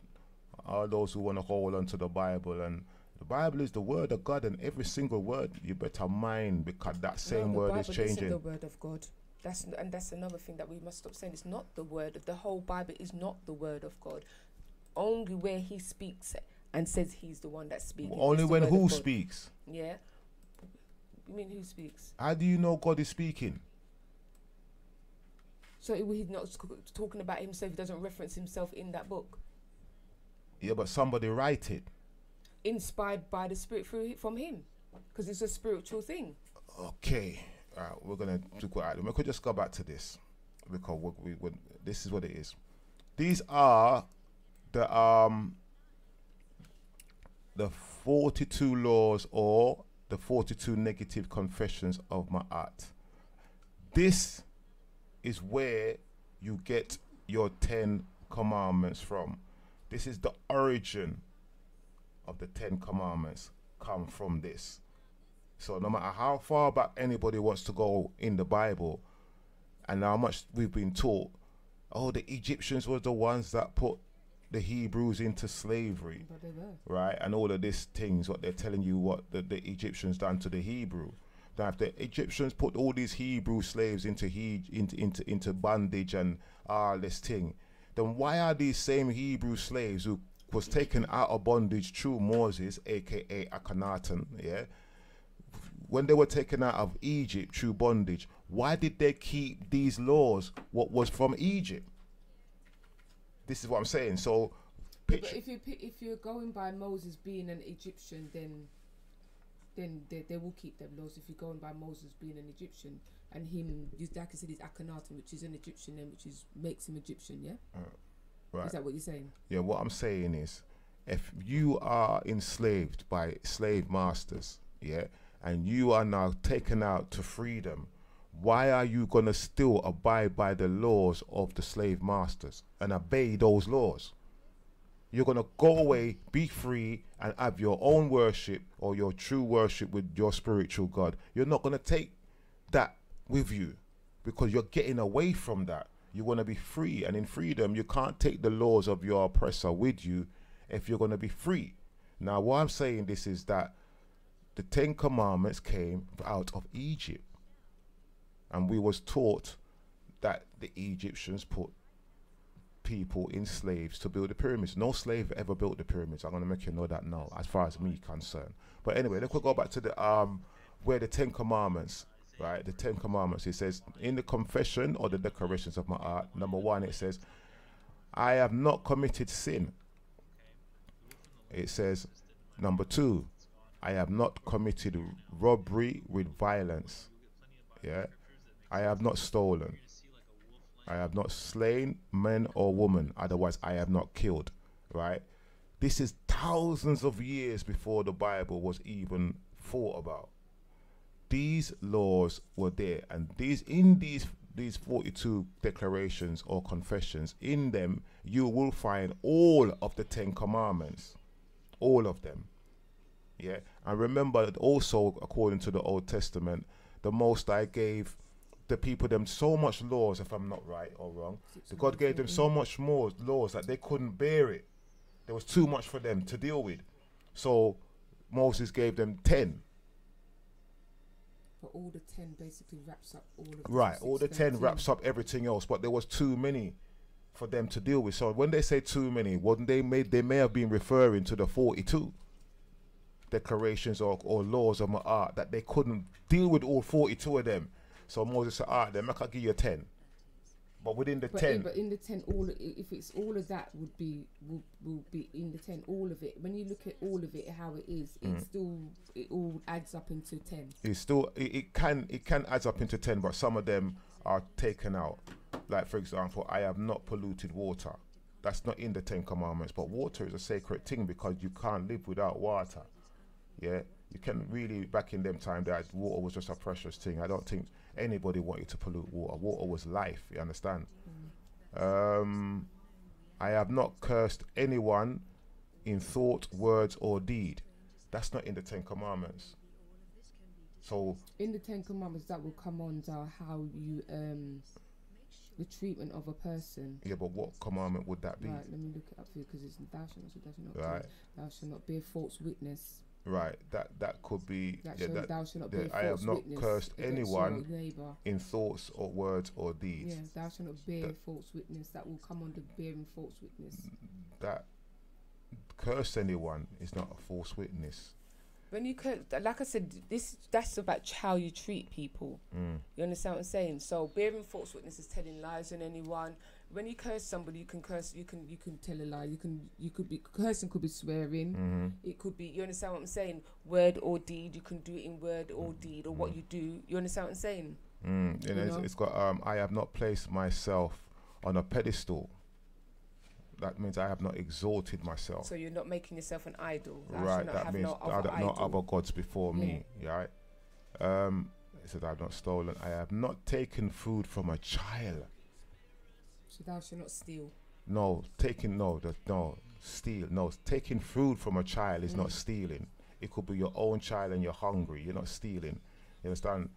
all those who want to hold on to the Bible, and the Bible is the word of God, and every single word you better mind, because that same word is changing. Isn't the word of God. That's another thing that we must stop saying. It's not the word. The whole Bible is not the word of God. Only where he speaks and says he's the one that's speaking. Only when who speaks? Yeah. You mean who speaks? How do you know God is speaking? So he's not talking about himself. He doesn't reference himself in that book. Yeah, but somebody write it. Inspired by the Spirit from him, because it's a spiritual thing. Okay, we're gonna do quite. We could just go back to this, because this is what it is. These are the 42 laws or the 42 negative confessions of my heart. This is where you get your 10 commandments from. This is the origin of the 10 commandments, come from this. So no matter how far back anybody wants to go in the Bible and how much we've been taught, oh, the Egyptians were the ones that put the Hebrews into slavery, right? And all of these things, what they're telling you, what the Egyptians done to the Hebrew. Now, if the Egyptians put all these Hebrew slaves into bondage and this thing, then why are these same Hebrew slaves who was taken out of bondage through Moses, aka Akhenaten, yeah? When they were taken out of Egypt through bondage, why did they keep these laws, what was from Egypt? This is what I'm saying. So, but if you're going by Moses being an Egyptian, then they will keep them laws. If you're going by Moses being an Egyptian and him, like I said, he's Akhenaten, which is an Egyptian name, which makes him Egyptian. Yeah. Right. Is that what you're saying? Yeah. What I'm saying is, if you are enslaved by slave masters, yeah, and you are now taken out to freedom, why are you going to still abide by the laws of the slave masters and obey those laws? You're going to go away, be free, and have your own worship or your true worship with your spiritual God. You're not going to take that with you because you're getting away from that. You want to be free, and in freedom, you can't take the laws of your oppressor with you if you're going to be free. Now, why I'm saying this is that the 10 commandments came out of Egypt. And we was taught that the Egyptians put people in slaves to build the pyramids. No slave ever built the pyramids. I'm going to make you know that now, as far as me concerned. But anyway, let's go back to the where the 10 commandments, right? The 10 commandments, it says, in the confession or the declarations of my heart, number 1, it says, I have not committed sin. It says, number 2, I have not committed robbery with violence. Yeah. I have not stolen. I have not slain man or woman. Otherwise, I have not killed. Right? This is thousands of years before the Bible was even thought about. These laws were there, and these 42 declarations or confessions, in them you will find all of the 10 commandments, all of them. Yeah, and remember that also, according to the Old Testament, the Most High gave the people them so much laws, if I'm not right or wrong. God gave them so much more laws that they couldn't bear it. There was too much for them to deal with. So Moses gave them 10. But all the 10 basically wraps up all of it. Right, all the 10 wraps up everything else, but there was too many for them to deal with. So when they say too many, what they may have been referring to the 42 declarations or laws of my art, that they couldn't deal with all 42 of them. So Moses said, all right, then I can give you 10. But within the 10... But in the 10, if it's all of that will be in the 10, all of it. When you look at all of it, how it is, it all adds up into 10. It's still, it can add up into 10, but some of them are taken out. Like, for example, I have not polluted water. That's not in the 10 commandments, but water is a sacred thing because you can't live without water. Yeah, you can really, back in them time, that water was just a precious thing. I don't think anybody wanted to pollute water. Water was life, you understand? I have not cursed anyone in thought, words, or deed. That's not in the 10 commandments. So in the 10 commandments, that will come on to how you the treatment of a person. Yeah, but what commandment would that be? Right, let me look it up for you, because it's thou shalt not right. Thou shalt not bear false witness. Right, that could be. Thou shalt not bear I have not cursed anyone neighbor in thoughts or words or deeds. Yeah, thou shalt not bear false witness. That will come under bearing false witness. That curse anyone is not a false witness. When you like I said, that's about how you treat people. You understand what I'm saying? So bearing false witness is telling lies on anyone. When you curse somebody, you can curse. You can tell a lie. You could be cursing. Could be swearing. It could be. You understand what I'm saying? Word or deed. You can do it in word or deed, or what you do. You understand what I'm saying? It's got. I have not placed myself on a pedestal. that means I have not exalted myself. So you're not making yourself an idol. Right, that means I don't know other gods before me. Right. It says I have not stolen. I have not taken food from a child. So thou shalt not steal. No, steal. No, taking food from a child is not stealing. It could be your own child and you're hungry. You're not stealing. You understand?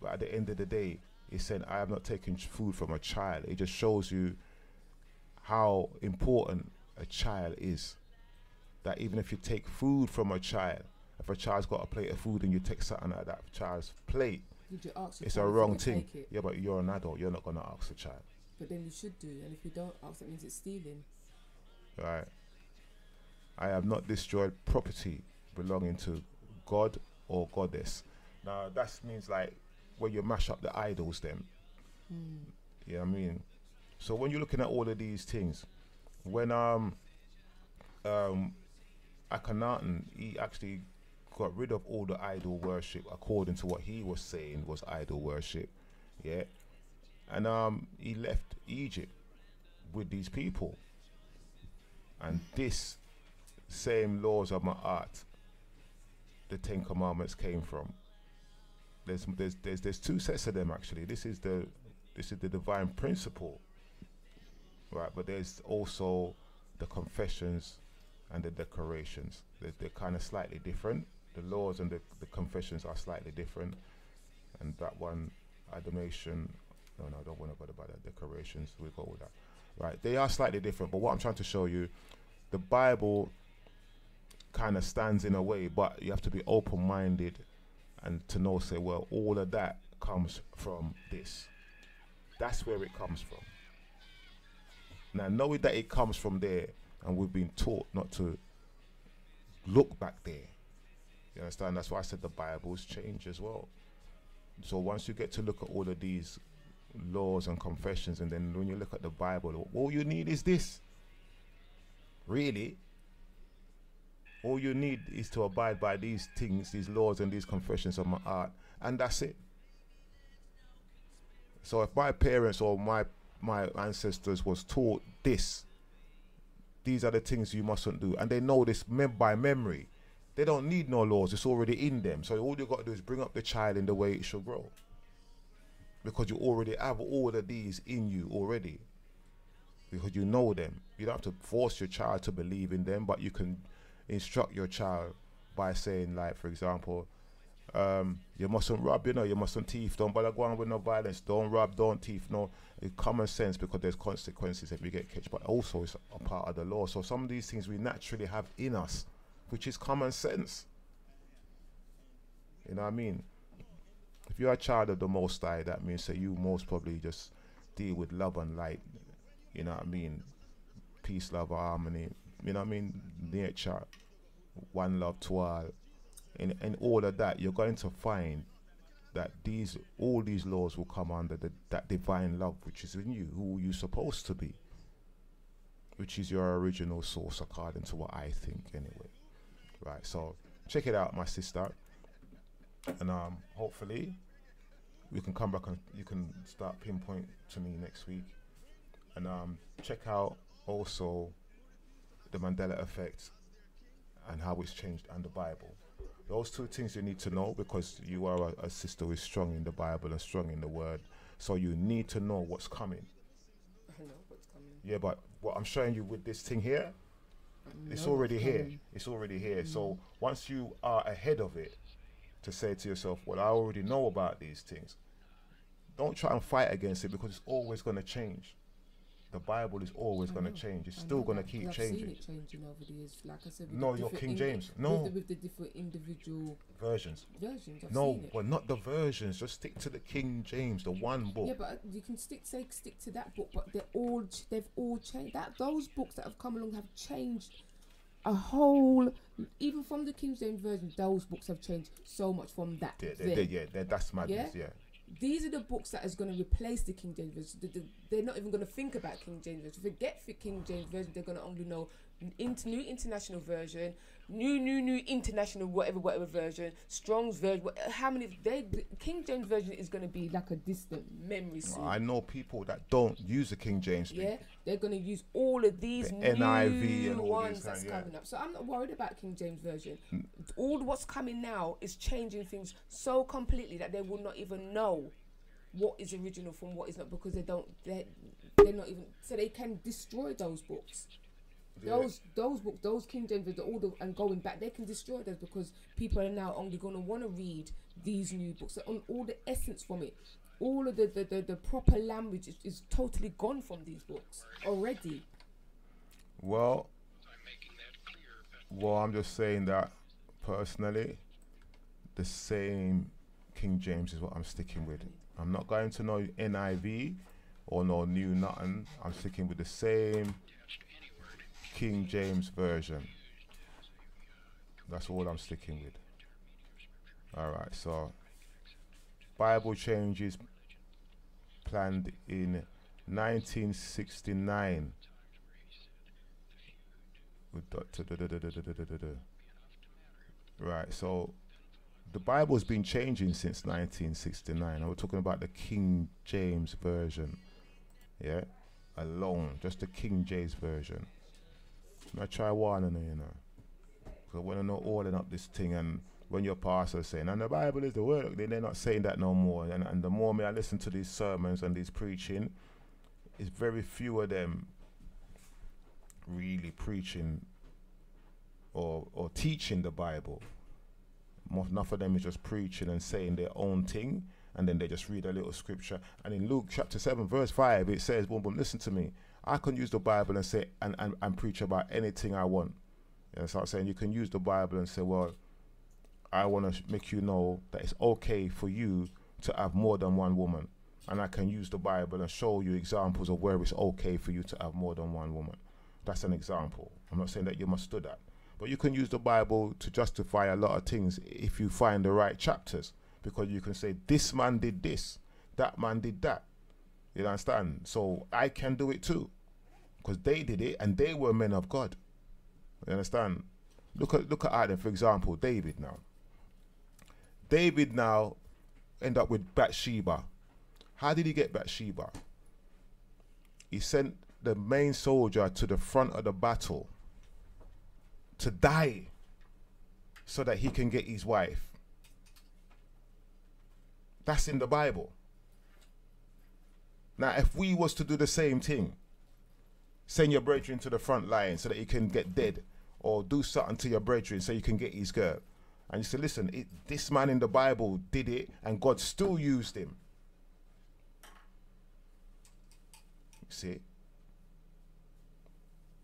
But at the end of the day, he said, I have not taken food from a child. It just shows you how important a child is. That even if you take food from a child, if a child's got a plate of food and you take something out of that child's plate, it's a wrong thing. Yeah, but you're an adult. You're not going to ask the child. But then you should do. And if you don't ask, that means it's stealing. Right. I have not destroyed property belonging to God or goddess. Now, that means like when you mash up the idols then. You know what I mean? So when you're looking at all of these things, when Akhenaten, he actually got rid of all the idol worship according to what he was saying was idol worship. Yeah. And he left Egypt with these people. And this same laws of my art, the 10 Commandments came from. There's two sets of them actually. This is the divine principle, right? But there's also the confessions and the declarations. They're kind of slightly different. The laws and the confessions are slightly different. And that one, admonition, no, I don't want to go about that. Declarations, we'll go with that. Right, they are slightly different, but what I'm trying to show you, the Bible kind of stands in a way, but you have to be open-minded and to know, say, well, all of that comes from this. That's where it comes from. Now, knowing that it comes from there, and we've been taught not to look back there. You understand? That's why I said the Bible's change as well. So once you get to look at all of these laws and confessions, and then when you look at the Bible, all you need is this. Really, all you need is to abide by these things, these laws and these confessions of my art, and that's it. So if my parents or my ancestors was taught this, these are the things you mustn't do, and they know this by memory, they don't need no laws. It's already in them. So all you got to do is bring up the child in the way it should grow, because you already have all of these in you already, because you know them. You don't have to force your child to believe in them, but you can instruct your child by saying, like, for example, you mustn't rob, you mustn't thief, don't bother go on with no violence, don't rob, don't thief, no. It's common sense, because there's consequences if you get catched, but also it's a part of the law. So some of these things we naturally have in us, which is common sense. You know what I mean? If you're a child of the Most High, that means that you most probably just deal with love and light. You know what I mean? Peace, love, harmony. You know what I mean? Nature, one love to all. In all of that, you're going to find that all these laws will come under that divine love which is in you, who you're supposed to be, which is your original source, according to what I think anyway. Right, so check it out, my sister. And hopefully we can come back and you can start pinpoint to me next week. And check out also the Mandela effect and how it's changed and the Bible. Those two things you need to know, because you are a sister who is strong in the Bible and strong in the Word. So you need to know what's coming. I know what's coming. Yeah, but what I'm showing you with this thing here, it's already here. It's already here. So once you are ahead of it, to say to yourself, well, I already know about these things. Don't try and fight against it, because it's always going to change. The Bible is always going to change. It's still going to keep changing. I've seen it changing over the years. Like I said, no, you're King James. No. With the different individual versions. I've seen it. Well, not the versions. Just stick to the King James, the one book. Yeah, but you can stick to that book, but they've all changed. Those books that have come along have changed a whole. Even from the King James version, those books have changed so much from that. That's madness. Yeah. These are the books that is going to replace the King James version. They're not even going to think about King James version. Forget the King James version. They're going to only know New international version, new international whatever version, Strong's version. How many? King James version is going to be like a distant memory soon. I know people that don't use the King James. Yeah, they're going to use all of these new NIV and all ones these that's kind, coming up. So I'm not worried about King James version. All what's coming now is changing things so completely that they will not even know what is original from what is not, because they're not even, so they can destroy those books. Those books, those King James, and going back, they can destroy those because people are now only going to want to read these new books. So on all the essence from it, all of the proper language is totally gone from these books already. Well, I'm just saying that personally, the same King James is what I'm sticking with. I'm not going to no NIV or no new nothing. I'm sticking with the same King James version. That's all I'm sticking with. Alright, so Bible changes planned in 1969. Right, so the Bible's been changing since 1969. And we're talking about the King James version. Yeah, alone, just the King James version. I try one and you know, because I want to know all and up this thing. And when your pastor is saying, and the Bible is the word, they're not saying that no more. And the more I listen to these sermons and these preaching, it's very few of them really preaching or teaching the Bible. Enough of them is just preaching and saying their own thing, and then they just read a little scripture. And in Luke chapter 7 verse 5 it says, boom, listen to me, I can use the Bible and say and preach about anything I want. And so I'm saying you can use the Bible and say, well, I want to make you know that it's okay for you to have more than one woman. And I can use the Bible and show you examples of where it's okay for you to have more than one woman. That's an example. I'm not saying that you must do that. But you can use the Bible to justify a lot of things if you find the right chapters. Because you can say, this man did this, that man did that. You understand? So I can do it too. Because they did it and they were men of God. You understand? Look at Adam, for example, David now. David now end up with Bathsheba. How did he get Bathsheba? He sent the main soldier to the front of the battle to die so that he can get his wife. That's in the Bible. Now, if we was to do the same thing, send your brethren to the front line so that he can get dead, or do something to your brethren so you can get his girl, and you say, listen, this man in the Bible did it and God still used him. See?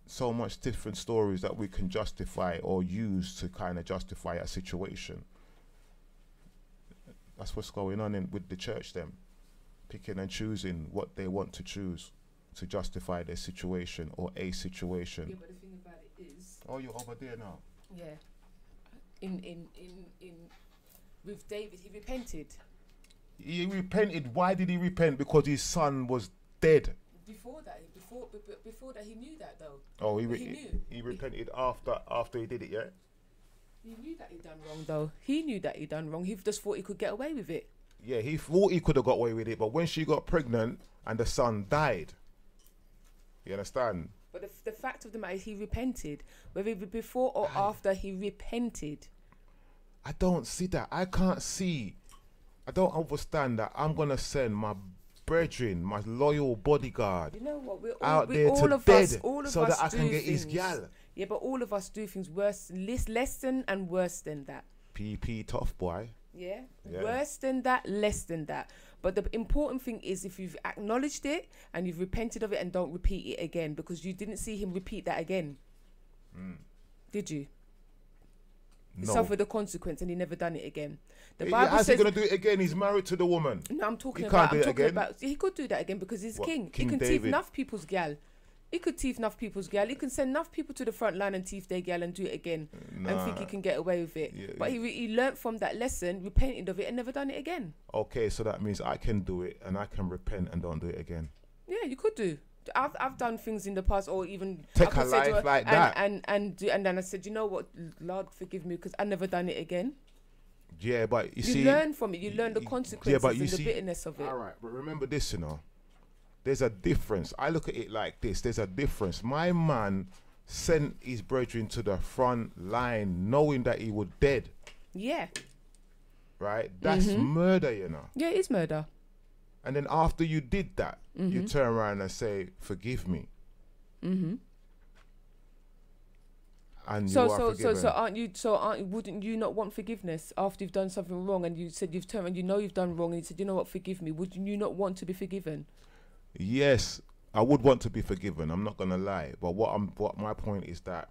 So much different stories that we can justify or use to kind of justify a situation. That's what's going on with the church, them picking and choosing what they want to choose to justify their situation or a situation. Yeah, but the thing about it is, oh, you're over there now. Yeah. In with David, he repented. He repented. Why did he repent? Because his son was dead. Before that, he knew that though. Oh, he repented after he did it, yeah? He knew that he done wrong though. He knew that he done wrong. He just thought he could get away with it. Yeah, he thought he could have got away with it, but when she got pregnant and the son died, you understand? But the fact of the matter is he repented. Whether it be before or after, he repented. I don't see that. I can't see. I don't understand that I'm going to send my brethren, my loyal bodyguard, you know what? We're all, out there all to of dead us, all of so us that I can get things. his gal. Yeah, but all of us do things worse, less than and worse than that. PP tough boy. Yeah, worse than that, less than that. But the important thing is if you've acknowledged it and you've repented of it and don't repeat it again, because you didn't see him repeat that again. Did you? He suffered the consequence and he never done it again. The Bible how's says, he going to do it again? He's married to the woman. No, I'm talking He about. can't do it again. He could do that again because he's king. He King can David. teeth enough people's gal. He could teeth enough people's gal. He can send enough people to the front line and teeth their gal and do it again and think he can get away with it. Yeah, but he learnt from that lesson, repented of it, and never done it again. Okay, so that means I can do it and I can repent and don't do it again. Yeah, you could do. I've done things in the past, or even Take I could a say to life her, like that. and then I said, you know what, Lord, forgive me, because I never done it again. Yeah, but you see, You learn from it. You learn the consequences and the bitterness of it. All right, but remember this, you know. There's a difference. I look at it like this. There's a difference. My man sent his brethren to the front line knowing that he was dead. Yeah. Right? That's murder, you know. Yeah, it's murder. And then after you did that, you turn around and say, forgive me. And you are forgiven. Wouldn't you not want forgiveness after you've done something wrong, and you said you've turned and you know you've done wrong, and you said, you know what, forgive me? Wouldn't you not want to be forgiven? Yes, I would want to be forgiven. I'm not gonna lie. But what my point is that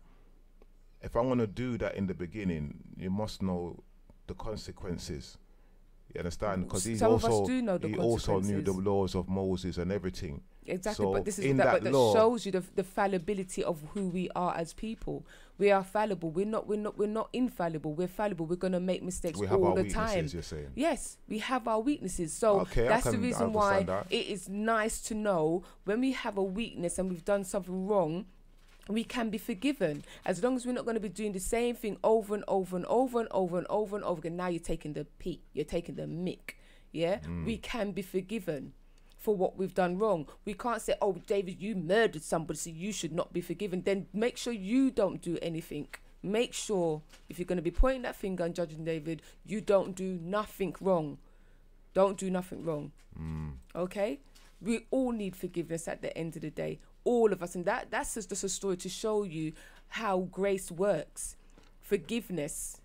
if I'm gonna do that in the beginning, you must know the consequences. You understand? Because he also knew the laws of Moses and everything. Exactly, So but this is in that that law, shows you the fallibility of who we are as people. We are fallible. We're not infallible. We're fallible. We're gonna make mistakes all the time. You're saying. Yes, we have our weaknesses. So that's the reason why it is nice to know when we have a weakness and we've done something wrong, we can be forgiven, as long as we're not going to be doing the same thing over and over and over and over and over and over again. Now you're taking the P, you're taking the mick. Yeah, we can be forgiven for what we've done wrong. We can't say, oh, David, you murdered somebody, so you should not be forgiven. Then make sure you don't do anything. Make sure, if you're going to be pointing that finger and judging David, you don't do nothing wrong. Don't do nothing wrong. Okay? We all need forgiveness at the end of the day. All of us. And that's just a story to show you how grace works. Forgiveness.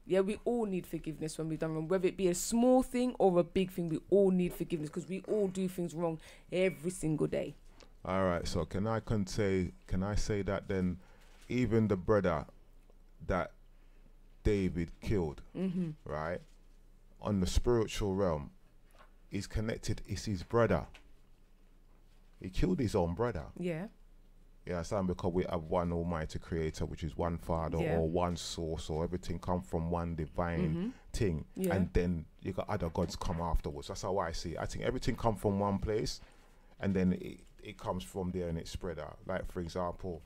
Yeah, we all need forgiveness when we've done wrong. Whether it be a small thing or a big thing, we all need forgiveness, because we all do things wrong every single day. All right, so can I say that then even the brother that David killed, right, on the spiritual realm, is connected, is his brother. He killed his own brother. Yeah. Yeah, understand, because we have one almighty creator, which is one father or one source, or everything come from one divine thing. Yeah. And then you got other gods come afterwards. That's how I see it. I think everything come from one place, and then it comes from there and it spread out. Like, for example,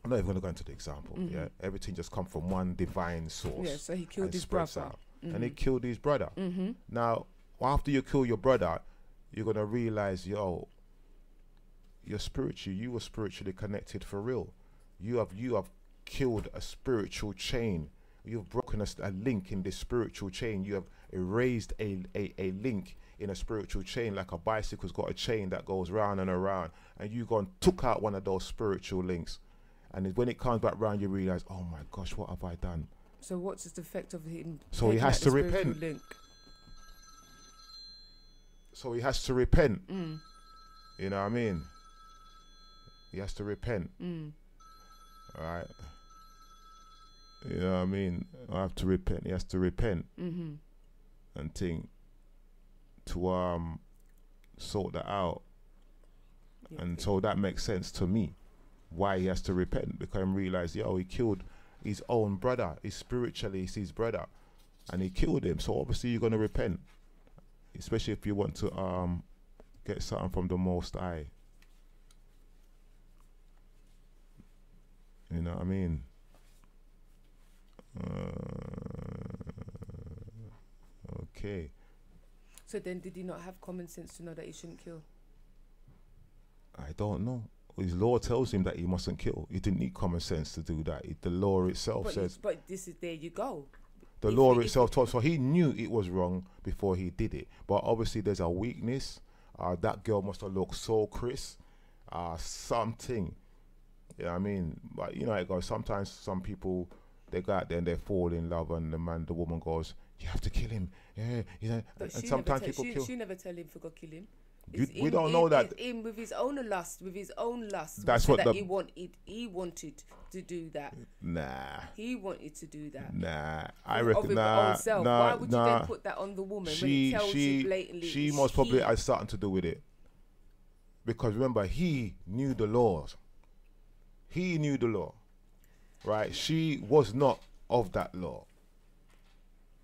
I'm not even going to go into the example. Yeah, everything just come from one divine source. Yeah, so he killed his brother. And he killed his brother. Now, after you kill your brother, you're going to realize, yo, you were spiritually connected for real. You have killed a spiritual chain. You've broken a link in this spiritual chain. You have erased a link in a spiritual chain, like a bicycle's got a chain that goes round and around, and you gone took out one of those spiritual links, and when it comes back round, you realize, oh my gosh, what have I done? So what's the effect of him? So he has to repent. So he has to repent. You know what I mean? He has to repent. All right. You know what I mean? I have to repent. He has to repent. And think to sort that out. Yeah. And so that makes sense to me why he has to repent, because I realize, yo, he killed his own brother. He's spiritually his brother, and he killed him. So obviously you're gonna repent, especially if you want to get something from the Most High. You know what I mean? Okay. So then did he not have common sense to know that he shouldn't kill? I don't know. His law tells him that he mustn't kill. He didn't need common sense to do that. The law itself says... But this is, there you go. The law itself told... So he knew it was wrong before he did it. But obviously there's a weakness. That girl must have looked so crisp. Something. You know what I mean? But you know it goes. Sometimes some people, they go out there and they fall in love, and the woman goes, you have to kill him. Yeah, you know. But and sometimes people kill. She never tell him to go kill him. We don't know that. It's him with his own lust, That's what he wanted. He wanted to do that. Nah. He wanted to do that. Nah. I reckon. Nah. Why would you then put that on the woman when it tells you blatantly? She most probably has something to do with it. Because remember, he knew the laws. He knew the law, right? She was not of that law.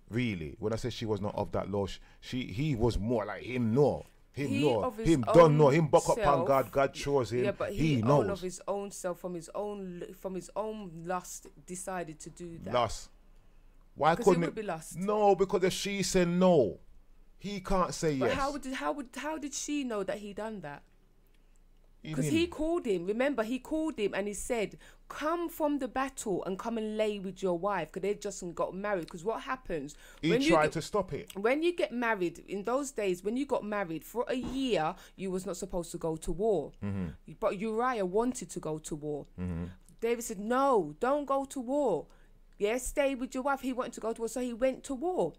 Really, when I say she was not of that law, he was more like him. No, Him He know. of his Him don't know. own Him buck up on self. God. God chose him. Yeah, but he own knows. of his own self, from his own lust, decided to do that. Lust. Why Because it couldn't would be lust. No, because if she said no, he can't say But yes. how did she know that he done that? You Because mean- he called him. Remember, he called him and he said, "Come from the battle and come and lay with your wife," because they just got married. Because what happens he when tried to stop it. when you get married in those days, when you got married for a year, you was not supposed to go to war. But Uriah wanted to go to war. David said, "No, don't go to war. Yeah, stay with your wife." He wanted to go to war, so he went to war.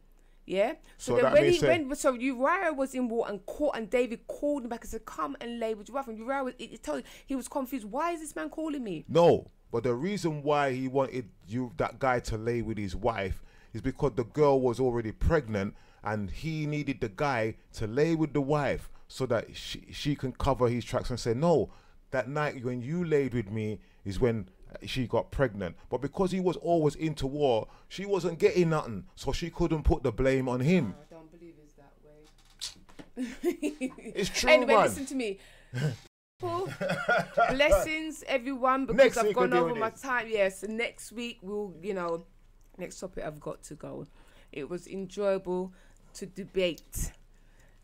Yeah. So then that when means he that- went, so Uriah was in war and David called him back and said, "Come and lay with your wife." And Uriah was, it told he was confused. Why is this man calling me? No, but the reason why he wanted that guy to lay with his wife is because the girl was already pregnant and he needed the guy to lay with the wife so that she can cover his tracks and say, "No, that night when you laid with me is when she got pregnant." But because he was always into war, she wasn't getting nothing, so she couldn't put the blame on him. I don't believe it's that way. It's true, Anyway, man. listen to me. Blessings, everyone, because Next I've week gone we're over doing my this. time. Yes, next week next topic I've got to go. It was enjoyable to debate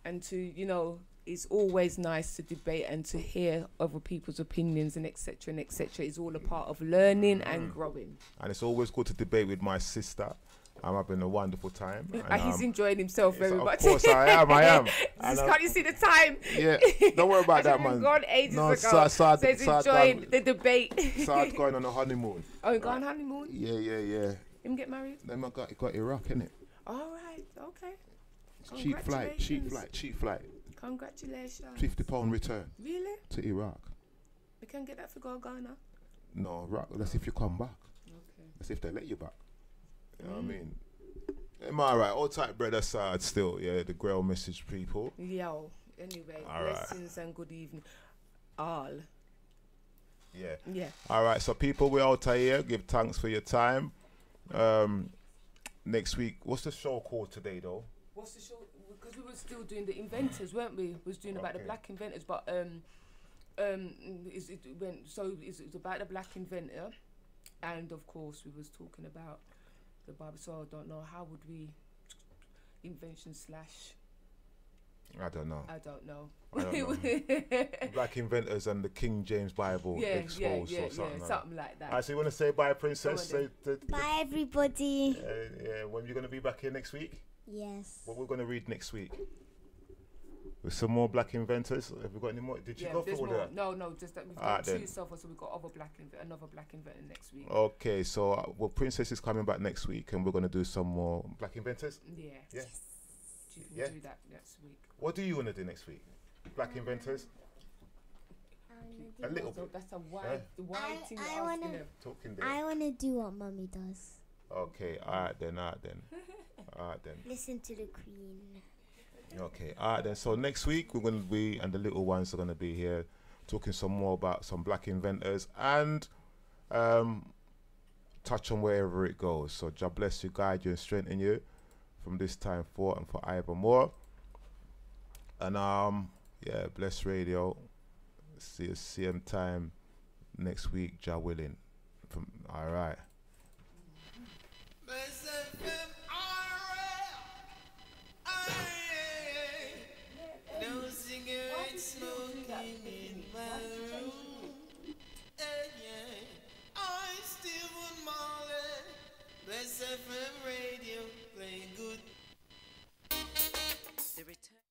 and to, it's always nice to debate and to hear other people's opinions and etc. and etc. It's all a part of learning and growing. And it's always good to debate with my sister. I'm having a wonderful time. And, He's enjoying himself very much. Of course I am. Just can't you see the time? Yeah, don't worry about that, We've man. gone ages No, ago. Saad so he's enjoying the debate. Saad's going on a honeymoon. Oh, you going on honeymoon? Yeah. Him get married? Then I got Iraq, innit? All right, okay. Cheap flight. Congratulations. £50 return Really? to Iraq. We can get that for Ghana? No, Iraq. That's if you come back. Okay. That's if they let you back. You know what I mean? Am I right? All tight, brother. Sad still. Yeah, the Grail message people. Yo. Anyway, All right. blessings and good evening. All. Yeah. Yeah. All right. So people, we're out here. Give thanks for your time. Next week, what's the show called today, though? What's the show? Because we were still doing the inventors, weren't we? We was doing about the Okay. black inventors, but it's about the black inventor, and of course we was talking about the Bible. So I don't know how would we invention slash. I don't know. I don't know. Black inventors and the King James Bible exposed or something. Something like that. Alright, so you want to say bye, Princess? Go on Say Bye, everybody. yeah, when you're going to be back here next week? Yes. What we're going to read next week? With some more black inventors? Have we got any more? Did you go through there's all more. that? No, just that we've Alright got two then. so far, so we've got another black inventor next week. Okay, so Princess is coming back next week and we're going to do some more black inventors? Yeah. Yeah. You can Yeah. do that next week. What do you want to do next week? Black inventors? A little So bit. that's a wide thing I you're wanna- asking them. Talking there. I want to do what Mummy does. Okay, alright then. Listen to the Queen. Okay, alright then. So next week we're going to be, and the little ones are going to be here talking some more about some black inventors and touch on wherever it goes. So God bless you, guide you and strengthen you from this time forth and forevermore. And yeah, bless radio. See you same time next week, Jah willing. All right. No cigarette smoking in my room. I still want Marley. Bless FM radio, play good. The return.